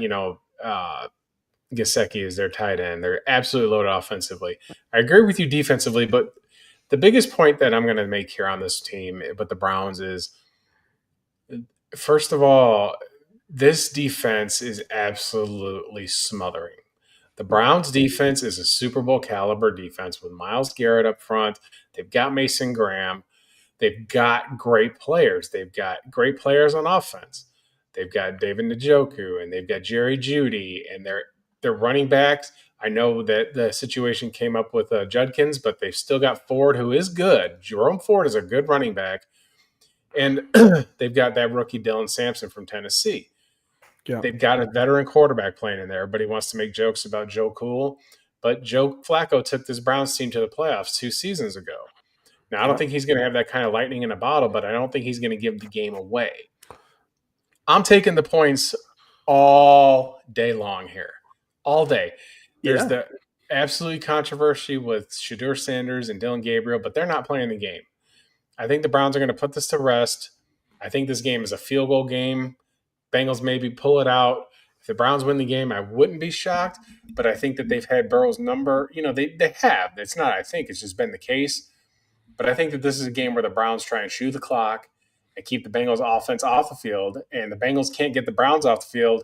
Gesicki is their tight end. They're absolutely loaded offensively. I agree with you defensively, but the biggest point that I'm going to make here on this team, but the Browns is, first of all, this defense is absolutely smothering. The Browns defense is a Super Bowl caliber defense with Myles Garrett up front. They've got Mason Graham. They've got great players. They've got great players on offense. They've got David Njoku and they've got Jerry Jeudy and their running backs. I know that the situation came up with Judkins, but they've still got Ford, who is good. Jerome Ford is a good running back. And they've got that rookie Dylan Sampson from Tennessee. Yeah. They've got a veteran quarterback playing in there. Everybody wants to make jokes about Joe Cool, but Joe Flacco took this Browns team to the playoffs 2 seasons ago. Now, I don't think he's going to have that kind of lightning in a bottle, but I don't think he's going to give the game away. I'm taking the points all day long here. All day. There's the absolute controversy with Shedeur Sanders and Dylan Gabriel, but they're not playing the game. I think the Browns are going to put this to rest. I think this game is a field goal game. Bengals maybe pull it out. If the Browns win the game, I wouldn't be shocked, but I think that they've had Burrow's number. They have. It's not, I think, it's just been the case. But I think that this is a game where the Browns try and shoot the clock and keep the Bengals offense off the field, and the Bengals can't get the Browns off the field.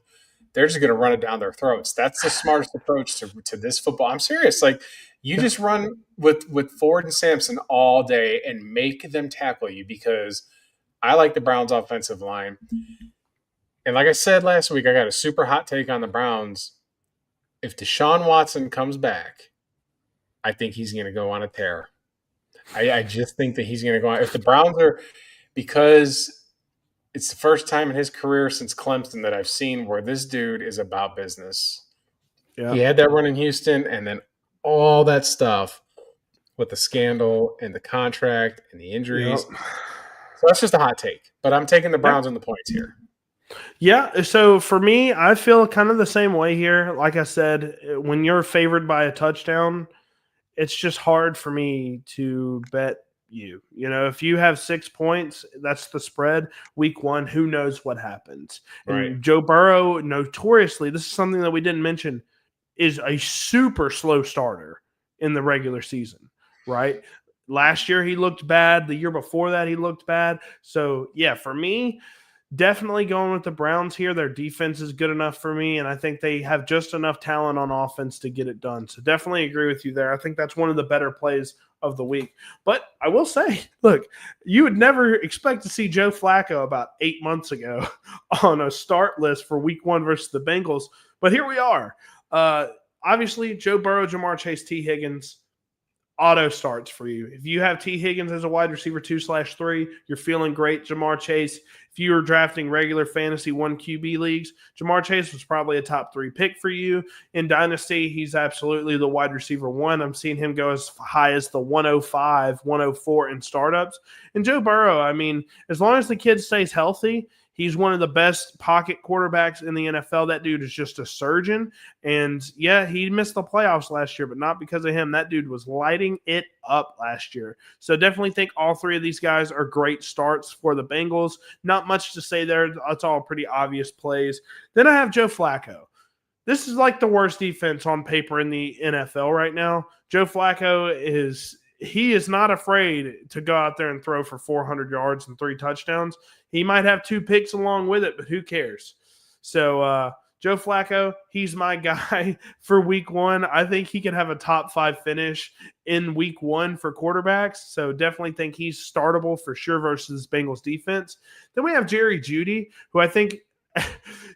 They're just going to run it down their throats. That's the smartest approach to this football. I'm serious. Like, you just run with Ford and Sampson all day and make them tackle you, because I like the Browns offensive line. And like I said last week, I got a super hot take on the Browns. If Deshaun Watson comes back, I think he's going to go on a tear. I just think that he's going to go on. If the Browns are – because it's the first time in his career since Clemson that I've seen where this dude is about business. Yeah. He had that run in Houston, and then all that stuff with the scandal and the contract and the injuries. Yep. So that's just a hot take. But I'm taking the Browns and the points here. Yeah, so for me, I feel kind of the same way here. Like I said, when you're favored by a touchdown – it's just hard for me to bet you. You know, if you have 6 points, that's the spread. Week 1, who knows what happens? Right. And Joe Burrow, notoriously, this is something that we didn't mention, is a super slow starter in the regular season, right? Last year he looked bad. The year before that he looked bad. So yeah, for me, definitely going with the Browns here. Their defense is good enough for me, and I think they have just enough talent on offense to get it done. So definitely agree with you there. I think that's one of the better plays of the week. But I will say, look, you would never expect to see Joe Flacco about 8 months ago on a start list for week 1 versus the Bengals. But here we are. Obviously, Joe Burrow, Jamar Chase, T. Higgins, auto starts for you. If you have T. Higgins as a wide receiver 2/3, you're feeling great. Jamar Chase, if you were drafting regular fantasy 1 QB leagues, Jamar Chase was probably a top 3 pick for you. In Dynasty, he's absolutely the wide receiver 1. I'm seeing him go as high as the 105, 104 in startups. And Joe Burrow, I mean, as long as the kid stays healthy, he's one of the best pocket quarterbacks in the NFL. That dude is just a surgeon. And yeah, he missed the playoffs last year, but not because of him. That dude was lighting it up last year. So definitely think all 3 of these guys are great starts for the Bengals. Not much to say there. It's all pretty obvious plays. Then I have Joe Flacco. This is like the worst defense on paper in the NFL right now. Joe Flacco is not afraid to go out there and throw for 400 yards and 3 touchdowns. He might have 2 picks along with it, but who cares? So Joe Flacco, he's my guy for week 1. I think he can have a top 5 finish in week 1 for quarterbacks. So definitely think he's startable for sure versus Bengals defense. Then we have Jerry Jeudy, who I think,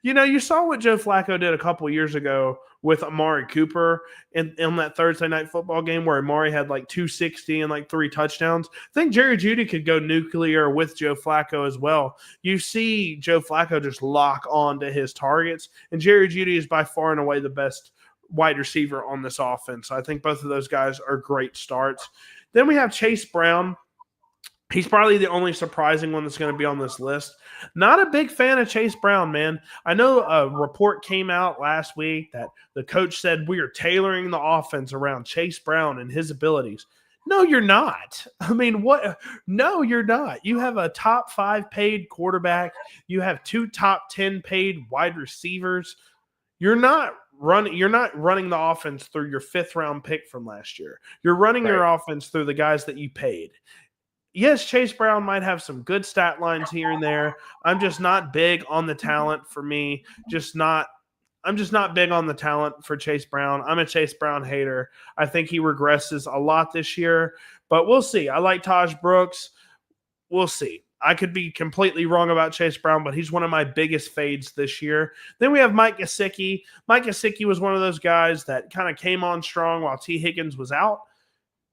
you saw what Joe Flacco did a couple years ago with Amari Cooper in that Thursday night football game where Amari had like 260 and like 3 touchdowns. I think Jerry Jeudy could go nuclear with Joe Flacco as well. You see Joe Flacco just lock on to his targets, and Jerry Jeudy is by far and away the best wide receiver on this offense. So I think both of those guys are great starts. Then we have Chase Brown. He's probably the only surprising one that's going to be on this list. Not a big fan of Chase Brown, man. I know a report came out last week that the coach said we are tailoring the offense around Chase Brown and his abilities. No, you're not. I mean, what? No, you're not. You have a top 5 paid quarterback. You have 2 top 10 paid wide receivers. You're not running the offense through your 5th round pick from last year. You're running your offense through the guys that you paid. Yes, Chase Brown might have some good stat lines here and there. I'm just not big on the talent for me. I'm just not big on the talent for Chase Brown. I'm a Chase Brown hater. I think he regresses a lot this year, but we'll see. I like Taj Brooks. We'll see. I could be completely wrong about Chase Brown, but he's one of my biggest fades this year. Then we have Mike Gesicki. Mike Gesicki was one of those guys that kind of came on strong while T. Higgins was out.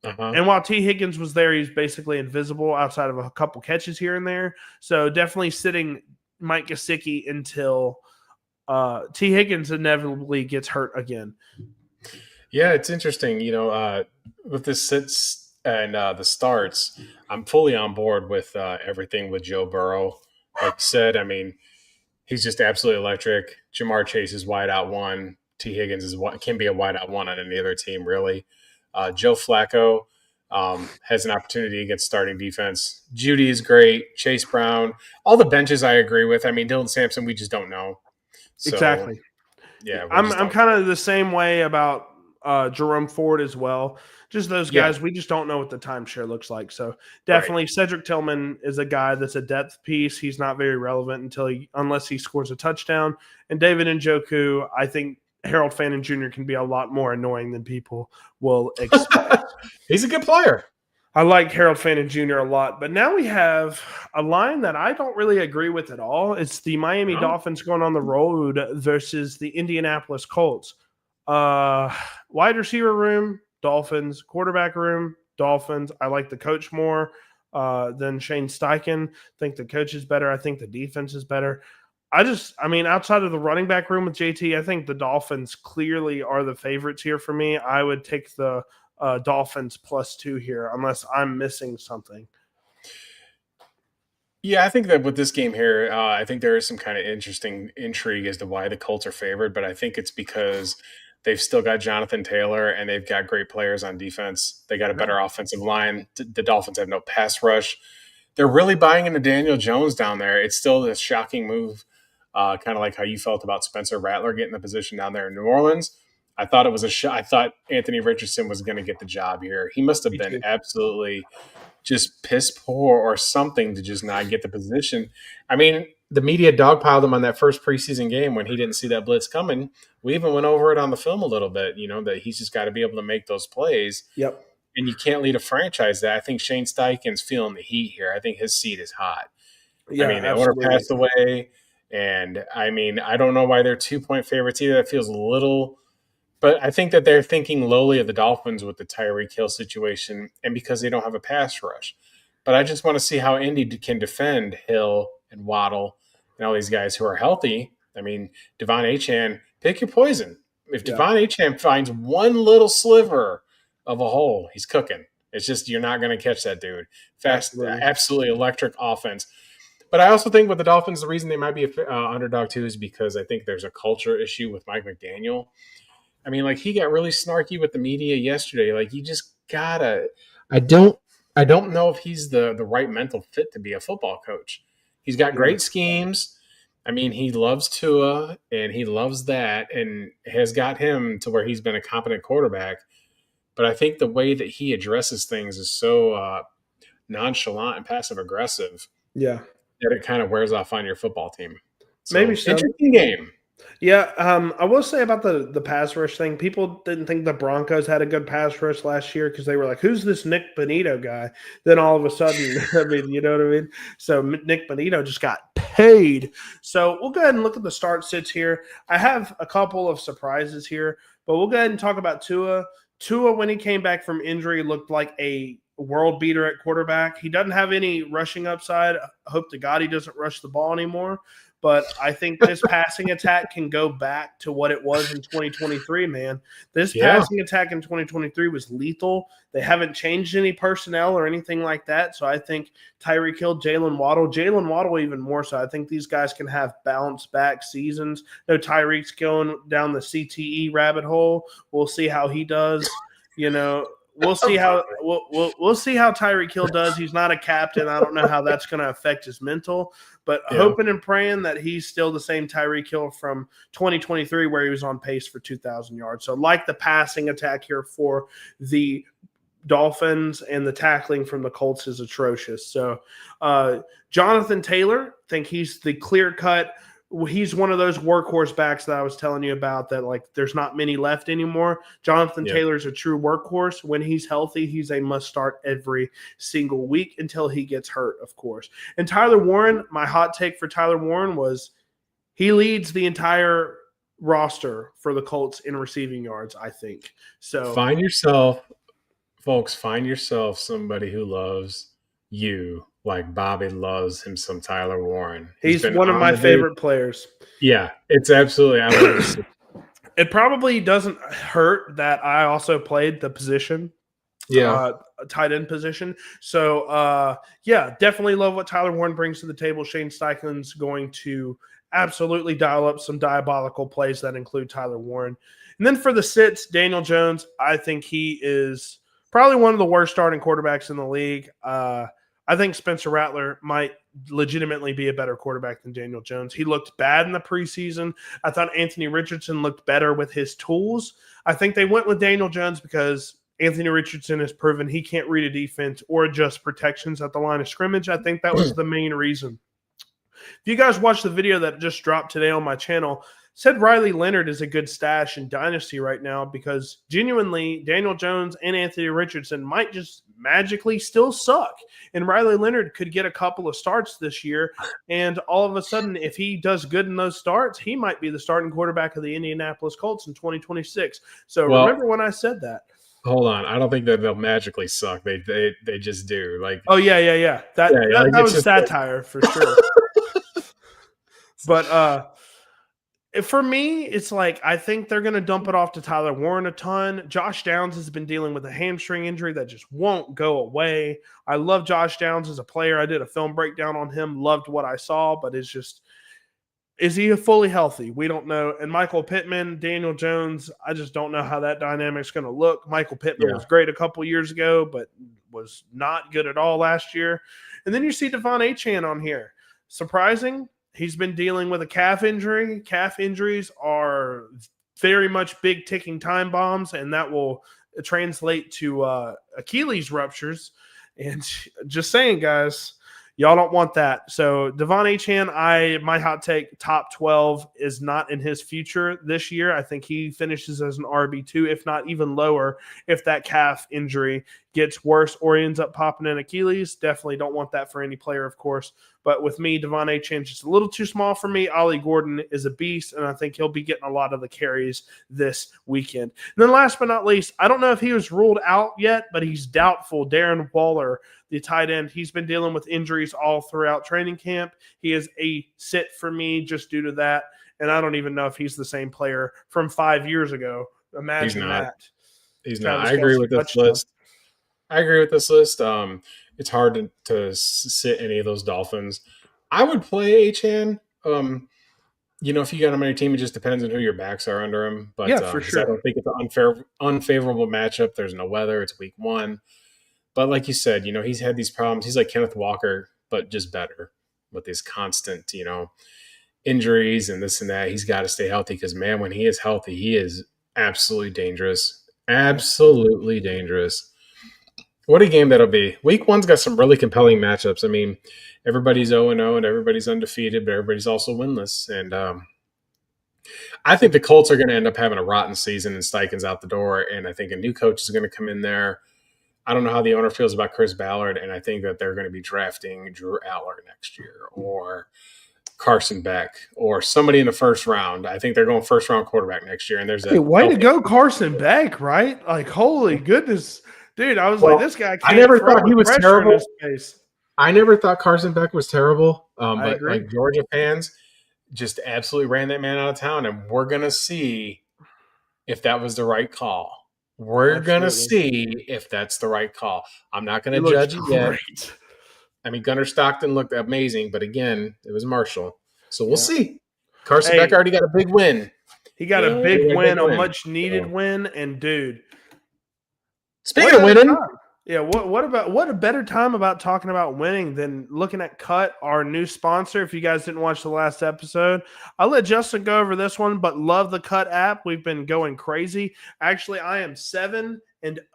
And while T. Higgins was there, he's basically invisible outside of a couple catches here and there. So definitely sitting Mike Gesicki until T. Higgins inevitably gets hurt again. Yeah, it's interesting. With the sits and the starts, I'm fully on board with everything with Joe Burrow. Like you said, I mean, he's just absolutely electric. Jamar Chase is wide out 1. T. Higgins can be a wide out 1 on any other team, really. Joe Flacco has an opportunity against starting defense. Jeudy is great. Chase Brown. All the benches I agree with. I mean, Dylan Sampson, we just don't know. So, exactly. Yeah, I'm kind of the same way about Jerome Ford as well. Just those guys, we just don't know what the timeshare looks like. So definitely Cedric Tillman is a guy that's a depth piece. He's not very relevant unless he scores a touchdown. And David Njoku, I think Harold Fannin Jr. can be a lot more annoying than people will expect. He's a good player. I like Harold Fannin Jr. a lot, but now we have a line that I don't really agree with at all. It's the Miami Dolphins going on the road versus the Indianapolis Colts. Wide receiver room, Dolphins. Quarterback room, Dolphins. I like the coach more than Shane Steichen. I think the coach is better. I think the defense is better. Outside of the running back room with JT, I think the Dolphins clearly are the favorites here for me. I would take the Dolphins +2 here, unless I'm missing something. Yeah, I think that with this game here, I think there is some kind of interesting intrigue as to why the Colts are favored, but I think it's because They've still got Jonathan Taylor, and they've got great players on defense. They got a better offensive line. The Dolphins have no pass rush. They're really buying into Daniel Jones down there. It's still this shocking move, kind of like how you felt about Spencer Rattler getting the position down there in New Orleans. I thought it was I thought Anthony Richardson was going to get the job here. He must have been absolutely just piss poor or something to just not get the position. I mean, the media dogpiled him on that first preseason game when he didn't see that blitz coming. We even went over it on the film a little bit, that he's just got to be able to make those plays. Yep. And you can't lead a franchise that. I think Shane Steichen's feeling the heat here. I think his seat is hot. Yeah, I mean, the absolutely. owner passed away. And, I mean, I don't know why they're 2-point favorites either. That feels a little – but I think that they're thinking lowly of the Dolphins with the Tyreek Hill situation and because they don't have a pass rush. But I just want to see how Indy can defend Hill and Waddle and all these guys who are healthy. I mean, Devon Achane, pick your poison. If Devon Achane finds one little sliver of a hole, he's cooking. It's just you're not going to catch that dude. Fast, absolutely electric offense. But I also think with the Dolphins, the reason they might be an underdog too is because I think there's a culture issue with Mike McDaniel. I mean, like he got really snarky with the media yesterday. Like you just gotta. I don't know if he's the right mental fit to be a football coach. He's got great schemes. I mean, he loves Tua and he loves that and has got him to where he's been a competent quarterback. But I think the way that he addresses things is so nonchalant and passive aggressive. Yeah, that it kind of wears off on your football team. So, maybe so. Interesting game. Yeah, I will say about the pass rush thing, people didn't think the Broncos had a good pass rush last year because they were like, who's this Nick Bonito guy? Then all of a sudden, I mean, you know what I mean? So Nick Bonito just got paid. So we'll go ahead and look at the start sits here. I have a couple of surprises here, but we'll go ahead and talk about Tua. Tua, when he came back from injury, looked like a world beater at quarterback. He doesn't have any rushing upside. I hope to God he doesn't rush the ball anymore. But I think this passing attack can go back to what it was in 2023, man. This passing attack in 2023 was lethal. They haven't changed any personnel or anything like that. So I think Tyreek Hill, Jalen Waddle even more so. I think these guys can have bounce back seasons. No, Tyreek's going down the CTE rabbit hole. We'll see how he does. We'll see how we'll see how Tyreek Hill does. He's not a captain. I don't know how that's going to affect his mental, but hoping and praying that he's still the same Tyreek Hill from 2023 where he was on pace for 2,000 yards. So like the passing attack here for the Dolphins and the tackling from the Colts is atrocious. So Jonathan Taylor, I think he's the clear-cut – he's one of those workhorse backs that I was telling you about that, like, there's not many left anymore. Jonathan Taylor's a true workhorse. When he's healthy, he's a must-start every single week until he gets hurt, of course. And Tyler Warren, my hot take for Tyler Warren was he leads the entire roster for the Colts in receiving yards, I think. So find yourself somebody who loves you like Bobby loves him some Tyler Warren. He's one of my favorite players. Yeah, it's absolutely. I love it. It probably doesn't hurt that I also played the position. Tight end position. So, definitely love what Tyler Warren brings to the table. Shane Steichen's going to absolutely dial up some diabolical plays that include Tyler Warren. And then for the sits, Daniel Jones, I think he is probably one of the worst starting quarterbacks in the league. I think Spencer Rattler might legitimately be a better quarterback than Daniel Jones. He looked bad in the preseason. I thought Anthony Richardson looked better with his tools. I think they went with Daniel Jones because Anthony Richardson has proven he can't read a defense or adjust protections at the line of scrimmage. I think that was the main reason. If you guys watched the video that just dropped today on my channel, said Riley Leonard is a good stash in Dynasty right now because genuinely Daniel Jones and Anthony Richardson might just magically still suck. And Riley Leonard could get a couple of starts this year. And all of a sudden, if he does good in those starts, he might be the starting quarterback of the Indianapolis Colts in 2026. So remember when I said that. Hold on. I don't think that they'll magically suck. They just do. Like, oh, yeah. That was satire for sure. But for me, it's like I think they're going to dump it off to Tyler Warren a ton. Josh Downs has been dealing with a hamstring injury that just won't go away. I love Josh Downs as a player. I did a film breakdown on him, loved what I saw, but it's just Is he fully healthy? We don't know. And Michael Pittman, Daniel Jones, I just don't know how that dynamic's going to look. Michael Pittman Yeah. was great a couple years ago, but was not good at all last year. And then you see Devon Achane on here. Surprising. He's been dealing with a calf injury. Calf injuries are very much big ticking time bombs, and that will translate to Achilles ruptures. And just saying, guys, y'all don't want that. So Devon Achane, my hot take, top 12 is not in his future this year. I think he finishes as an RB2, if not even lower, if that calf injury gets worse or ends up popping in Achilles. Definitely don't want that for any player, of course. But with me, Devon Achane just a little too small for me. Ollie Gordon is a beast, and I think he'll be getting a lot of the carries this weekend. And then last but not least, I don't know if he was ruled out yet, but he's doubtful. Darren Waller, the tight end, he's been dealing with injuries all throughout training camp. He is a sit for me just due to that, and I don't even know if he's the same player from 5 years ago. Imagine that. He's not. Travis I agree Kelce with this touchdown. list. It's hard to sit any of those Dolphins. I would play Achan. If you got him on your team, it just depends on who your backs are under him. But Yeah, for because I sure. don't think it's an unfavorable matchup. There's no weather. It's week 1. But like you said, he's had these problems. He's like Kenneth Walker, but just better with his constant, injuries and this and that. He's got to stay healthy because, man, when he is healthy, he is absolutely dangerous. Absolutely dangerous. What a game that'll be. Week 1's got some really compelling matchups. I mean, everybody's 0-0 and everybody's undefeated, but everybody's also winless. And I think the Colts are going to end up having a rotten season and Steichen's out the door. And I think a new coach is going to come in there. I don't know how the owner feels about Chris Ballard, and I think that they're going to be drafting Drew Aller next year or Carson Beck or somebody in the first round. I think they're going first-round quarterback next year. And there's Way to go, Carson Beck, right? Like, holy goodness. Dude, I was like, this guy I can't never throw thought he with was pressure in terrible. his face. I never thought Carson Beck was terrible, I but agree. like Georgia fans just absolutely ran that man out of town, and we're gonna see if that was the right call. We're gonna see if that's the right call. I'm not gonna judge it yet. Great. I mean, Gunnar Stockton looked amazing, but again, it was Marshall, so we'll Yeah. see. Carson Hey, Beck already got a big win. He got a He big got win, a much needed So, win, and dude, speaking of winning, yeah, what a better time about talking about winning than looking at Cut, our new sponsor. If you guys didn't watch the last episode, I'll let Justin go over this one, but love the Cut app. We've been going crazy. Actually, I am 7-0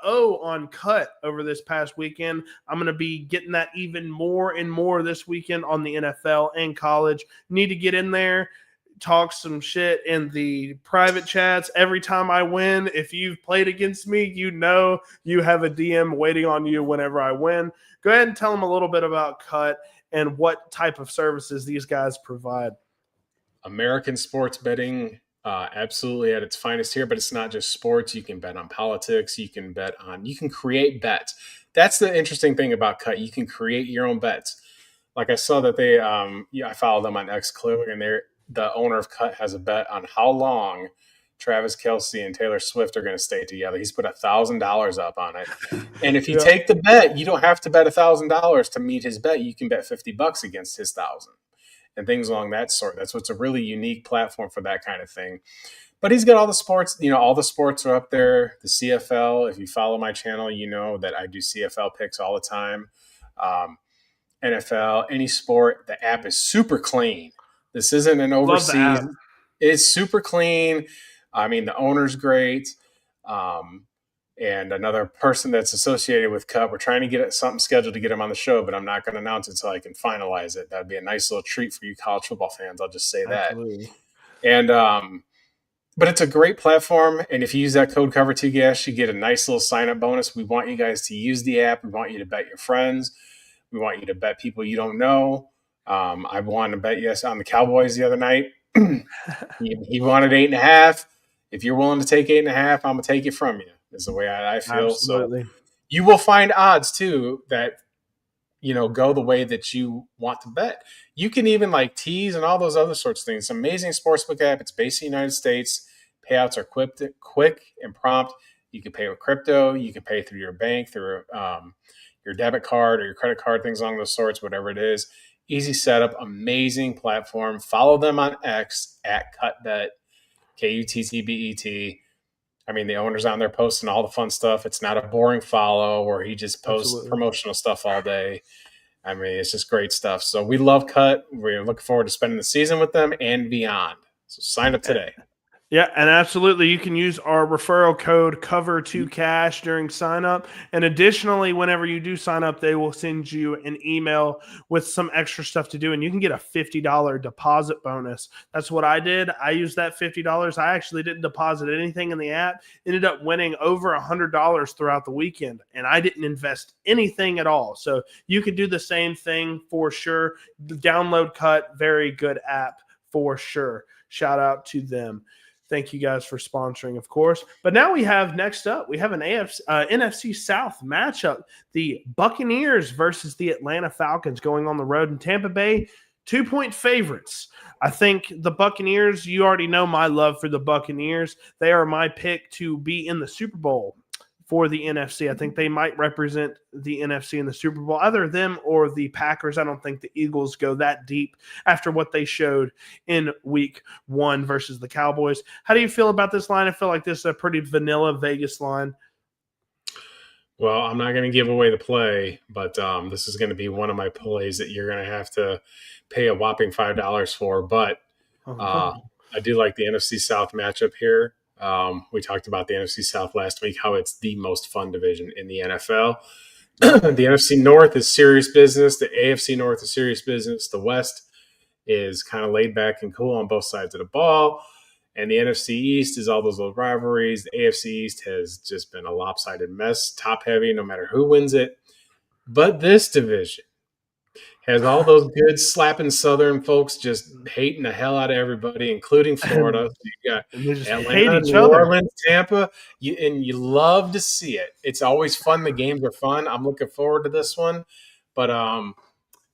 on Cut over this past weekend. I'm going to be getting that even more and more this weekend on the NFL and college. Need to get in there, talk some shit in the private chats every time I win. If you've played against me, you know you have a DM waiting on you whenever I win. Go ahead and tell them a little bit about Cut and what type of services these guys provide. American sports betting, absolutely at its finest here, but it's not just sports. You can bet on politics. You can create bets. That's the interesting thing about Cut. You can create your own bets. Like I saw that I followed them on Xclude, and the owner of Cut has a bet on how long Travis Kelce and Taylor Swift are going to stay together. He's put $1,000 up on it. And if you take the bet, you don't have to bet $1,000 to meet his bet. You can bet $50 against his 1,000 and things along that sort. That's what's a really unique platform for that kind of thing. But he's got all the sports, all the sports are up there. The CFL, if you follow my channel, you know that I do CFL picks all the time. NFL, any sport, the app is super clean. This isn't an overseas. It's super clean. I mean, the owner's great. And another person that's associated with Cut, we're trying to get something scheduled to get him on the show, but I'm not going to announce it until I can finalize it. That'd be a nice little treat for you college football fans. I'll just say that. Absolutely. And but it's a great platform, and if you use that code Cover2Gas, you get a nice little sign-up bonus. We want you guys to use the app. We want you to bet your friends. We want you to bet people you don't know. I wanted to bet yes on the Cowboys the other night. he wanted 8.5. If you're willing to take 8.5, I'm gonna take it from you. Is the way I feel. Absolutely. So you will find odds too that go the way that you want to bet. You can even like tease and all those other sorts of things. It's an amazing sportsbook app. It's based in the United States. Payouts are quick and prompt. You can pay with crypto. You can pay through your bank, through your debit card or your credit card, things along those sorts, whatever it is. easy setup, amazing platform. Follow them on X at CutBet, KUTTBET. I mean, the owner's on there posting all the fun stuff. It's not a boring follow where he just posts Absolutely. promotional stuff all day. I mean, it's just great stuff. So we love Cut. We're looking forward to spending the season with them and beyond. So sign up today. Yeah, and absolutely, you can use our referral code COVER2CASH during sign up. And additionally, whenever you do sign up, they will send you an email with some extra stuff to do, and you can get a $50 deposit bonus. That's what I did. I used that $50. I actually didn't deposit anything in the app. Ended up winning over $100 throughout the weekend, and I didn't invest anything at all. So you could do the same thing for sure. Download Cut, very good app for sure. Shout out to them. Thank you guys for sponsoring, of course. But now we have next up, we have an NFC South matchup. The Buccaneers versus the Atlanta Falcons going on the road in Tampa Bay. 2-point favorites. I think the Buccaneers, you already know my love for the Buccaneers. They are my pick to be in the Super Bowl for the NFC. I think they might represent the NFC in the Super Bowl. Either them or the Packers. I don't think the Eagles go that deep after what they showed in week 1 versus the Cowboys. How do you feel about this line? I feel like this is a pretty vanilla Vegas line. Well, I'm not going to give away the play, but this is going to be one of my plays that you're going to have to pay a whopping $5 for. But I do like the NFC South matchup here. We talked about the NFC South last week, how it's the most fun division in the NFL. The NFC North is serious business. The AFC North is serious business. The West is kind of laid back and cool on both sides of the ball. And the NFC East is all those little rivalries. The AFC East has just been a lopsided mess, top heavy, no matter who wins it. But this division has all those good slapping Southern folks just hating the hell out of everybody, including Florida. So you got And they just hate Atlanta, each New other. Orleans, Tampa, and you love to see it. It's always fun. The games are fun. I'm looking forward to this one. But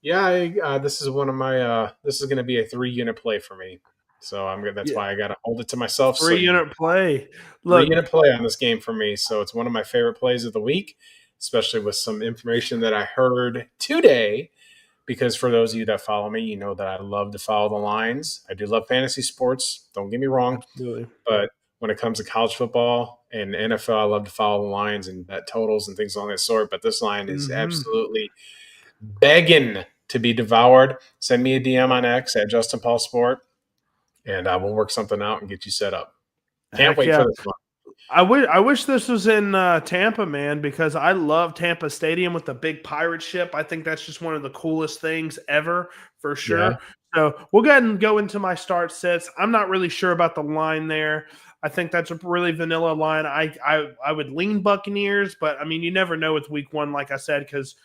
this is one of my. This is going to be a 3-unit play for me. So that's why I got to hold it to myself. 3-unit play. Look, 3-unit play on this game for me. So it's one of my favorite plays of the week, especially with some information that I heard today. Because for those of you that follow me, you know that I love to follow the lines. I do love fantasy sports. Don't get me wrong. absolutely. But when it comes to college football and NFL, I love to follow the lines and bet totals and things along that sort. But this line is absolutely begging to be devoured. Send me a DM on X at Justin Paul Sport, and I will work something out and get you set up. Can't wait for this one. I wish this was in Tampa, man, because I love Tampa Stadium with the big pirate ship. I think that's just one of the coolest things ever, for sure. Yeah. So we'll go ahead and go into my start sets. I'm not really sure about the line there. I think that's a really vanilla line. I would lean Buccaneers, but, I mean, you never know with week 1, like I said, because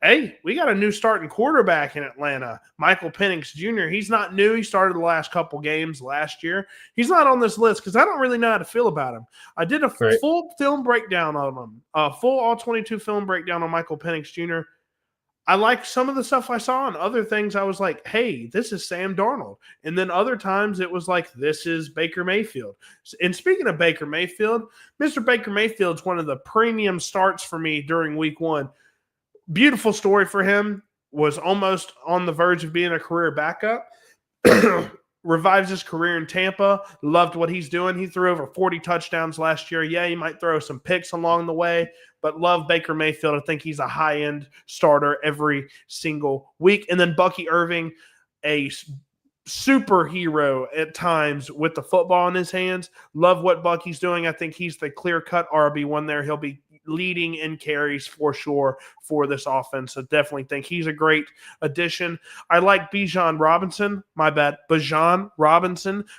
hey, we got a new starting quarterback in Atlanta, Michael Penix Jr. He's not new. He started the last couple games last year. He's not on this list because I don't really know how to feel about him. I did a full film breakdown on him, a full all-22 film breakdown on Michael Penix Jr. I like some of the stuff I saw, and other things I was like, hey, this is Sam Darnold. And then other times it was like, this is Baker Mayfield. And speaking of Baker Mayfield, Mr. Baker Mayfield's one of the premium starts for me during week 1. Beautiful story for him. Was almost on the verge of being a career backup. Revives his career in Tampa. Loved what he's doing. He threw over 40 touchdowns last year. Yeah, he might throw some picks along the way, but love Baker Mayfield. I think he's a high-end starter every single week. And then Bucky Irving, a superhero at times with the football in his hands. Love what Bucky's doing. I think he's the clear-cut RB1 there. He'll be leading in carries for sure for this offense. So definitely think he's a great addition. I like Bijan Robinson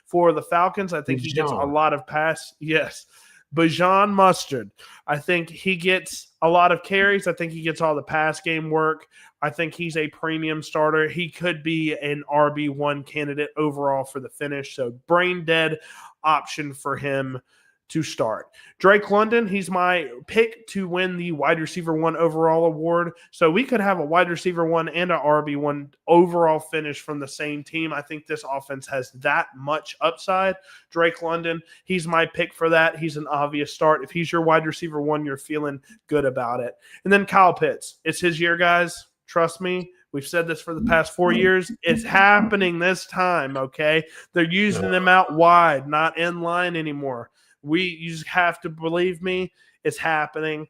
for the Falcons. I think he gets a lot of pass. Yes. Bijan Mustard. I think he gets a lot of carries. I think he gets all the pass game work. I think he's a premium starter. He could be an RB1 candidate overall for the finish. So brain dead option for him to start. Drake London, he's my pick to win the wide receiver 1 overall award. So we could have a wide receiver 1 and a RB1 overall finish from the same team. I think this offense has that much upside. Drake London, he's my pick for that. He's an obvious start. If he's your wide receiver 1, you're feeling good about it. And then Kyle Pitts. It's his year, guys. Trust me. We've said this for the past 4 years. It's happening this time, okay? They're using them out wide, not in line anymore. You just have to believe me. It's happening.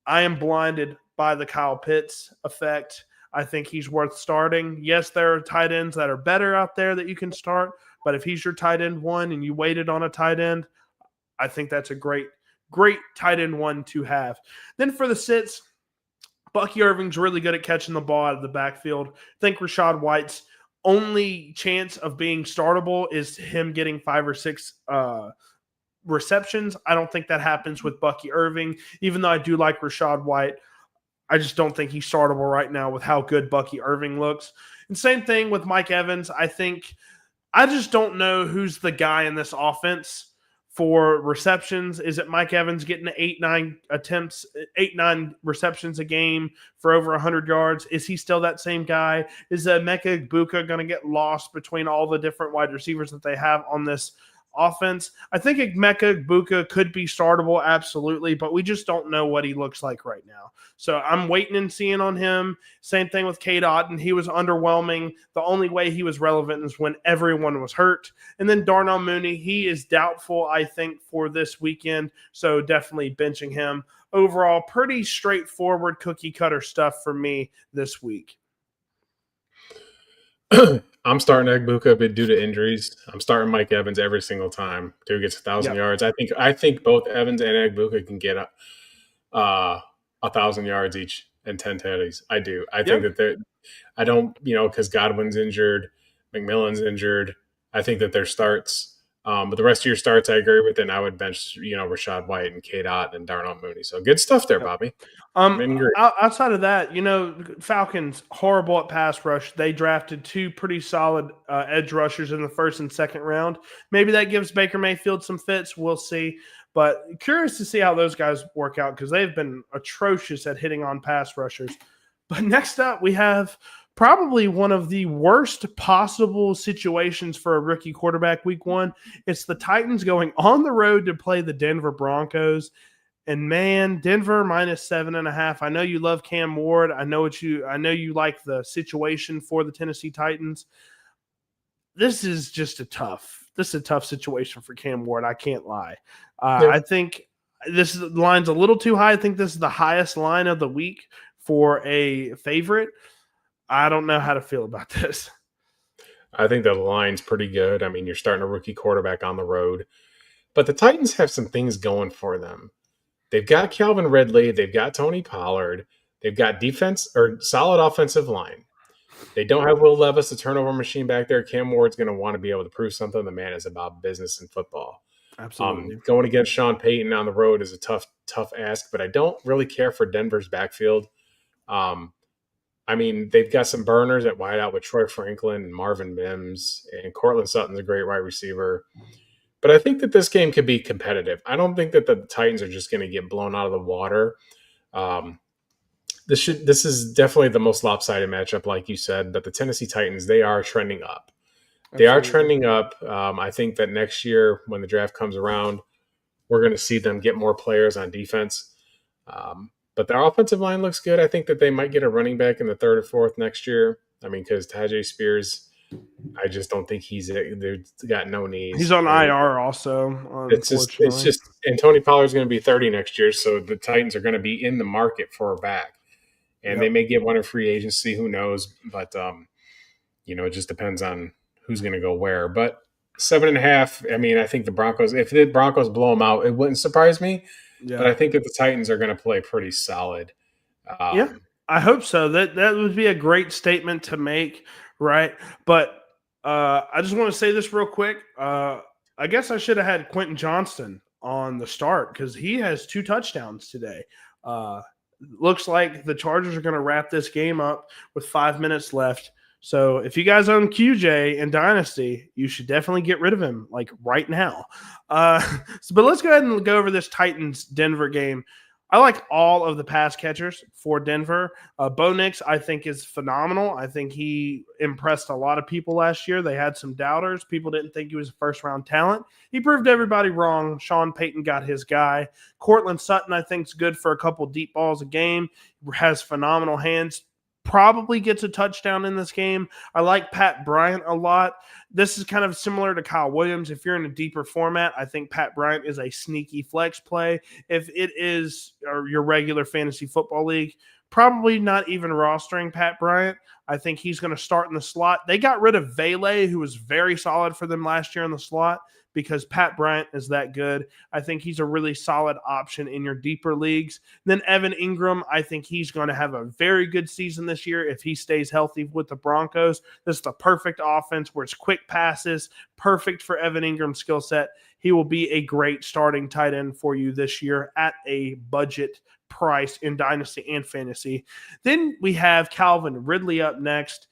I am blinded by the Kyle Pitts effect. I think he's worth starting. Yes, there are tight ends that are better out there that you can start, but if he's your tight end one and you waited on a tight end, I think that's a great tight end one to have. Then for the sits, Bucky Irving's really good at catching the ball out of the backfield. I think Rachaad White's only chance of being startable is him getting 5 or 6 receptions. I don't think that happens with Bucky Irving, even though I do like Rachaad White. I just don't think he's startable right now with how good Bucky Irving looks. And same thing with Mike Evans. I just don't know who's the guy in this offense for receptions. Is it Mike Evans getting 8-9 attempts, 8-9 receptions a game for over 100 yards? Is he still that same guy? Is Micah Parsons going to get lost between all the different wide receivers that they have on this offense? I think Micah Parsons could be startable, absolutely, but we just don't know what he looks like right now. So I'm waiting and seeing on him. Same thing with Cade Otton. He was underwhelming. The only way he was relevant is when everyone was hurt. And then Darnell Mooney, he is doubtful, I think, for this weekend, so definitely benching him. Overall, pretty straightforward cookie-cutter stuff for me this week. I'm starting Egbuka, but due to injuries, I'm starting Mike Evans every single time. Dude gets 1,000 yards. I think both Evans and Egbuka can get 1,000 yards each and 10 tutties. I do. I think that I don't, because Godwin's injured, McMillan's injured. I think that their starts. But the rest of your starts, I agree with, and I would bench, Rachaad White and Cade Otton and Darnell Mooney. So good stuff there, Bobby. Outside of that, Falcons horrible at pass rush. They drafted 2 pretty solid edge rushers in the first and second round. Maybe that gives Baker Mayfield some fits. We'll see. But curious to see how those guys work out because they've been atrocious at hitting on pass rushers. But next up, we have probably one of the worst possible situations for a rookie quarterback week 1. It's the Titans going on the road to play the Denver Broncos. And man, Denver -7.5. I know you love Cam Ward. I know you like the situation for the Tennessee Titans. This is a tough situation for Cam Ward. I can't lie. I think this line's a little too high. I think this is the highest line of the week for a favorite. I don't know how to feel about this. I think the line's pretty good. I mean, you're starting a rookie quarterback on the road. But the Titans have some things going for them. They've got Calvin Ridley. They've got Tony Pollard. They've got defense or solid offensive line. They don't have Will Levis, the turnover machine back there. Cam Ward's going to want to be able to prove something. The man is about business in football. Absolutely. Going against Sean Payton on the road is a tough ask, but I don't really care for Denver's backfield. They've got some burners at wideout with Troy Franklin and Marvin Mims, and Cortland Sutton's a great wide receiver. But I think that this game could be competitive. I don't think that the Titans are just going to get blown out of the water. This is definitely the most lopsided matchup, like you said. But the Tennessee Titans, they are trending up. They are trending up. I think that next year, when the draft comes around, we're going to see them get more players on defense. But their offensive line looks good. I think that they might get a running back in the 3rd or 4th next year. Because Tajay Spears, I just don't think they've got no knees. He's on IR also. It's just, and Tony Pollard's going to be 30 next year, so the Titans are going to be in the market for a back. And they may get one in free agency, who knows? But, it just depends on who's going to go where. But 7.5, I think the Broncos, if the Broncos blow them out, it wouldn't surprise me. Yeah. But I think that the Titans are going to play pretty solid. I hope so. That would be a great statement to make, right? But I just want to say this real quick. I guess I should have had Quentin Johnston on the start because he has 2 touchdowns today. Looks like the Chargers are going to wrap this game up with 5 minutes left. So if you guys own QJ in Dynasty, you should definitely get rid of him like right now. But let's go ahead and go over this Titans-Denver game. I like all of the pass catchers for Denver. Bo Nix, I think, is phenomenal. I think he impressed a lot of people last year. They had some doubters. People didn't think he was a first-round talent. He proved everybody wrong. Sean Payton got his guy. Cortland Sutton, I think, is good for a couple deep balls a game. Has phenomenal hands. probably gets a touchdown in this game. I like Pat Bryant a lot. This is kind of similar to Kyle Williams. If you're in a deeper format, I think Pat Bryant is a sneaky flex play. If it is your regular fantasy football league, probably not even rostering Pat Bryant. I think he's going to start in the slot. They got rid of Vele, who was very solid for them last year in the slot, because Pat Bryant is that good. I think he's a really solid option in your deeper leagues. Then Evan Ingram, I think he's going to have a very good season this year if he stays healthy with the Broncos. This is the perfect offense where it's quick passes, perfect for Evan Ingram's skill set. He will be a great starting tight end for you this year at a budget price in Dynasty and Fantasy. Then we have Calvin Ridley up next.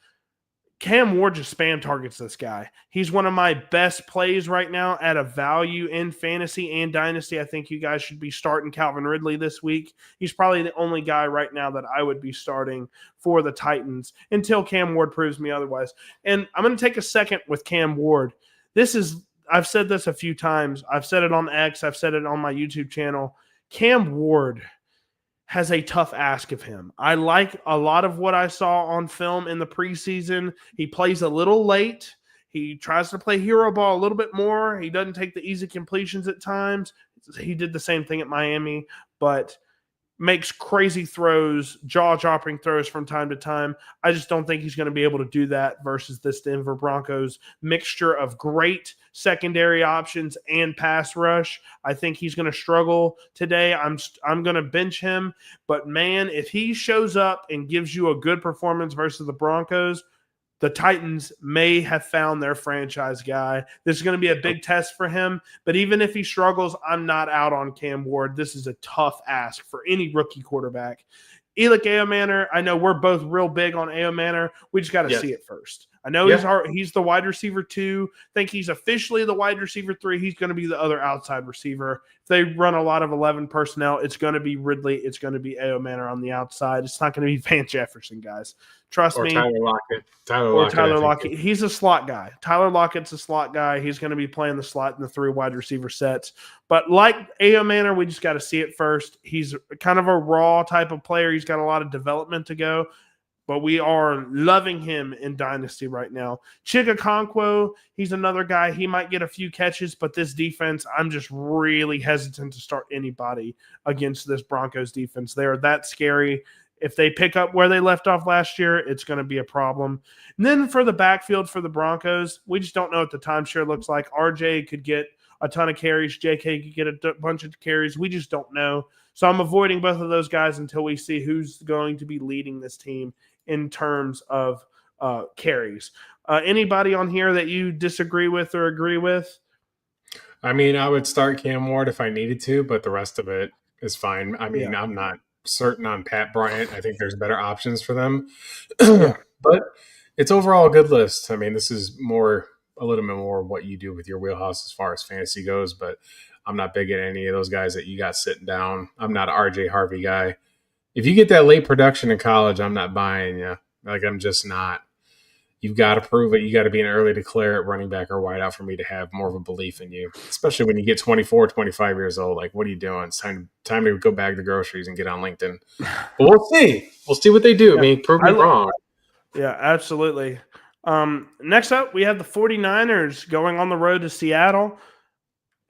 Cam Ward just spam targets this guy. He's one of my best plays right now at a value in Fantasy and Dynasty. I think you guys should be starting Calvin Ridley this week. He's probably the only guy right now that I would be starting for the Titans until Cam Ward proves me otherwise. And I'm going to take a second with Cam Ward. I've said this a few times. I've said it on X. I've said it on my YouTube channel. Cam Ward has a tough ask of him. I like a lot of what I saw on film in the preseason. He plays a little late. He tries to play hero ball a little bit more. He doesn't take the easy completions at times. He did the same thing at Miami, but makes crazy throws, jaw-dropping throws from time to time. I just don't think he's going to be able to do that versus this Denver Broncos mixture of great secondary options and pass rush. I think he's going to struggle today. I'm going to bench him, but man, if he shows up and gives you a good performance versus the Broncos, the Titans may have found their franchise guy. This is going to be a big test for him, but even if he struggles, I'm not out on Cam Ward. This is a tough ask for any rookie quarterback. Elick Ayomanor, I know we're both real big on Ayomanor. We just got to see it first. I know he's the wide receiver 2. I think he's officially the wide receiver 3. He's going to be the other outside receiver. If they run a lot of 11 personnel, it's going to be Ridley. It's going to be Ayomanor on the outside. It's not going to be Van Jefferson, guys. Trust me. Tyler Lockett. Tyler Lockett. He's a slot guy. Tyler Lockett's a slot guy. He's going to be playing the slot in the 3 wide receiver sets. But like Ayomanor, we just got to see it first. He's kind of a raw type of player. He's got a lot of development to go. But we are loving him in Dynasty right now. Chig Okonkwo, he's another guy. He might get a few catches, but this defense, I'm just really hesitant to start anybody against this Broncos defense. They are that scary. If they pick up where they left off last year, it's going to be a problem. And then for the backfield for the Broncos, we just don't know what the timeshare looks like. RJ could get a ton of carries. JK could get a bunch of carries. We just don't know. So I'm avoiding both of those guys until we see who's going to be leading this team in terms of carries. Anybody on here that you disagree with or agree with? I mean, I would start Cam Ward if I needed to, but the rest of it is fine. I mean, I'm not certain on Pat Bryant. I think there's better options for them. But it's overall a good list. I mean, this is a little bit more what you do with your wheelhouse as far as fantasy goes, but I'm not big at any of those guys that you got sitting down. I'm not an RJ Harvey guy. If you get that late production in college, I'm not buying you. Like, I'm just not. You've got to prove it. You got to be an early declare at running back or wideout for me to have more of a belief in you, especially when you get 24, 25 years old. Like, what are you doing? It's time to go bag the groceries and get on LinkedIn. But we'll see. We'll see what they do. I mean, prove me wrong. Yeah, absolutely. Next up, we have the 49ers going on the road to Seattle.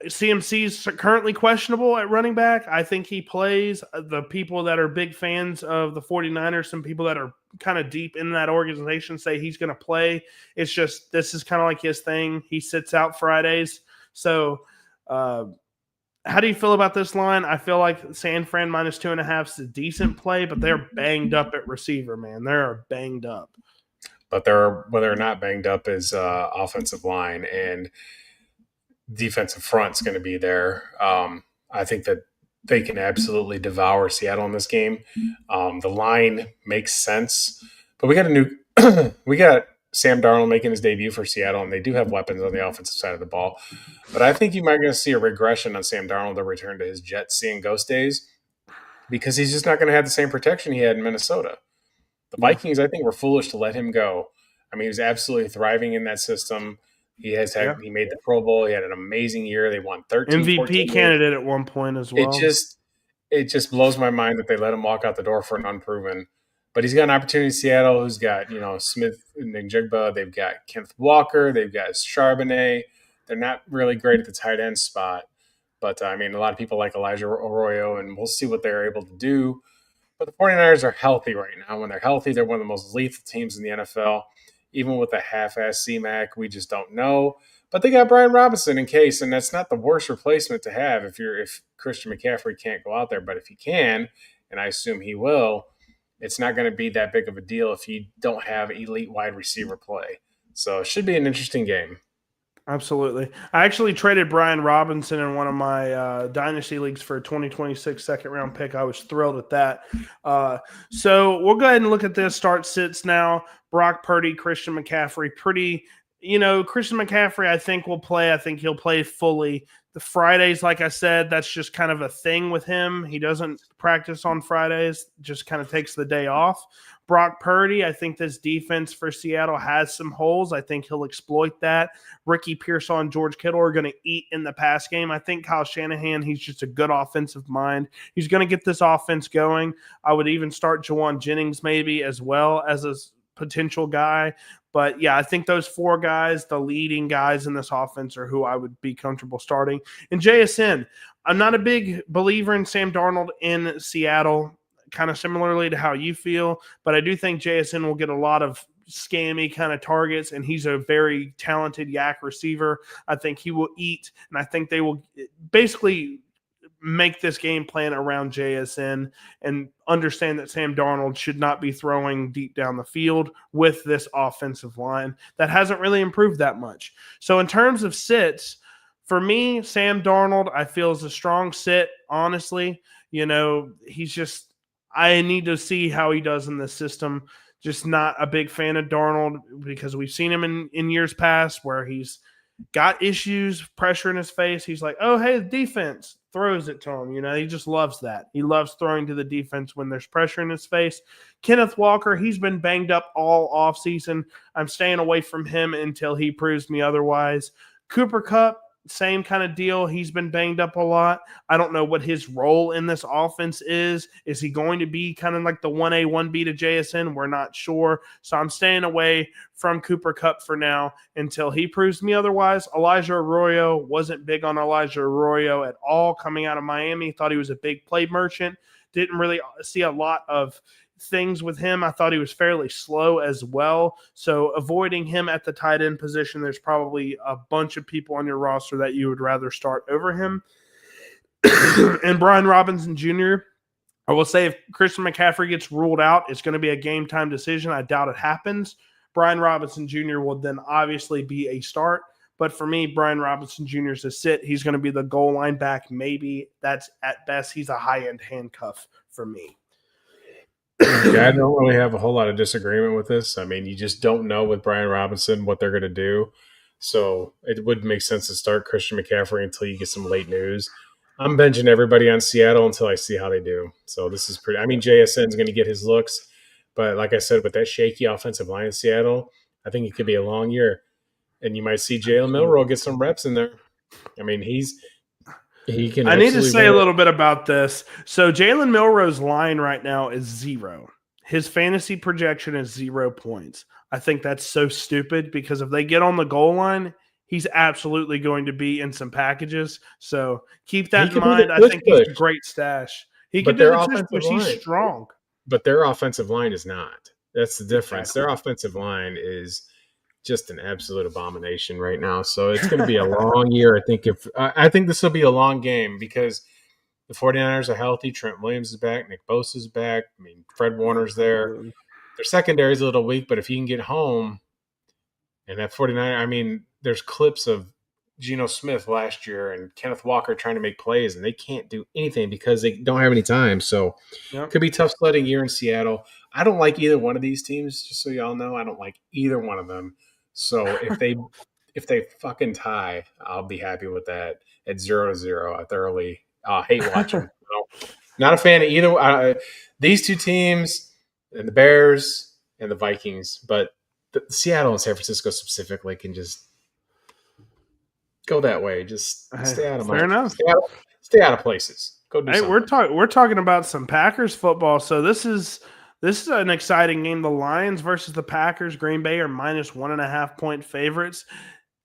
CMC's currently questionable at running back. I think he plays. The people that are big fans of the 49ers, some people that are kind of deep in that organization, say he's going to play. It's just this is kind of like his thing. He sits out Fridays. So how do you feel about this line? I feel like San Fran minus 2.5 is a decent play, but they're banged up at receiver, man. They're banged up. But where they're not banged up is offensive line, and defensive front's going to be there. I think that they can absolutely devour Seattle in this game. The line makes sense, but we got Sam Darnold making his debut for Seattle, and they do have weapons on the offensive side of the ball. But I think you might going to see a regression on Sam Darnold to return to his Jets seeing ghost days, because he's just not going to have the same protection he had in Minnesota. The Vikings, I think, were foolish to let him go. I mean, he was absolutely thriving in that system. He made the Pro Bowl. He had an amazing year. They won 13 MVP candidate at one point as well. It just blows my mind that they let him walk out the door for an unproven But he's got an opportunity in Seattle who's got, Smith and Njigba. They've got Kenneth Walker. They've got Charbonnet. They're not really great at the tight end spot. But, I mean, a lot of people like Elijah Arroyo, and we'll see what they're able to do. But the 49ers are healthy right now. When they're healthy, they're one of the most lethal teams in the NFL. Even with a half-ass C-Mac, we just don't know. But they got Brian Robinson in case, and that's not the worst replacement to have if Christian McCaffrey can't go out there. But if he can, and I assume he will, it's not going to be that big of a deal if you don't have elite wide receiver play. So it should be an interesting game. Absolutely. I actually traded Brian Robinson in one of my Dynasty leagues for a 2026 second-round pick. I was thrilled at that. So we'll go ahead and look at this. Start sits now. Brock Purdy, Christian McCaffrey. Christian McCaffrey I think will play. I think he'll play fully. The Fridays, like I said, that's just kind of a thing with him. He doesn't practice on Fridays, just kind of takes the day off. Brock Purdy, I think this defense for Seattle has some holes. I think he'll exploit that. Ricky Pearsall and George Kittle are going to eat in the pass game. I think Kyle Shanahan, he's just a good offensive mind. He's going to get this offense going. I would even start Jawan Jennings maybe as well as a potential guy. But, yeah, I think those four guys, the leading guys in this offense, are who I would be comfortable starting. And JSN, I'm not a big believer in Sam Darnold in Seattle, kind of similarly to how you feel. But I do think JSN will get a lot of scammy kind of targets, and he's a very talented yak receiver. I think he will eat, and I think they will basically make this game plan around JSN and understand that Sam Darnold should not be throwing deep down the field with this offensive line that hasn't really improved that much. So in terms of sits, for me, Sam Darnold, I feel is a strong sit, honestly. He's just – I need to see how he does in this system. Just not a big fan of Darnold because we've seen him in years past where he's got issues, pressure in his face. He's like, oh, hey, the defense throws it to him. He just loves that. He loves throwing to the defense when there's pressure in his face. Kenneth Walker, he's been banged up all offseason. I'm staying away from him until he proves me otherwise. Cooper Kupp, same kind of deal. He's been banged up a lot. I don't know what his role in this offense is. Is he going to be kind of like the 1A, 1B to JSN? We're not sure. So I'm staying away from Cooper Kupp for now until he proves me otherwise. Elijah Arroyo, wasn't big on Elijah Arroyo at all coming out of Miami. Thought he was a big play merchant. Didn't really see a lot of things with him. I thought he was fairly slow as well. So avoiding him at the tight end position, there's probably a bunch of people on your roster that you would rather start over him. And Brian Robinson Jr., I will say if Christian McCaffrey gets ruled out, it's going to be a game time decision. I doubt it happens. Brian Robinson Jr. will then obviously be a start. But for me, Brian Robinson Jr. is a sit. He's going to be the goal line back. Maybe that's at best. He's a high-end handcuff for me. Yeah, I don't really have a whole lot of disagreement with this. I mean, you just don't know with Brian Robinson what they're going to do. So it would make sense to start Christian McCaffrey until you get some late news. I'm benching everybody on Seattle until I see how they do. So this is pretty – I mean, JSN's going to get his looks. But like I said, with that shaky offensive line in Seattle, I think it could be a long year. And you might see Jalen Milroe get some reps in there. I mean, he can. I need to say a little bit about this. So Jalen Milroe's line right now is 0. His fantasy projection is 0 points. I think that's so stupid because if they get on the goal line, he's absolutely going to be in some packages. So keep that in mind. I think he's a great stash. He could do the tush push. He's strong. But their offensive line is not. That's the difference. Exactly. Their offensive line is just an absolute abomination right now. So it's going to be a long year. I think this will be a long game because the 49ers are healthy. Trent Williams is back. Nick Bosa is back. I mean, Fred Warner's there. Their secondary is a little weak, but if you can get home and that 49er, I mean, there's clips of Geno Smith last year and Kenneth Walker trying to make plays, and they can't do anything because they don't have any time. So It could be a tough sledding year in Seattle. I don't like either one of these teams, just so y'all know. I don't like either one of them. So if they fucking tie, I'll be happy with that at 0-0. I thoroughly hate watching. Not a fan of either. These two teams and the Bears and the Vikings, but the Seattle and San Francisco specifically can just go that way. Just stay out of fair enough. Stay out of places. Go do something. We're talking about some Packers football. So this is This is an exciting game. The Lions versus the Packers. Green Bay are minus 1.5 point favorites.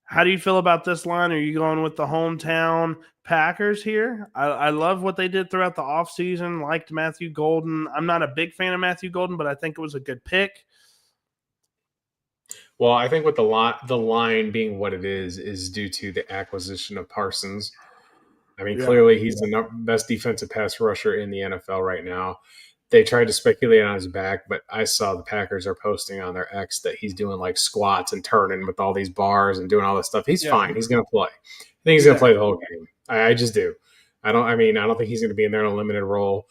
How do you feel about this line? Are you going with the hometown Packers here? I love what they did throughout the offseason. Liked Matthew Golden. I'm not a big fan of Matthew Golden, but I think it was a good pick. Well, I think with the line being what it is due to the acquisition of Parsons. I mean, clearly he's the best defensive pass rusher in the NFL right now. They tried to speculate on his back, but I saw the Packers are posting on their X that he's doing like squats and turning with all these bars and doing all this stuff. He's fine. He's going to play. I think he's going to play the whole game. I just do. I don't think he's going to be in there in a limited role.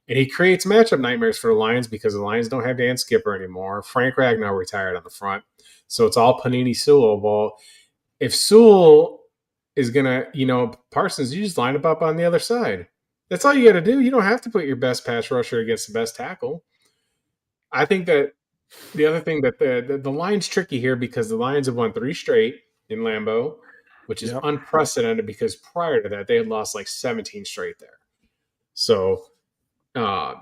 And he creates matchup nightmares for the Lions because the Lions don't have Dan Skipper anymore. Frank Ragnow retired on the front. So it's all Panini Sewell. Well, if Sewell is going to, Parsons, you just line him up on the other side. That's all you got to do. You don't have to put your best pass rusher against the best tackle. I think that the other thing that the line's tricky here because the Lions have won 3 straight in Lambeau, which is unprecedented because prior to that, they had lost like 17 straight there. So the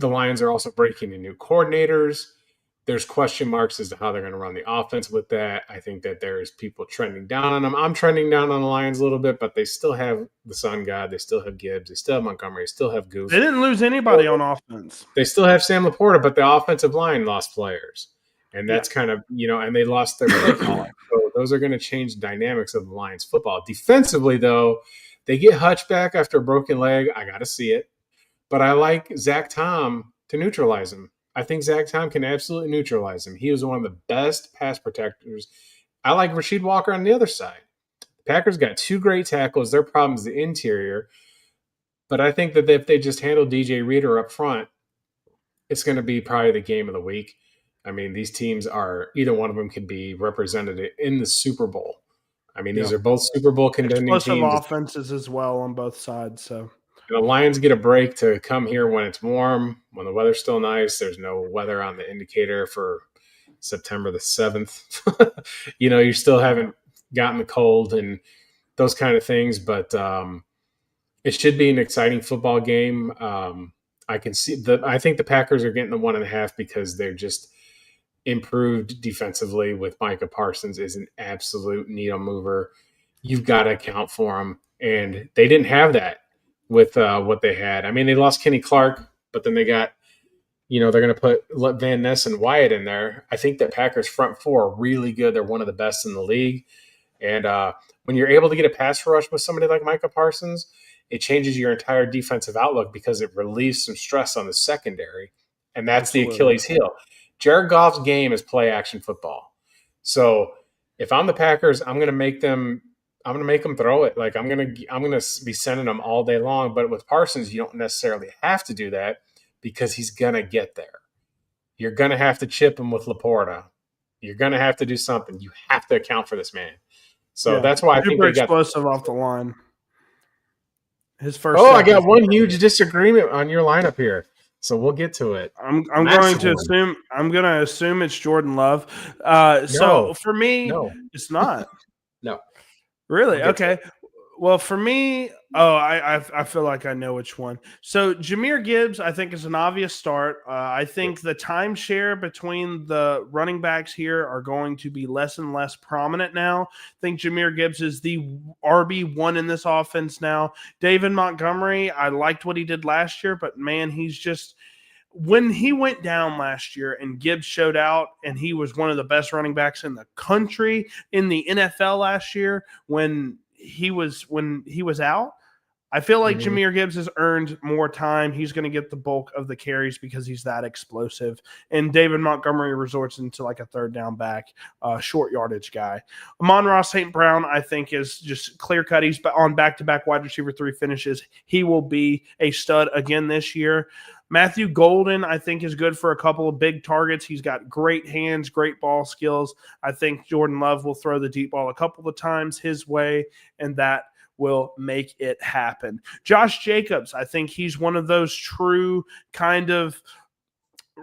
Lions are also breaking in new coordinators. There's question marks as to how they're going to run the offense with that. I think that there's people trending down on them. I'm trending down on the Lions a little bit, but they still have the Sun God. They still have Gibbs. They still have Montgomery. They still have Goose. They didn't lose anybody on offense. They still have Sam Laporta, but the offensive line lost players. And that's kind of, and they lost their play calling. So those are going to change the dynamics of the Lions football. Defensively, though, they get Hutch back after a broken leg. I got to see it. But I like Zach Tom to neutralize him. I think Zach Tom can absolutely neutralize him. He was one of the best pass protectors. I like Rasheed Walker on the other side. The Packers got 2 great tackles. Their problem is the interior. But I think that if they just handle DJ Reader up front, it's going to be probably the game of the week. I mean, these teams are – either one of them could be represented in the Super Bowl. I mean, these are both Super Bowl contending teams. Explosive offenses as well on both sides, so – the Lions get a break to come here when it's warm, when the weather's still nice. There's no weather on the indicator for September the 7th. You still haven't gotten the cold and those kind of things, but it should be an exciting football game. I think the Packers are getting the 1.5 because they're just improved defensively with Micah Parsons is an absolute needle mover. You've got to account for them, and they didn't have that with what they had. I mean, they lost Kenny Clark, but then they got, they're going to put Van Ness and Wyatt in there. I think that Packers front 4 are really good. They're one of the best in the league. And when you're able to get a pass rush with somebody like Micah Parsons, it changes your entire defensive outlook because it relieves some stress on the secondary. And that's the Achilles heel. Jared Goff's game is play action football. So if I'm the Packers, I'm going to make them throw it. Like I'm gonna be sending them all day long. But with Parsons, you don't necessarily have to do that because he's gonna get there. You're gonna have to chip him with Laporta. You're gonna have to do something. You have to account for this man. So that's why I think they got explosive off the line. His first. I got one huge disagreement on your lineup here. So we'll get to it. I'm going to assume it's Jordan Love. So for me, it's not. No. Really? Okay. Well, for me, I feel like I know which one. So Jahmyr Gibbs, I think, is an obvious start. I think the timeshare between the running backs here are going to be less and less prominent now. I think Jahmyr Gibbs is the RB1 in this offense now. David Montgomery, I liked what he did last year, but man, he's just – when he went down last year and Gibbs showed out and he was one of the best running backs in the country in the NFL last year when he was out, I feel like Jahmyr Gibbs has earned more time. He's going to get the bulk of the carries because he's that explosive. And David Montgomery resorts into like a third down back, short yardage guy. Amon-Ra St. Brown, I think, is just clear cut. He's on back-to-back wide receiver 3 finishes. He will be a stud again this year. Matthew Golden, I think, is good for a couple of big targets. He's got great hands, great ball skills. I think Jordan Love will throw the deep ball a couple of times his way, and that will make it happen. Josh Jacobs, I think he's one of those true kind of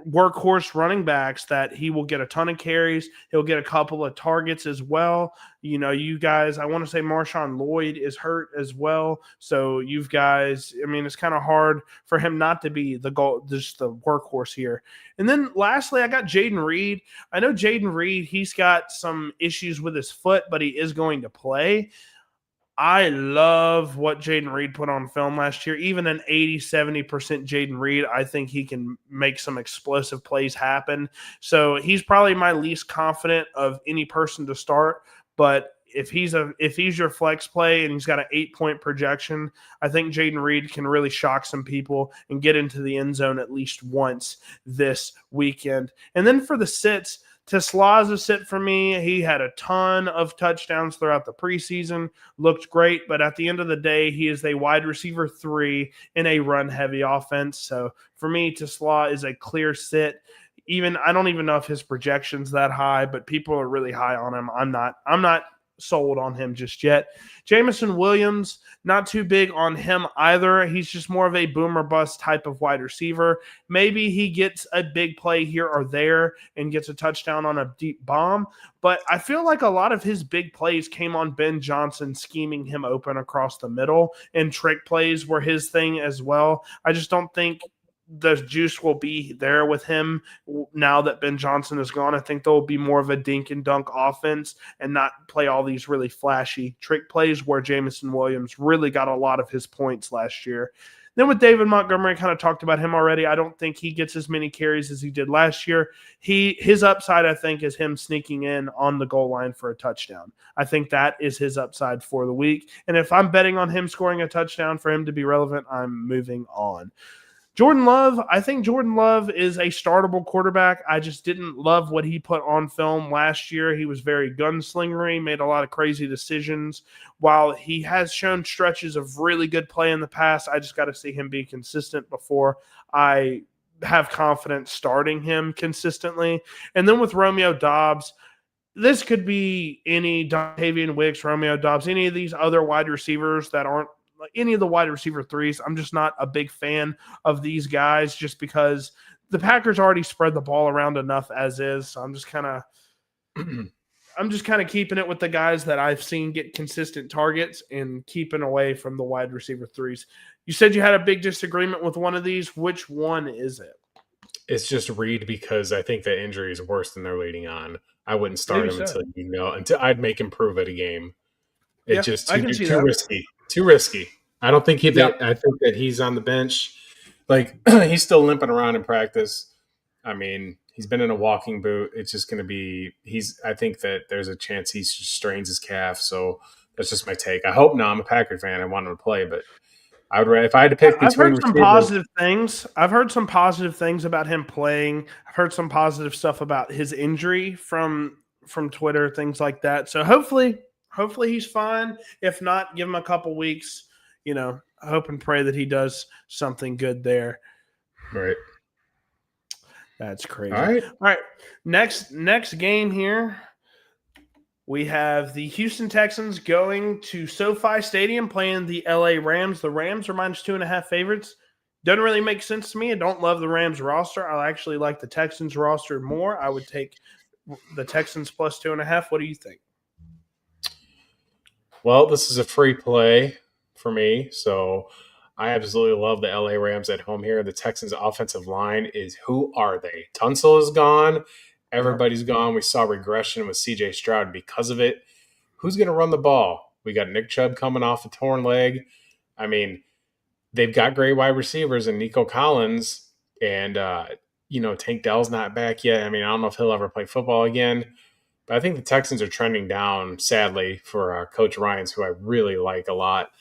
workhorse running backs that he will get a ton of carries. He'll get a couple of targets as well. You know, you guys, I want to say Marshawn Lloyd is hurt as well. So you guys, I mean, it's kind of hard for him not to be the goal, just the workhorse here. And then lastly, I got Jaden Reed. I know Jaden Reed, he's got some issues with his foot, but he is going to play. I love what Jaden Reed put on film last year. Even an 80-70% Jaden Reed, I think he can make some explosive plays happen. So he's probably my least confident of any person to start. But if he's your flex play and he's got an 8-point projection, I think Jaden Reed can really shock some people and get into the end zone at least once this weekend. And then for the sits, Tesla's a sit for me. He had a ton of touchdowns throughout the preseason, looked great, but at the end of the day, he is a wide receiver 3 in a run-heavy offense. So for me, Tesla is a clear sit. I don't even know if his projection's that high, but people are really high on him. I'm not sold on him just yet. Jameson Williams, not too big on him either. He's just more of a boom or bust type of wide receiver. Maybe he gets a big play here or there and gets a touchdown on a deep bomb, but I feel like a lot of his big plays came on Ben Johnson scheming him open across the middle, and trick plays were his thing as well. I just don't think the juice will be there with him now that Ben Johnson is gone. I think there'll be more of a dink and dunk offense and not play all these really flashy trick plays where Jameson Williams really got a lot of his points last year. Then with David Montgomery, I kind of talked about him already. I don't think he gets as many carries as he did last year. His upside, I think, is him sneaking in on the goal line for a touchdown. I think that is his upside for the week. And if I'm betting on him scoring a touchdown for him to be relevant, I'm moving on. Jordan Love, I think Jordan Love is a startable quarterback. I just didn't love what he put on film last year. He was very gunslingery, made a lot of crazy decisions. While he has shown stretches of really good play in the past, I just got to see him be consistent before I have confidence starting him consistently. And then with Romeo Doubs, this could be any Dontavian Wicks, Romeo Doubs, any of these other wide receivers that aren't any of the wide receiver 3s. I'm just not a big fan of these guys just because the Packers already spread the ball around enough as is. So I'm just kind of keeping it with the guys that I've seen get consistent targets and keeping away from the wide receiver 3s. You said you had a big disagreement with one of these. Which one is it? It's just Reed because I think the injury is worse than they're leading on. I wouldn't start him until I'd make him prove it a game. It's just too risky. Too risky. I don't think I think that he's on the bench. Like, he's still limping around in practice. I mean, he's been in a walking boot. It's just going to be I think that there's a chance he strains his calf. So that's just my take. I hope not. I'm a Packard fan. I want him to play, but I would if I had to pick between. I've heard some positive things. I've heard some positive things about him playing. I've heard some positive stuff about his injury from Twitter, things like that. So hopefully he's fine. If not, give him a couple weeks. You know, I hope and pray that he does something good there. Right. That's crazy. All right. Next game here, we have the Houston Texans going to SoFi Stadium playing the LA Rams. The Rams are -2.5 favorites. Doesn't really make sense to me. I don't love the Rams roster. I actually like the Texans roster more. I would take the Texans +2.5. What do you think? Well, this is a free play for me, so I absolutely love the LA Rams at home here. The Texans' offensive line is, who are they? Tunsil is gone. Everybody's gone. We saw regression with C.J. Stroud because of it. Who's going to run the ball? We got Nick Chubb coming off a torn leg. I mean, they've got great wide receivers in Nico Collins, and Tank Dell's not back yet. I mean, I don't know if he'll ever play football again. But I think the Texans are trending down, sadly, for Coach Ryans, who I really like a lot.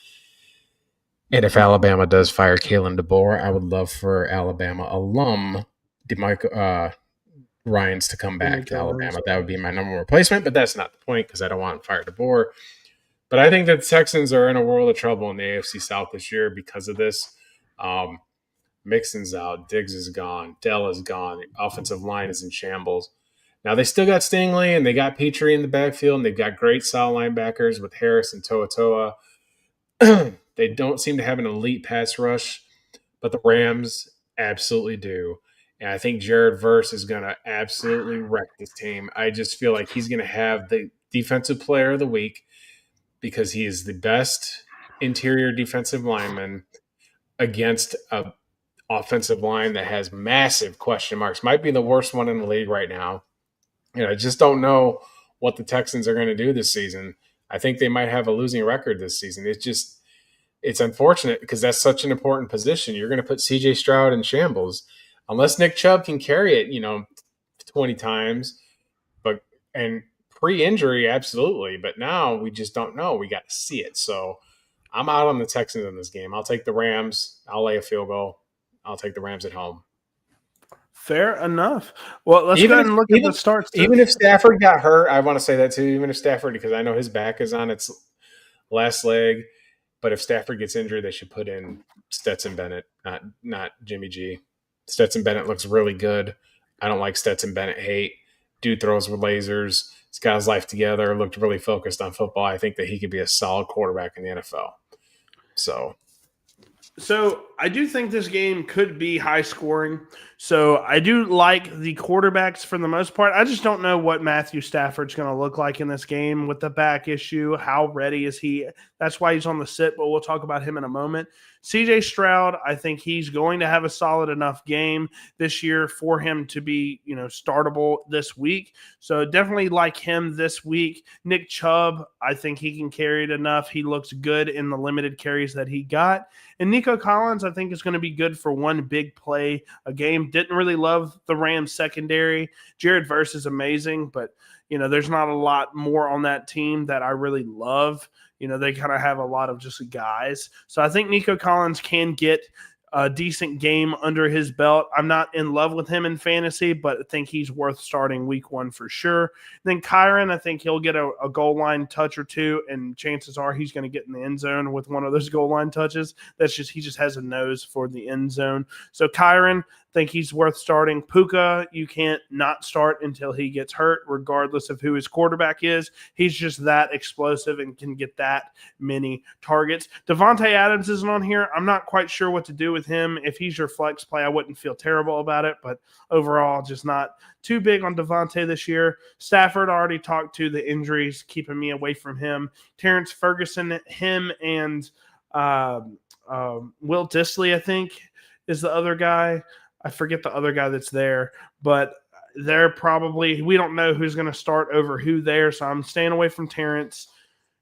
And if Alabama does fire Kalen DeBoer, I would love for Alabama alum DeMichael Ryans to come back to Alabama. That would be my number one replacement, but that's not the point because I don't want to fire DeBoer. But I think that the Texans are in a world of trouble in the AFC South this year because of this. Mixon's out. Diggs is gone. Dell is gone. The offensive line is in shambles. Now, they still got Stingley, and they got Petrie in the backfield, and they've got great solid linebackers with Harris and Toa. They don't seem to have an elite pass rush, but the Rams absolutely do. And I think Jared Verse is going to absolutely wreck this team. I just feel like he's going to have the defensive player of the week because he is the best interior defensive lineman against a offensive line that has massive question marks. Might be the worst one in the league right now. And I just don't know what the Texans are going to do this season. I think they might have a losing record this season. It's unfortunate because that's such an important position. You're going to put CJ Stroud in shambles unless Nick Chubb can carry it, 20 times. But and pre-injury, absolutely. But now we just don't know. We got to see it. So I'm out on the Texans in this game. I'll take the Rams. I'll lay a field goal. I'll take the Rams at home. Fair enough. Well, let's go ahead and look at the starts. Even if Stafford got hurt, I want to say that too. Even if Stafford, because I know his back is on its last leg. But if Stafford gets injured, they should put in Stetson Bennett, not Jimmy G. Stetson Bennett looks really good. I don't like Stetson Bennett hate. Dude throws with lasers. He's got his life together. Looked really focused on football. I think that he could be a solid quarterback in the NFL. So I do think this game could be high scoring. So I do like the quarterbacks for the most part. I just don't know what Matthew Stafford's going to look like in this game with the back issue. How ready is he? That's why he's on the sit, but we'll talk about him in a moment. CJ Stroud, I think he's going to have a solid enough game this year for him to be, startable this week. So definitely like him this week. Nick Chubb, I think he can carry it enough. He looks good in the limited carries that he got. And Nico Collins, I think, is going to be good for one big play a game. Didn't really love the Rams secondary. Jared Verse is amazing, but, there's not a lot more on that team that I really love. They kind of have a lot of just guys. So I think Nico Collins can get a decent game under his belt. I'm not in love with him in fantasy, but I think he's worth starting week 1 for sure. Then Kyron, I think he'll get a goal line touch or two, and chances are he's going to get in the end zone with one of those goal line touches. He just has a nose for the end zone. So Kyron, I think he's worth starting. Puka, you can't not start until he gets hurt, regardless of who his quarterback is. He's just that explosive and can get that many targets. Devontae Adams isn't on here. I'm not quite sure what to do with him. If he's your flex play, I wouldn't feel terrible about it, but overall, just not too big on Devontae this year. Stafford already talked to the injuries, keeping me away from him. Terrence Ferguson, him and Will Dissly, I think, is the other guy. I forget the other guy that's there, but they're probably – we don't know who's going to start over who there, so I'm staying away from Terrence.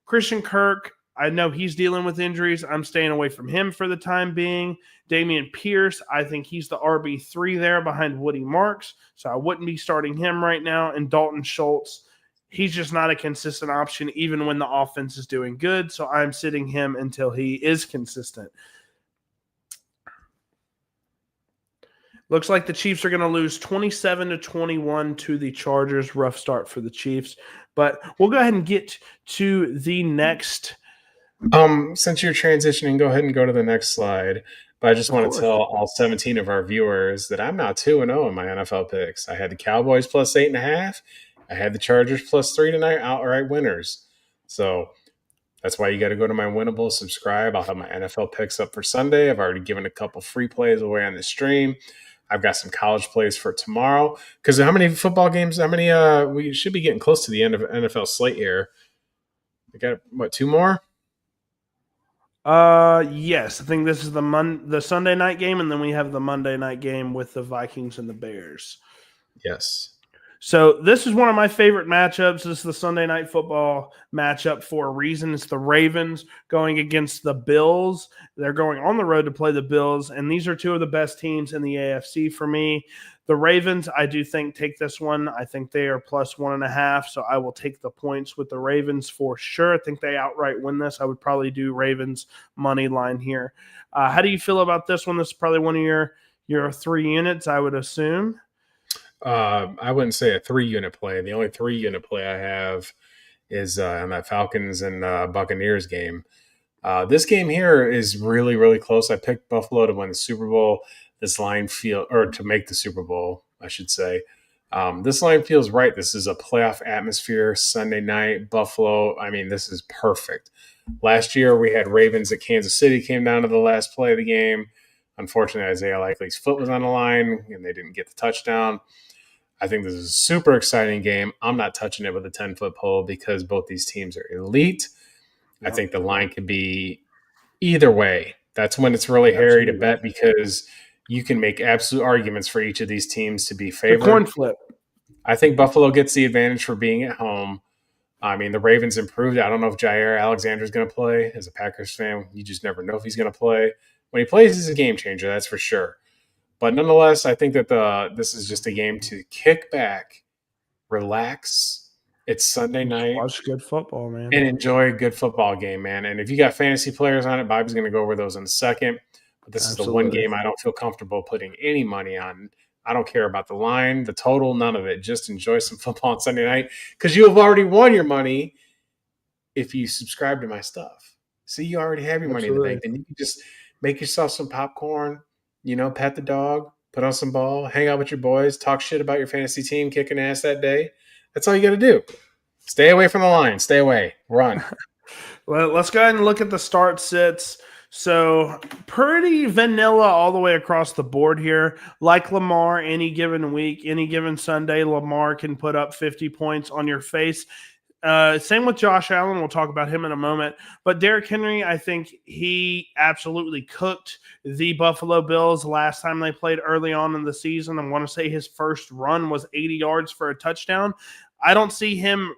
Christian Kirk, I know he's dealing with injuries. I'm staying away from him for the time being. Dameon Pierce, I think he's the RB3 there behind Woody Marks, so I wouldn't be starting him right now. And Dalton Schultz, he's just not a consistent option even when the offense is doing good, so I'm sitting him until he is consistent. Looks like the Chiefs are going to lose 27-21 to the Chargers. Rough start for the Chiefs. But we'll go ahead and get to the next. Since you're transitioning, go ahead and go to the next slide. But I just want to tell all 17 of our viewers that I'm now 2-0 in my NFL picks. I had the Cowboys plus 8.5. I had the Chargers plus 3 tonight, outright winners. So that's why you got to go to my winnable, subscribe. I'll have my NFL picks up for Sunday. I've already given a couple free plays away on the stream. I've got some college plays for tomorrow. Because how many football games, we should be getting close to the end of NFL slate here. We got, 2 more? Yes. I think this is the Sunday night game, and then we have the Monday night game with the Vikings and the Bears. Yes. So this is one of my favorite matchups. This is the Sunday night football matchup for a reason. It's the Ravens going against the Bills. They're going on the road to play the Bills, and these are two of the best teams in the AFC for me. The Ravens, I do think, take this one. I think they are plus 1.5, so I will take the points with the Ravens for sure. I think they outright win this. I would probably do Ravens money line here. How do you feel about this one? This is probably one of your 3 units, I would assume. I wouldn't say a 3-unit play. The only 3-unit play I have is on that Falcons and Buccaneers game. This game here is really, really close. I picked Buffalo to win the Super Bowl. This line to make the Super Bowl, I should say. This line feels right. This is a playoff atmosphere, Sunday night, Buffalo. I mean, this is perfect. Last year we had Ravens at Kansas City, came down to the last play of the game. Unfortunately, Isaiah Likely's foot was on the line, and they didn't get the touchdown. I think this is a super exciting game. I'm not touching it with a 10-foot pole because both these teams are elite. I think the line could be either way. That's when it's really hairy to bet because you can make absolute arguments for each of these teams to be favored. The coin flip. I think Buffalo gets the advantage for being at home. I mean, the Ravens improved. I don't know if Jair Alexander is going to play. As a Packers fan, you just never know if he's going to play. When he plays, he's a game changer, that's for sure. But nonetheless, I think that this is just a game to kick back, relax. It's Sunday night. Watch good football, man. And enjoy a good football game, man. And if you got fantasy players on it, Bobby's going to go over those in a second. But this is the one game I don't feel comfortable putting any money on. I don't care about the line, the total, none of it. Just enjoy some football on Sunday night because you have already won your money if you subscribe to my stuff. See, you already have your money in the bank. Then you can just make yourself some popcorn, pet the dog, put on some ball, hang out with your boys, talk shit about your fantasy team kicking ass that day. That's all you got to do. Stay away from the line. Stay away. Run. Well, let's go ahead and look at the start sits. So pretty vanilla all the way across the board here. Like Lamar, any given week, any given Sunday, Lamar can put up 50 points on your face. Same with Josh Allen. We'll talk about him in a moment. But Derrick Henry, I think he absolutely cooked the Buffalo Bills last time they played early on in the season. I want to say his first run was 80 yards for a touchdown. I don't see him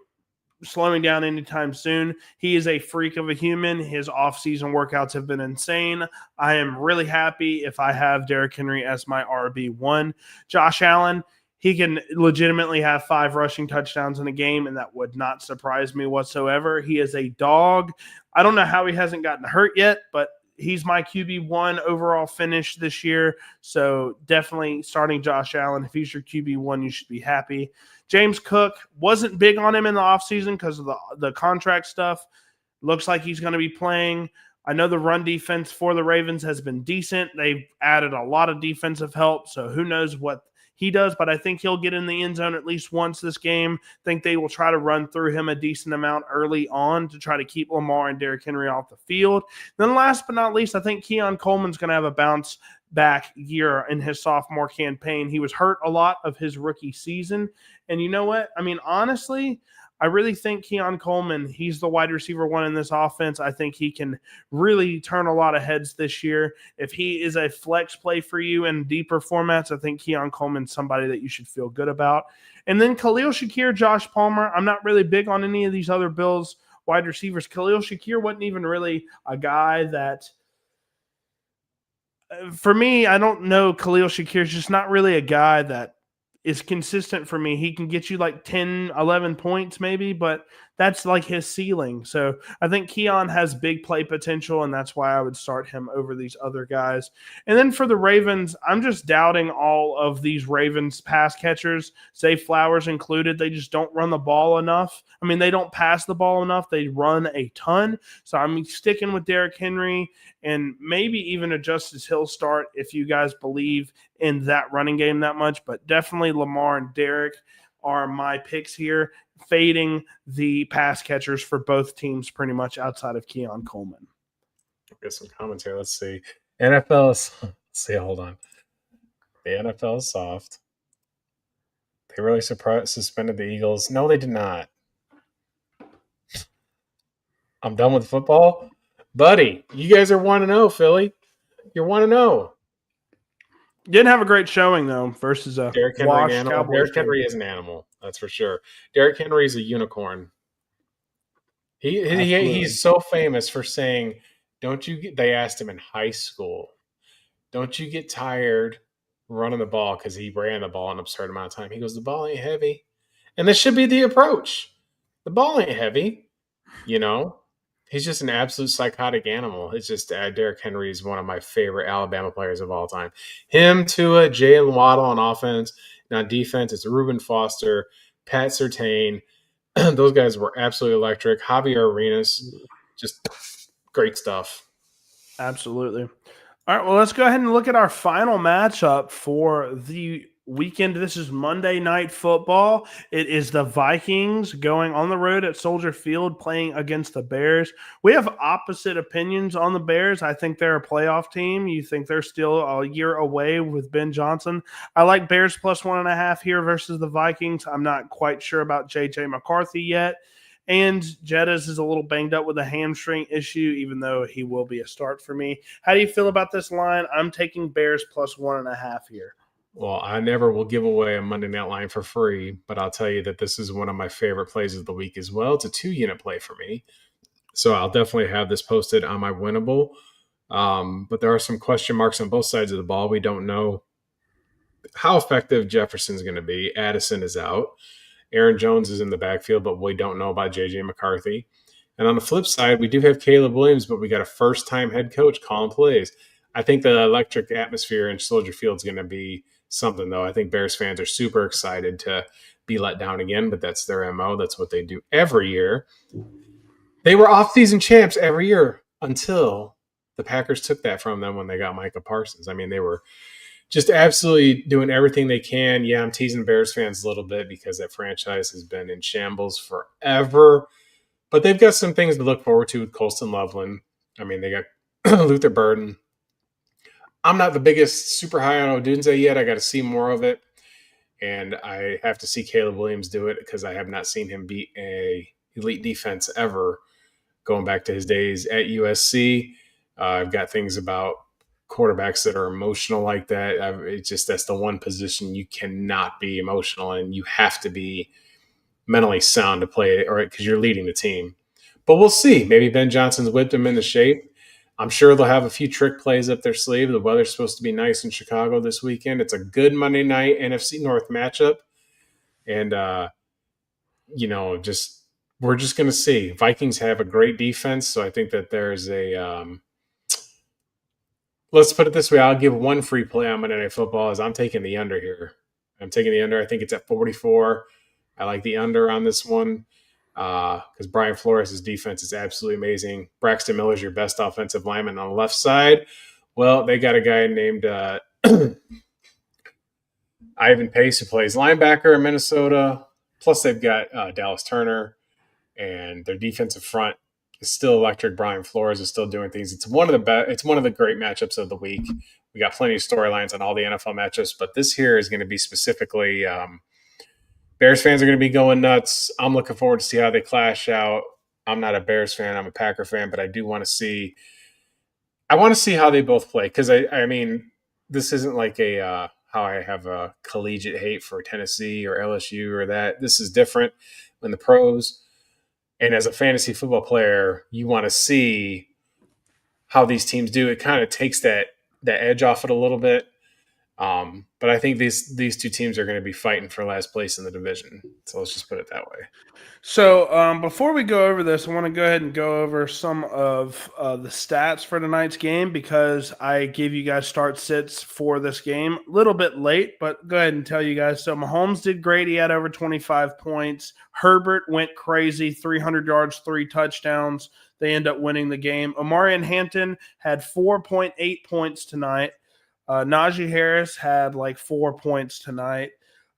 slowing down anytime soon. He is a freak of a human. His offseason workouts have been insane. I am really happy if I have Derrick Henry as my RB1. Josh Allen, he can legitimately have 5 rushing touchdowns in a game, and that would not surprise me whatsoever. He is a dog. I don't know how he hasn't gotten hurt yet, but he's my QB1 overall finish this year. So definitely starting Josh Allen. If he's your QB1, you should be happy. James Cook, wasn't big on him in the offseason because of the contract stuff. Looks like he's going to be playing. I know the run defense for the Ravens has been decent. They've added a lot of defensive help, so who knows what he does, but I think he'll get in the end zone at least once this game. I think they will try to run through him a decent amount early on to try to keep Lamar and Derrick Henry off the field. Then last but not least, I think Keon Coleman's going to have a bounce back year in his sophomore campaign. He was hurt a lot of his rookie season. And you know what? I mean, honestly, I really think Keon Coleman, he's the wide receiver one in this offense. I think he can really turn a lot of heads this year. If he is a flex play for you in deeper formats, I think Keon Coleman's somebody that you should feel good about. And then Khalil Shakir, Josh Palmer. I'm not really big on any of these other Bills wide receivers. Khalil Shakir wasn't even really a guy that – for me, I don't know. Khalil Shakir is just not really a guy that is consistent for me. He can get you like 10, 11 points maybe, but that's like his ceiling. So I think Keon has big play potential, and that's why I would start him over these other guys. And then for the Ravens, I'm just doubting all of these Ravens pass catchers, Zay Flowers included. They just don't run the ball enough. I mean, they don't pass the ball enough. They run a ton. So I'm sticking with Derrick Henry and maybe even a Justice Hill start if you guys believe in that running game that much. But definitely Lamar and Derrick are my picks here, fading the pass catchers for both teams pretty much outside of Keon Coleman. Get some comments here. Let's see. NFL is, let's see, hold on. The NFL is soft. They really suspended the Eagles. No, they did not. I'm done with football. Buddy, you guys are 1-0, Philly. You're 1-0. Didn't have a great showing, though, versus a Derrick washed Henry, Cowboys. Derrick Henry is an animal, that's for sure. Derrick Henry is a unicorn. He's so famous for saying, they asked him in high school, don't you get tired running the ball, because he ran the ball an absurd amount of time. He goes, the ball ain't heavy. And this should be the approach. The ball ain't heavy, He's just an absolute psychotic animal. It's just Derrick Henry is one of my favorite Alabama players of all time. Him, Tua, Jalen Waddle on offense. And on defense, it's Reuben Foster, Pat Surtain. Those guys were absolutely electric. Javier Arenas, just great stuff. Absolutely. All right, well, let's go ahead and look at our final matchup for the weekend. This is Monday Night Football. It is the Vikings going on the road at Soldier Field playing against the Bears. We have opposite opinions on the Bears. I think they're a playoff team. You think they're still a year away with Ben Johnson. I like Bears plus 1.5 here versus the Vikings. I'm not quite sure about J.J. McCarthy yet. And Jettas is a little banged up with a hamstring issue, even though he will be a start for me. How do you feel about this line? I'm taking Bears plus 1.5 here. Well, I never will give away a Monday Night line for free, but I'll tell you that this is one of my favorite plays of the week as well. It's a 2-unit play for me. So I'll definitely have this posted on my winnable. But there are some question marks on both sides of the ball. We don't know how effective Jefferson's going to be. Addison is out. Aaron Jones is in the backfield, but we don't know about J.J. McCarthy. And on the flip side, we do have Caleb Williams, but we got a first-time head coach calling plays. I think the electric atmosphere in Soldier Field is going to be something, though. I think Bears fans are super excited to be let down again, but that's their MO. That's what they do every year. They were off-season champs every year until the Packers took that from them when they got Micah Parsons. I mean, they were just absolutely doing everything they can. Yeah, I'm teasing Bears fans a little bit because that franchise has been in shambles forever. But they've got some things to look forward to with Colston Loveland. I mean, they got Luther Burden. I'm not the biggest super high on Odunze yet. I got to see more of it. And I have to see Caleb Williams do it because I have not seen him beat a elite defense ever going back to his days at USC. I've got things about quarterbacks that are emotional like that. It's just that's the one position you cannot be emotional and you have to be mentally sound to play it, or because you're leading the team. But we'll see. Maybe Ben Johnson's whipped him into shape. I'm sure they'll have a few trick plays up their sleeve. The weather's supposed to be nice in Chicago this weekend. It's a good Monday night NFC North matchup. And, we're just going to see. Vikings have a great defense, so I think that there's a let's put it this way. I'll give one free play on Monday Night Football as I'm taking the under here. I'm taking the under. I think it's at 44. I like the under on this one because Brian Flores' defense is absolutely amazing. Braxton Miller's your best offensive lineman on the left side. Well, they got a guy named Ivan Pace who plays linebacker in Minnesota. Plus, they've got Dallas Turner, and their defensive front is still electric. Brian Flores is still doing things. It's one of the great matchups of the week. We got plenty of storylines on all the NFL matchups, but this here is going to be specifically Bears fans are going to be going nuts. I'm looking forward to see how they clash out. I'm not a Bears fan. I'm a Packer fan, but I do want to see – I want to see how they both play because, I mean, this isn't like how I have a collegiate hate for Tennessee or LSU or that. This is different in the pros. And as a fantasy football player, you want to see how these teams do. It kind of takes that edge off it a little bit. But I think these two teams are going to be fighting for last place in the division. So let's just put it that way. So before we go over this, I want to go ahead and go over some of the stats for tonight's game because I gave you guys start sits for this game a little bit late, but go ahead and tell you guys. So Mahomes did great. He had over 25 points. Herbert went crazy, 300 yards, 3 touchdowns. They end up winning the game. Omarion Hampton had 4.8 points tonight. Najee Harris had like 4 points tonight.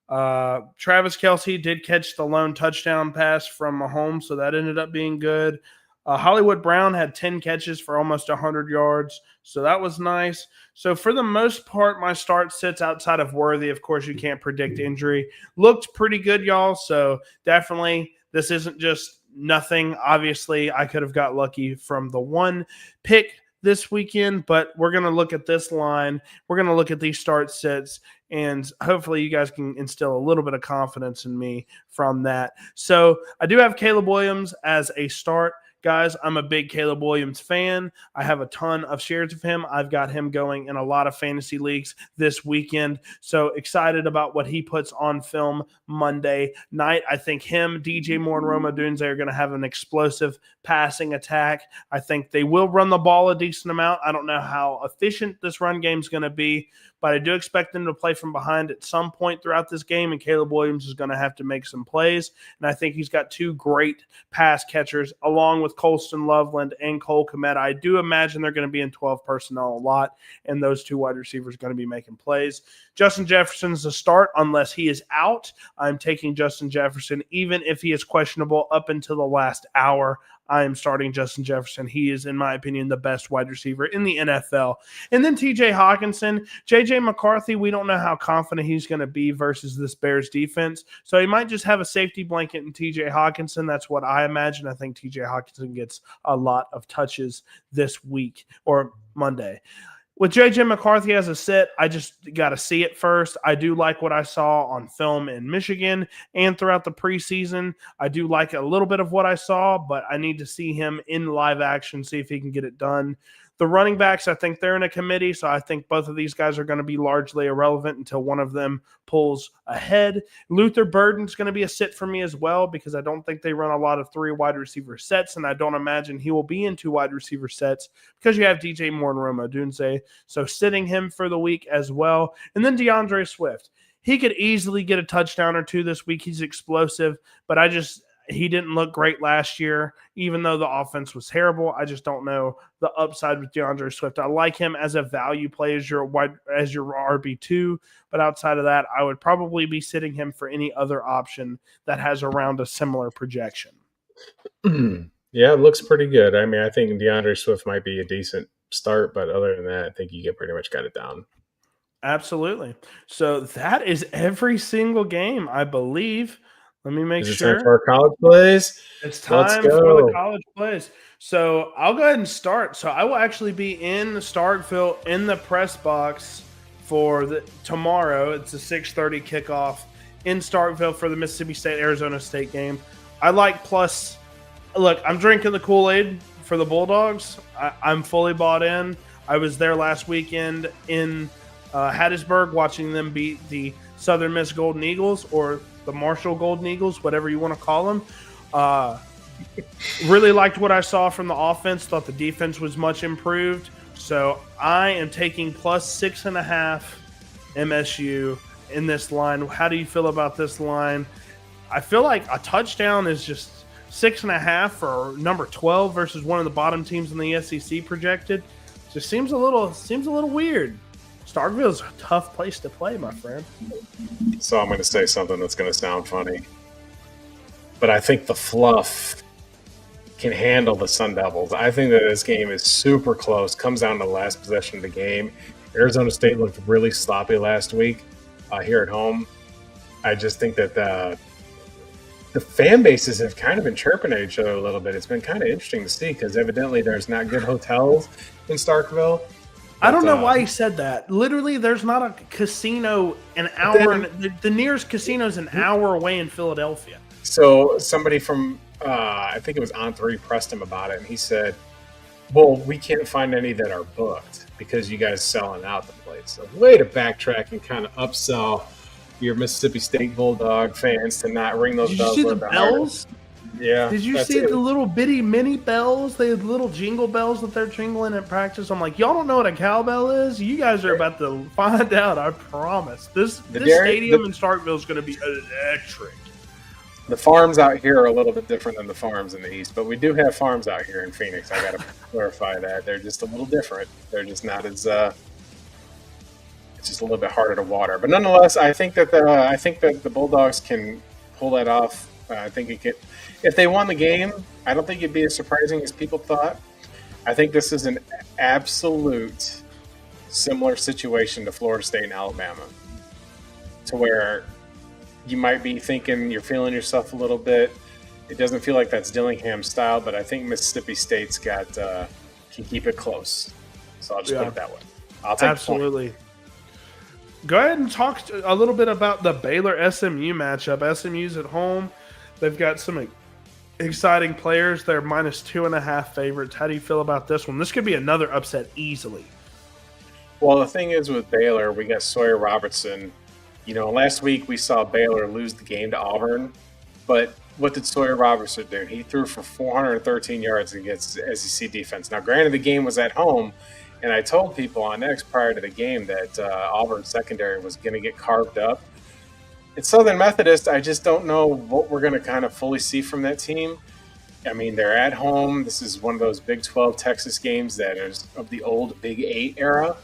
Travis Kelce did catch the lone touchdown pass from Mahomes, so that ended up being good. Hollywood Brown had 10 catches for almost 100 yards, so that was nice. So for the most part, my start sits outside of Worthy. Of course, you can't predict injury. Looked pretty good, y'all, so definitely this isn't just nothing. Obviously, I could have got lucky from the one pick this weekend, but we're going to look at this line. We're going to look at these start sets, and hopefully you guys can instill a little bit of confidence in me from that. So I do have Caleb Williams as a start. Guys, I'm a big Caleb Williams fan. I have a ton of shares of him. I've got him going in a lot of fantasy leagues this weekend. So excited about what he puts on film Monday night. I think him, DJ Moore, and Rome Odunze are going to have an explosive passing attack. I think they will run the ball a decent amount. I don't know how efficient this run game is going to be, but but I do expect them to play from behind at some point throughout this game, and Caleb Williams is going to have to make some plays. And I think he's got two great pass catchers along with Colston Loveland and Cole Kmet. I do imagine they're going to be in 12 personnel a lot, and those two wide receivers are going to be making plays. Justin Jefferson's a start unless he is out. I'm taking Justin Jefferson even if he is questionable up until the last hour. I am starting Justin Jefferson. He is, in my opinion, the best wide receiver in the NFL. And then TJ Hawkinson. JJ McCarthy, we don't know how confident he's going to be versus this Bears defense. So he might just have a safety blanket in TJ Hawkinson. That's what I imagine. I think TJ Hawkinson gets a lot of touches this week or Monday. With J.J. McCarthy as a sit, I just got to see it first. I do like what I saw on film in Michigan and throughout the preseason. I do like a little bit of what I saw, but I need to see him in live action, see if he can get it done. The running backs, I think they're in a committee, so I think both of these guys are going to be largely irrelevant until one of them pulls ahead. Luther Burden's going to be a sit for me as well because I don't think they run a lot of 3 wide receiver sets, and I don't imagine he will be in 2 wide receiver sets because you have DJ Moore and Rome Odunze, so sitting him for the week as well. And then DeAndre Swift. He could easily get a touchdown or 2 this week. He's explosive, but he didn't look great last year, even though the offense was terrible. I just don't know the upside with DeAndre Swift. I like him as a value play as your RB2, but outside of that, I would probably be sitting him for any other option that has around a similar projection. Yeah, it looks pretty good. I mean, I think DeAndre Swift might be a decent start, but other than that, I think you pretty much got it down. Absolutely. So that is every single game, I believe. Let me make sure. Time for our college plays. It's time for the college plays. So I'll go ahead and start. So I will actually be in Starkville in the press box for tomorrow. It's a 6:30 kickoff in Starkville for the Mississippi State-Arizona State game. I like plus. Look, I'm drinking the Kool-Aid for the Bulldogs. I'm fully bought in. I was there last weekend in Hattiesburg watching them beat the Southern Miss Golden Eagles, or the Marshall Golden Eagles, whatever you want to call them. Really liked what I saw from the offense. Thought the defense was much improved. So I am taking plus 6.5 MSU in this line. How do you feel about this line? I feel like a touchdown is just 6.5 for number 12 versus one of the bottom teams in the SEC projected. Just seems a little weird. Starkville's a tough place to play, my friend. So I'm going to say something that's going to sound funny. But I think the fluff can handle the Sun Devils. I think that this game is super close. Comes down to the last possession of the game. Arizona State looked really sloppy last week here at home. I just think that the fan bases have kind of been chirping at each other a little bit. It's been kind of interesting to see because evidently there's not good hotels in Starkville. I don't know why he said that. Literally, there's not a casino an hour. The nearest casino is an hour away in Philadelphia. So somebody from, I think it was On3, pressed him about it, and he said, well, we can't find any that are booked because you guys selling out the place. So way to backtrack and kind of upsell your Mississippi State Bulldog fans to not ring those bells. Did you see the bells? Yeah. Did you see the little bitty mini bells? They had little jingle bells that they're jingling at practice. I'm like, y'all don't know what a cowbell is? You guys are about to find out, I promise. This stadium in Starkville is going to be electric. The farms out here are a little bit different than the farms in the East, but we do have farms out here in Phoenix. I got to clarify that. They're just a little different. They're just not as it's just a little bit harder to water. But nonetheless, I think that the Bulldogs can pull that off. I think it could. If they won the game, I don't think it'd be as surprising as people thought. I think this is an absolute similar situation to Florida State and Alabama, to where you might be thinking you're feeling yourself a little bit. It doesn't feel like that's Dillingham style, but I think Mississippi State's got can keep it close. So I'll just put it that way. I'll take absolutely. Go ahead and talk a little bit about the Baylor SMU matchup. SMU's at home. They've got some exciting players. They're minus 2.5 favorites. How do you feel about this one? This could be another upset easily. Well, the thing is with Baylor, we got Sawyer Robertson. You know, last week we saw Baylor lose the game to Auburn, but what did Sawyer Robertson do? He threw for 413 yards against SEC defense. Now, granted, the game was at home, And I told people on X prior to the game that Auburn's secondary was going to get carved up. At Southern Methodist, I just don't know what we're going to kind of fully see from that team. I mean, they're at home. This is one of those Big 12 Texas games that is of the old Big 8 era.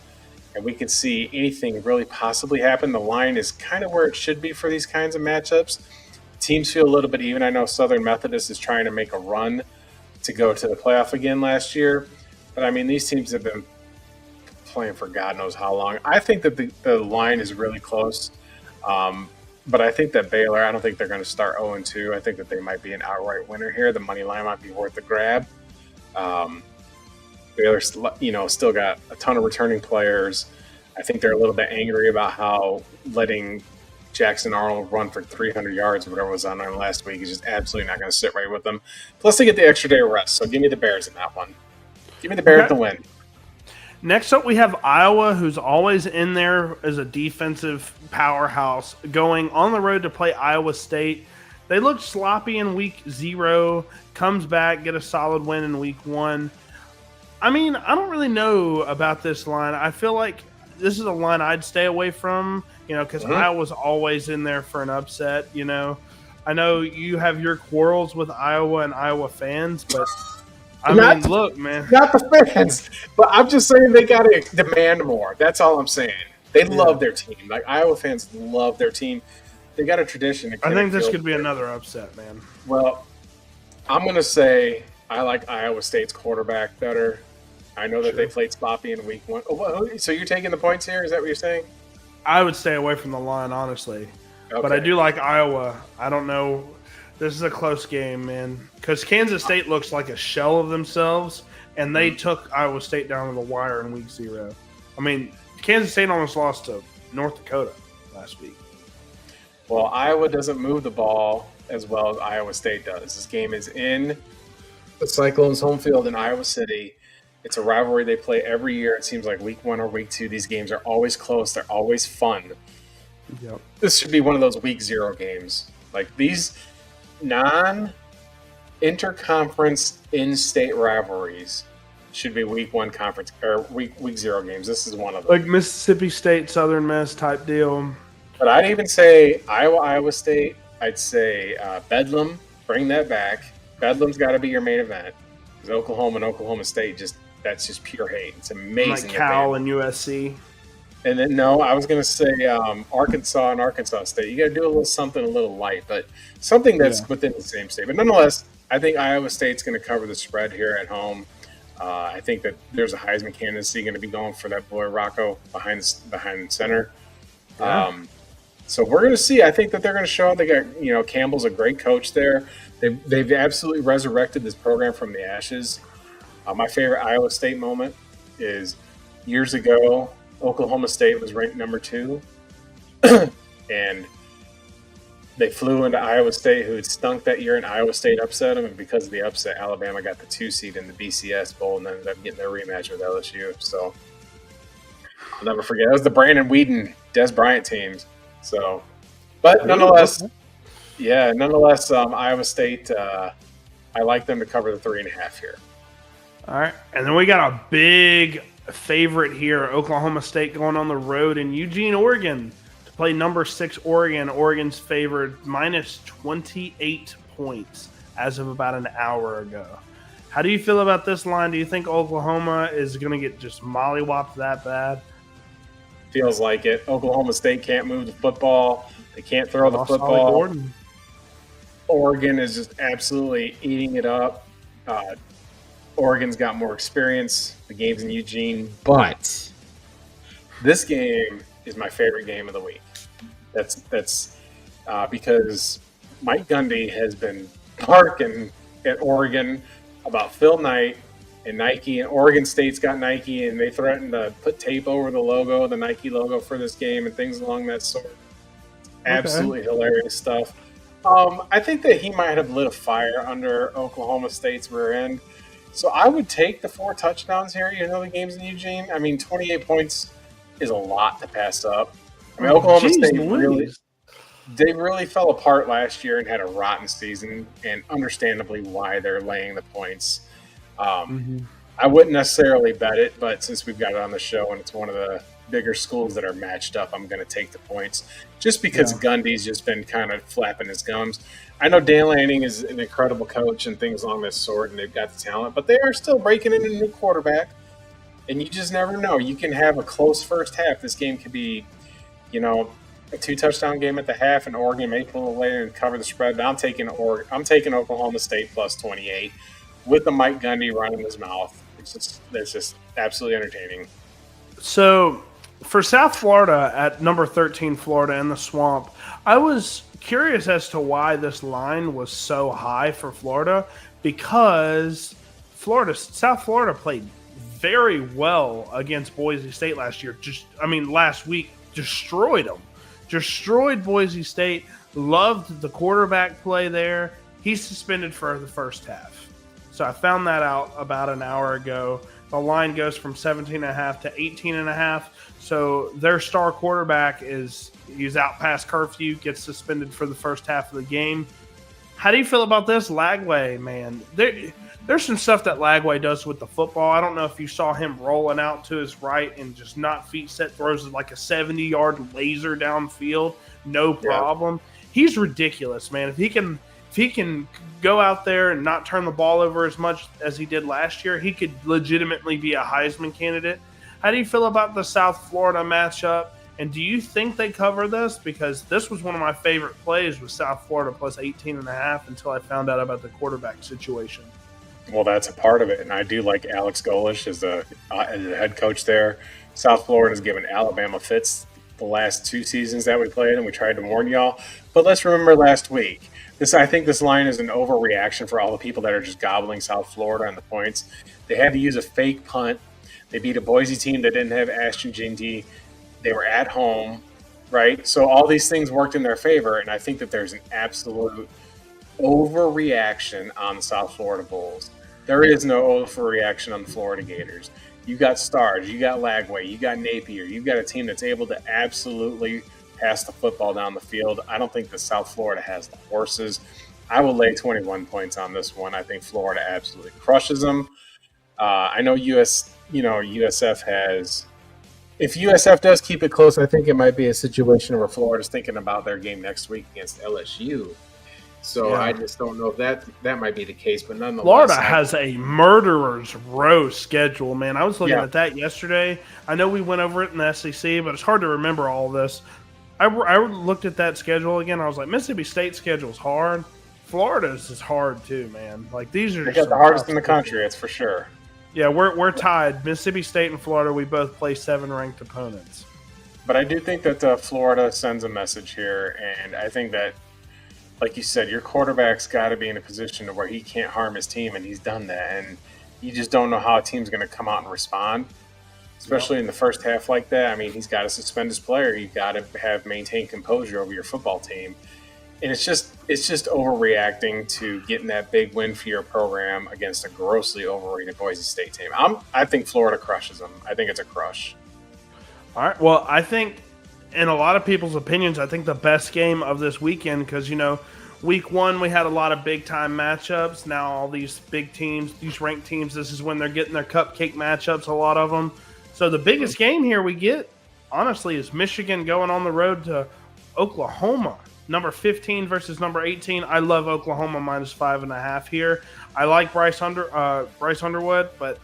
And we could see anything really possibly happen. The line is kind of where it should be for these kinds of matchups. Teams feel a little bit even. I know Southern Methodist is trying to make a run to go to the playoff again last year. But, I mean, these teams have been playing for God knows how long. I think that the line is really close. But I think that Baylor, I don't think they're going to start 0-2. I think that they might be an outright winner here. The money line might be worth the grab. Baylor's, still got a ton of returning players. I think they're a little bit angry about how letting Jackson Arnold run for 300 yards or whatever was on them last week is just absolutely not going to sit right with them. Plus, they get the extra day of rest. So give me the Bears in that one. Give me the Bears to win. Next up, we have Iowa, who's always in there as a defensive powerhouse, going on the road to play Iowa State. They looked sloppy in week 0, comes back, get a solid win in week 1. I mean, I don't really know about this line. I feel like this is a line I'd stay away from, because Iowa's always in there for an upset, I know you have your quarrels with Iowa and Iowa fans, but look, man. Not the fans, but I'm just saying they got to demand more. That's all I'm saying. They love their team. Like, Iowa fans love their team. They got a tradition. I think this could be another upset, man. Well, I'm going to say I like Iowa State's quarterback better. I know that they played sloppy in week 1. Oh, so you're taking the points here? Is that what you're saying? I would stay away from the line, honestly. Okay. But I do like Iowa. I don't know. This is a close game, man. Because Kansas State looks like a shell of themselves, and they took Iowa State down to the wire in week 0. I mean, Kansas State almost lost to North Dakota last week. Well, Iowa doesn't move the ball as well as Iowa State does. This game is in the Cyclones' home field in Iowa City. It's a rivalry they play every year. It seems like week 1 or week 2, these games are always close. They're always fun. Yep. This should be one of those week 0 games. Like, these non-interconference in-state rivalries should be week 1 conference or week 0 games. This is one of them. Like Mississippi State, Southern Miss type deal. But I'd even say Iowa State. I'd say Bedlam. Bring that back. Bedlam's got to be your main event. Because Oklahoma and Oklahoma State that's just pure hate. It's amazing. Like Cal and USC. And then, no, I was going to say Arkansas and Arkansas State. You got to do a little something a little light, but something that's within the same state. But nonetheless, I think Iowa State's going to cover the spread here at home. I think that there's a Heisman candidacy going to be going for that boy Rocco behind center. Yeah. So we're going to see. I think that they're going to show up. They got, Campbell's a great coach there. They've absolutely resurrected this program from the ashes. My favorite Iowa State moment is years ago. Oklahoma State was ranked number 2, and they flew into Iowa State, who had stunk that year, and Iowa State upset them. And because of the upset, Alabama got the 2 seed in the BCS Bowl and ended up getting their rematch with LSU. So I'll never forget. That was the Brandon Whedon, Des Bryant teams. So, but nonetheless, Iowa State, I like them to cover the 3.5 here. All right, and then we got a big favorite here, Oklahoma State going on the road in Eugene, Oregon to play number 6 Oregon. Oregon's favored minus 28 points as of about an hour ago. How do you feel about this line? Do you think Oklahoma is going to get just mollywopped that bad? Feels like it. Oklahoma State can't move the football. They can't throw the football. Oregon is just absolutely eating it up. Oregon's got more experience. The game's in Eugene. But this game is my favorite game of the week. That's because Mike Gundy has been barking at Oregon about Phil Knight and Nike, and Oregon State's got Nike, and they threatened to put tape over the logo, the Nike logo for this game and things along that sort. Absolutely hilarious stuff. I think that he might have lit a fire under Oklahoma State's rear end. So I would take the 4 touchdowns here. The game's in Eugene. I mean, 28 points is a lot to pass up. I mean, Oklahoma State really fell apart last year and had a rotten season, and understandably why they're laying the points. I wouldn't necessarily bet it, but since we've got it on the show and it's one of the bigger schools that are matched up, I'm going to take the points just because Yeah. Gundy's just been kind of flapping his gums. I know Dan Lanning is an incredible coach and things along this sort, and they've got the talent, but they are still breaking in a new quarterback, and you just never know. You can have a close first half. This game could be, you know, a 2-touchdown game at the half, and Oregon may pull away and cover the spread. But I'm taking Oklahoma State plus 28 with the Mike Gundy running his mouth. It's just absolutely entertaining. So for South Florida at number 13, Florida in the Swamp, I was curious as to why this line was so high for Florida because South Florida played very well against Boise State last year. Last week destroyed them. Destroyed Boise State. Loved the quarterback play there. He's suspended for the first half. So I found that out about an hour ago. The line goes from 17.5 to 18.5. So their star quarterback he's out past curfew, gets suspended for the first half of the game. How do you feel about this? Lagway, man. There's some stuff that Lagway does with the football. I don't know if you saw him rolling out to his right and just not feet set, throws like a 70-yard laser downfield. No problem. Yeah. He's ridiculous, man. If he can go out there and not turn the ball over as much as he did last year, he could legitimately be a Heisman candidate. How do you feel about the South Florida matchup? And do you think they cover this? Because this was one of my favorite plays with South Florida plus 18.5 until I found out about the quarterback situation. Well, that's a part of it. And I do like Alex Golesh as the head coach there. South Florida has given Alabama fits the last 2 seasons that we played, and we tried to warn y'all. But let's remember last week. I think this line is an overreaction for all the people that are just gobbling South Florida on the points. They had to use a fake punt. They beat a Boise team that didn't have Ashton Ginty. They were at home, right? So all these things worked in their favor, and I think that there's an absolute overreaction on the South Florida Bulls. There is no overreaction on the Florida Gators. You got stars, you got Lagway, you got Napier, you've got a team that's able to absolutely pass the football down the field. I don't think that South Florida has the horses. I will lay 21 points on this one. I think Florida absolutely crushes them. I know USF has. If USF does keep it close, I think it might be a situation where Florida's thinking about their game next week against LSU. So yeah. I just don't know if that might be the case, but nonetheless, Florida has a murderer's row schedule, man. I was looking at that yesterday. I know we went over it in the SEC, but it's hard to remember all of this. I looked at that schedule again. I was like, Mississippi State's schedule's hard. Florida's is hard too, man. Like these are they got the hardest in the country, that's for sure. Yeah, we're tied. Mississippi State and Florida, we both play 7 ranked opponents. But I do think that Florida sends a message here, and I think that, like you said, your quarterback's got to be in a position where he can't harm his team, and he's done that. And you just don't know how a team's going to come out and respond, especially in the first half like that. I mean, he's got to suspend his player. You've got to have maintained composure over your football team. And it's just overreacting to getting that big win for your program against a grossly overrated Boise State team. I think Florida crushes them. I think it's a crush. All right. Well, I think in a lot of people's opinions, I think the best game of this weekend because, week 1 we had a lot of big-time matchups. Now all these big teams, these ranked teams, this is when they're getting their cupcake matchups, a lot of them. So the biggest game here we get, honestly, is Michigan going on the road to Oklahoma. Number 15 versus number 18. I love Oklahoma minus 5.5 here. I like Bryce Underwood, but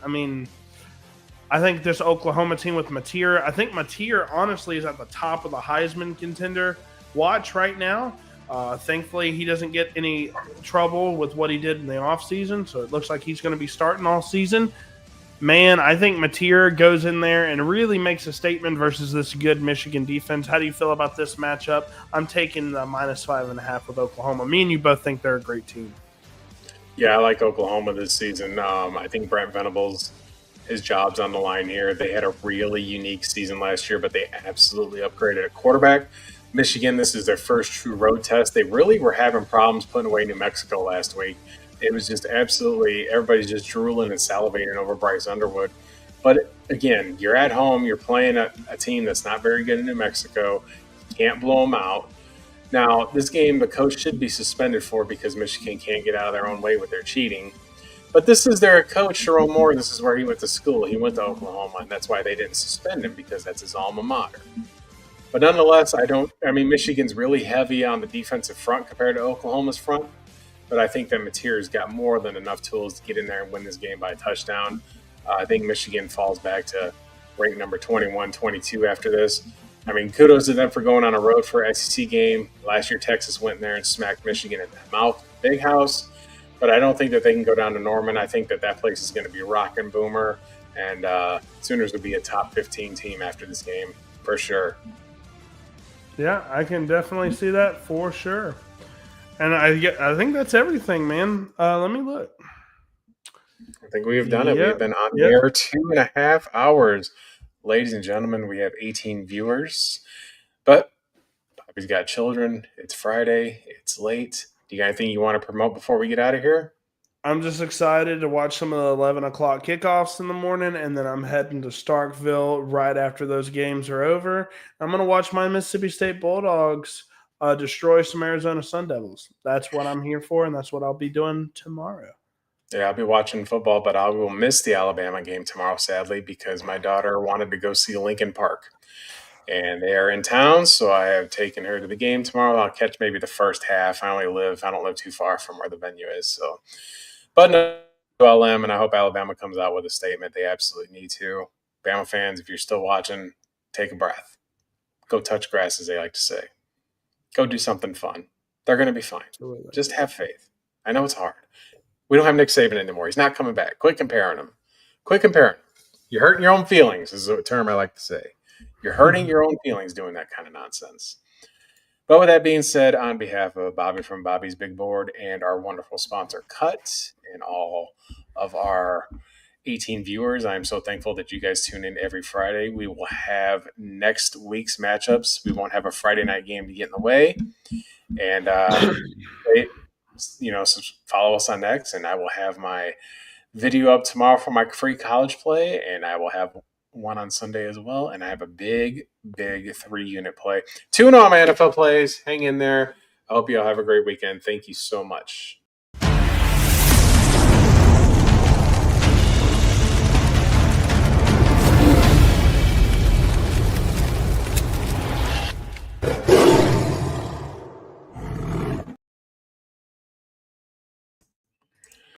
I think this Oklahoma team with Mateer. I think Mateer honestly is at the top of the Heisman contender watch right now. Thankfully, he doesn't get any trouble with what he did in the offseason, so it looks like he's going to be starting all season. Man, I think Mateer goes in there and really makes a statement versus this good Michigan defense. How do you feel about this matchup? I'm taking the minus 5.5 with Oklahoma. Me and you both think they're a great team. Yeah, I like Oklahoma this season. I think Brent Venables, his job's on the line here. They had a really unique season last year, but they absolutely upgraded at quarterback. Michigan, this is their first true road test. They really were having problems putting away New Mexico last week. It was just absolutely – everybody's just drooling and salivating over Bryce Underwood. But, again, you're at home. You're playing a team that's not very good in New Mexico. You can't blow them out. Now, this game the coach should be suspended for because Michigan can't get out of their own way with their cheating. But this is their coach, Jerome Moore. This is where he went to school. He went to Oklahoma, and that's why they didn't suspend him, because that's his alma mater. But nonetheless, Michigan's really heavy on the defensive front compared to Oklahoma's front. But I think that Mateer's got more than enough tools to get in there and win this game by a touchdown. I think Michigan falls back to rank number 21, 22 after this. I mean, kudos to them for going on a road for an SEC game. Last year, Texas went in there and smacked Michigan in the mouth, big house. But I don't think that they can go down to Norman. I think that that place is going to be rockin' boomer, and Sooners will be a top 15 team after this game for sure. Yeah, I can definitely see that for sure. And I think that's everything, man. Let me look. I think we have done it. Yep. We've been on the air 2.5 hours. Ladies and gentlemen, we have 18 viewers. But Bobby's got children. It's Friday. It's late. Do you got anything you want to promote before we get out of here? I'm just excited to watch some of the 11 o'clock kickoffs in the morning, and then I'm heading to Starkville right after those games are over. I'm going to watch my Mississippi State Bulldogs destroy some Arizona Sun Devils. That's what I'm here for, and that's what I'll be doing tomorrow. Yeah, I'll be watching football, but I will miss the Alabama game tomorrow, sadly, because my daughter wanted to go see Lincoln Park. And they are in town, so I have taken her to the game tomorrow. I'll catch maybe the first half. I don't live too far from where the venue is. So, but no, LM, and I hope Alabama comes out with a statement. They absolutely need to. Bama fans, if you're still watching, take a breath. Go touch grass, as they like to say. Go do something fun. They're going to be fine. Absolutely. Just have faith. I know it's hard. We don't have Nick Saban anymore. He's not coming back. Quit comparing him. You're hurting your own feelings, is a term I like to say. You're hurting your own feelings doing that kind of nonsense. But with that being said, on behalf of Bobby from Bobby's Big Board and our wonderful sponsor, Cut, and all of our 18 viewers, I'm so thankful that you guys tune in every Friday. We will have next week's matchups. We won't have a Friday night game to get in the way. And, so follow us on X, and I will have my video up tomorrow for my free college play, and I will have one on Sunday as well, and I have a big 3-unit play. 2-0 on my NFL plays. Hang in there. I hope you all have a great weekend. Thank you so much.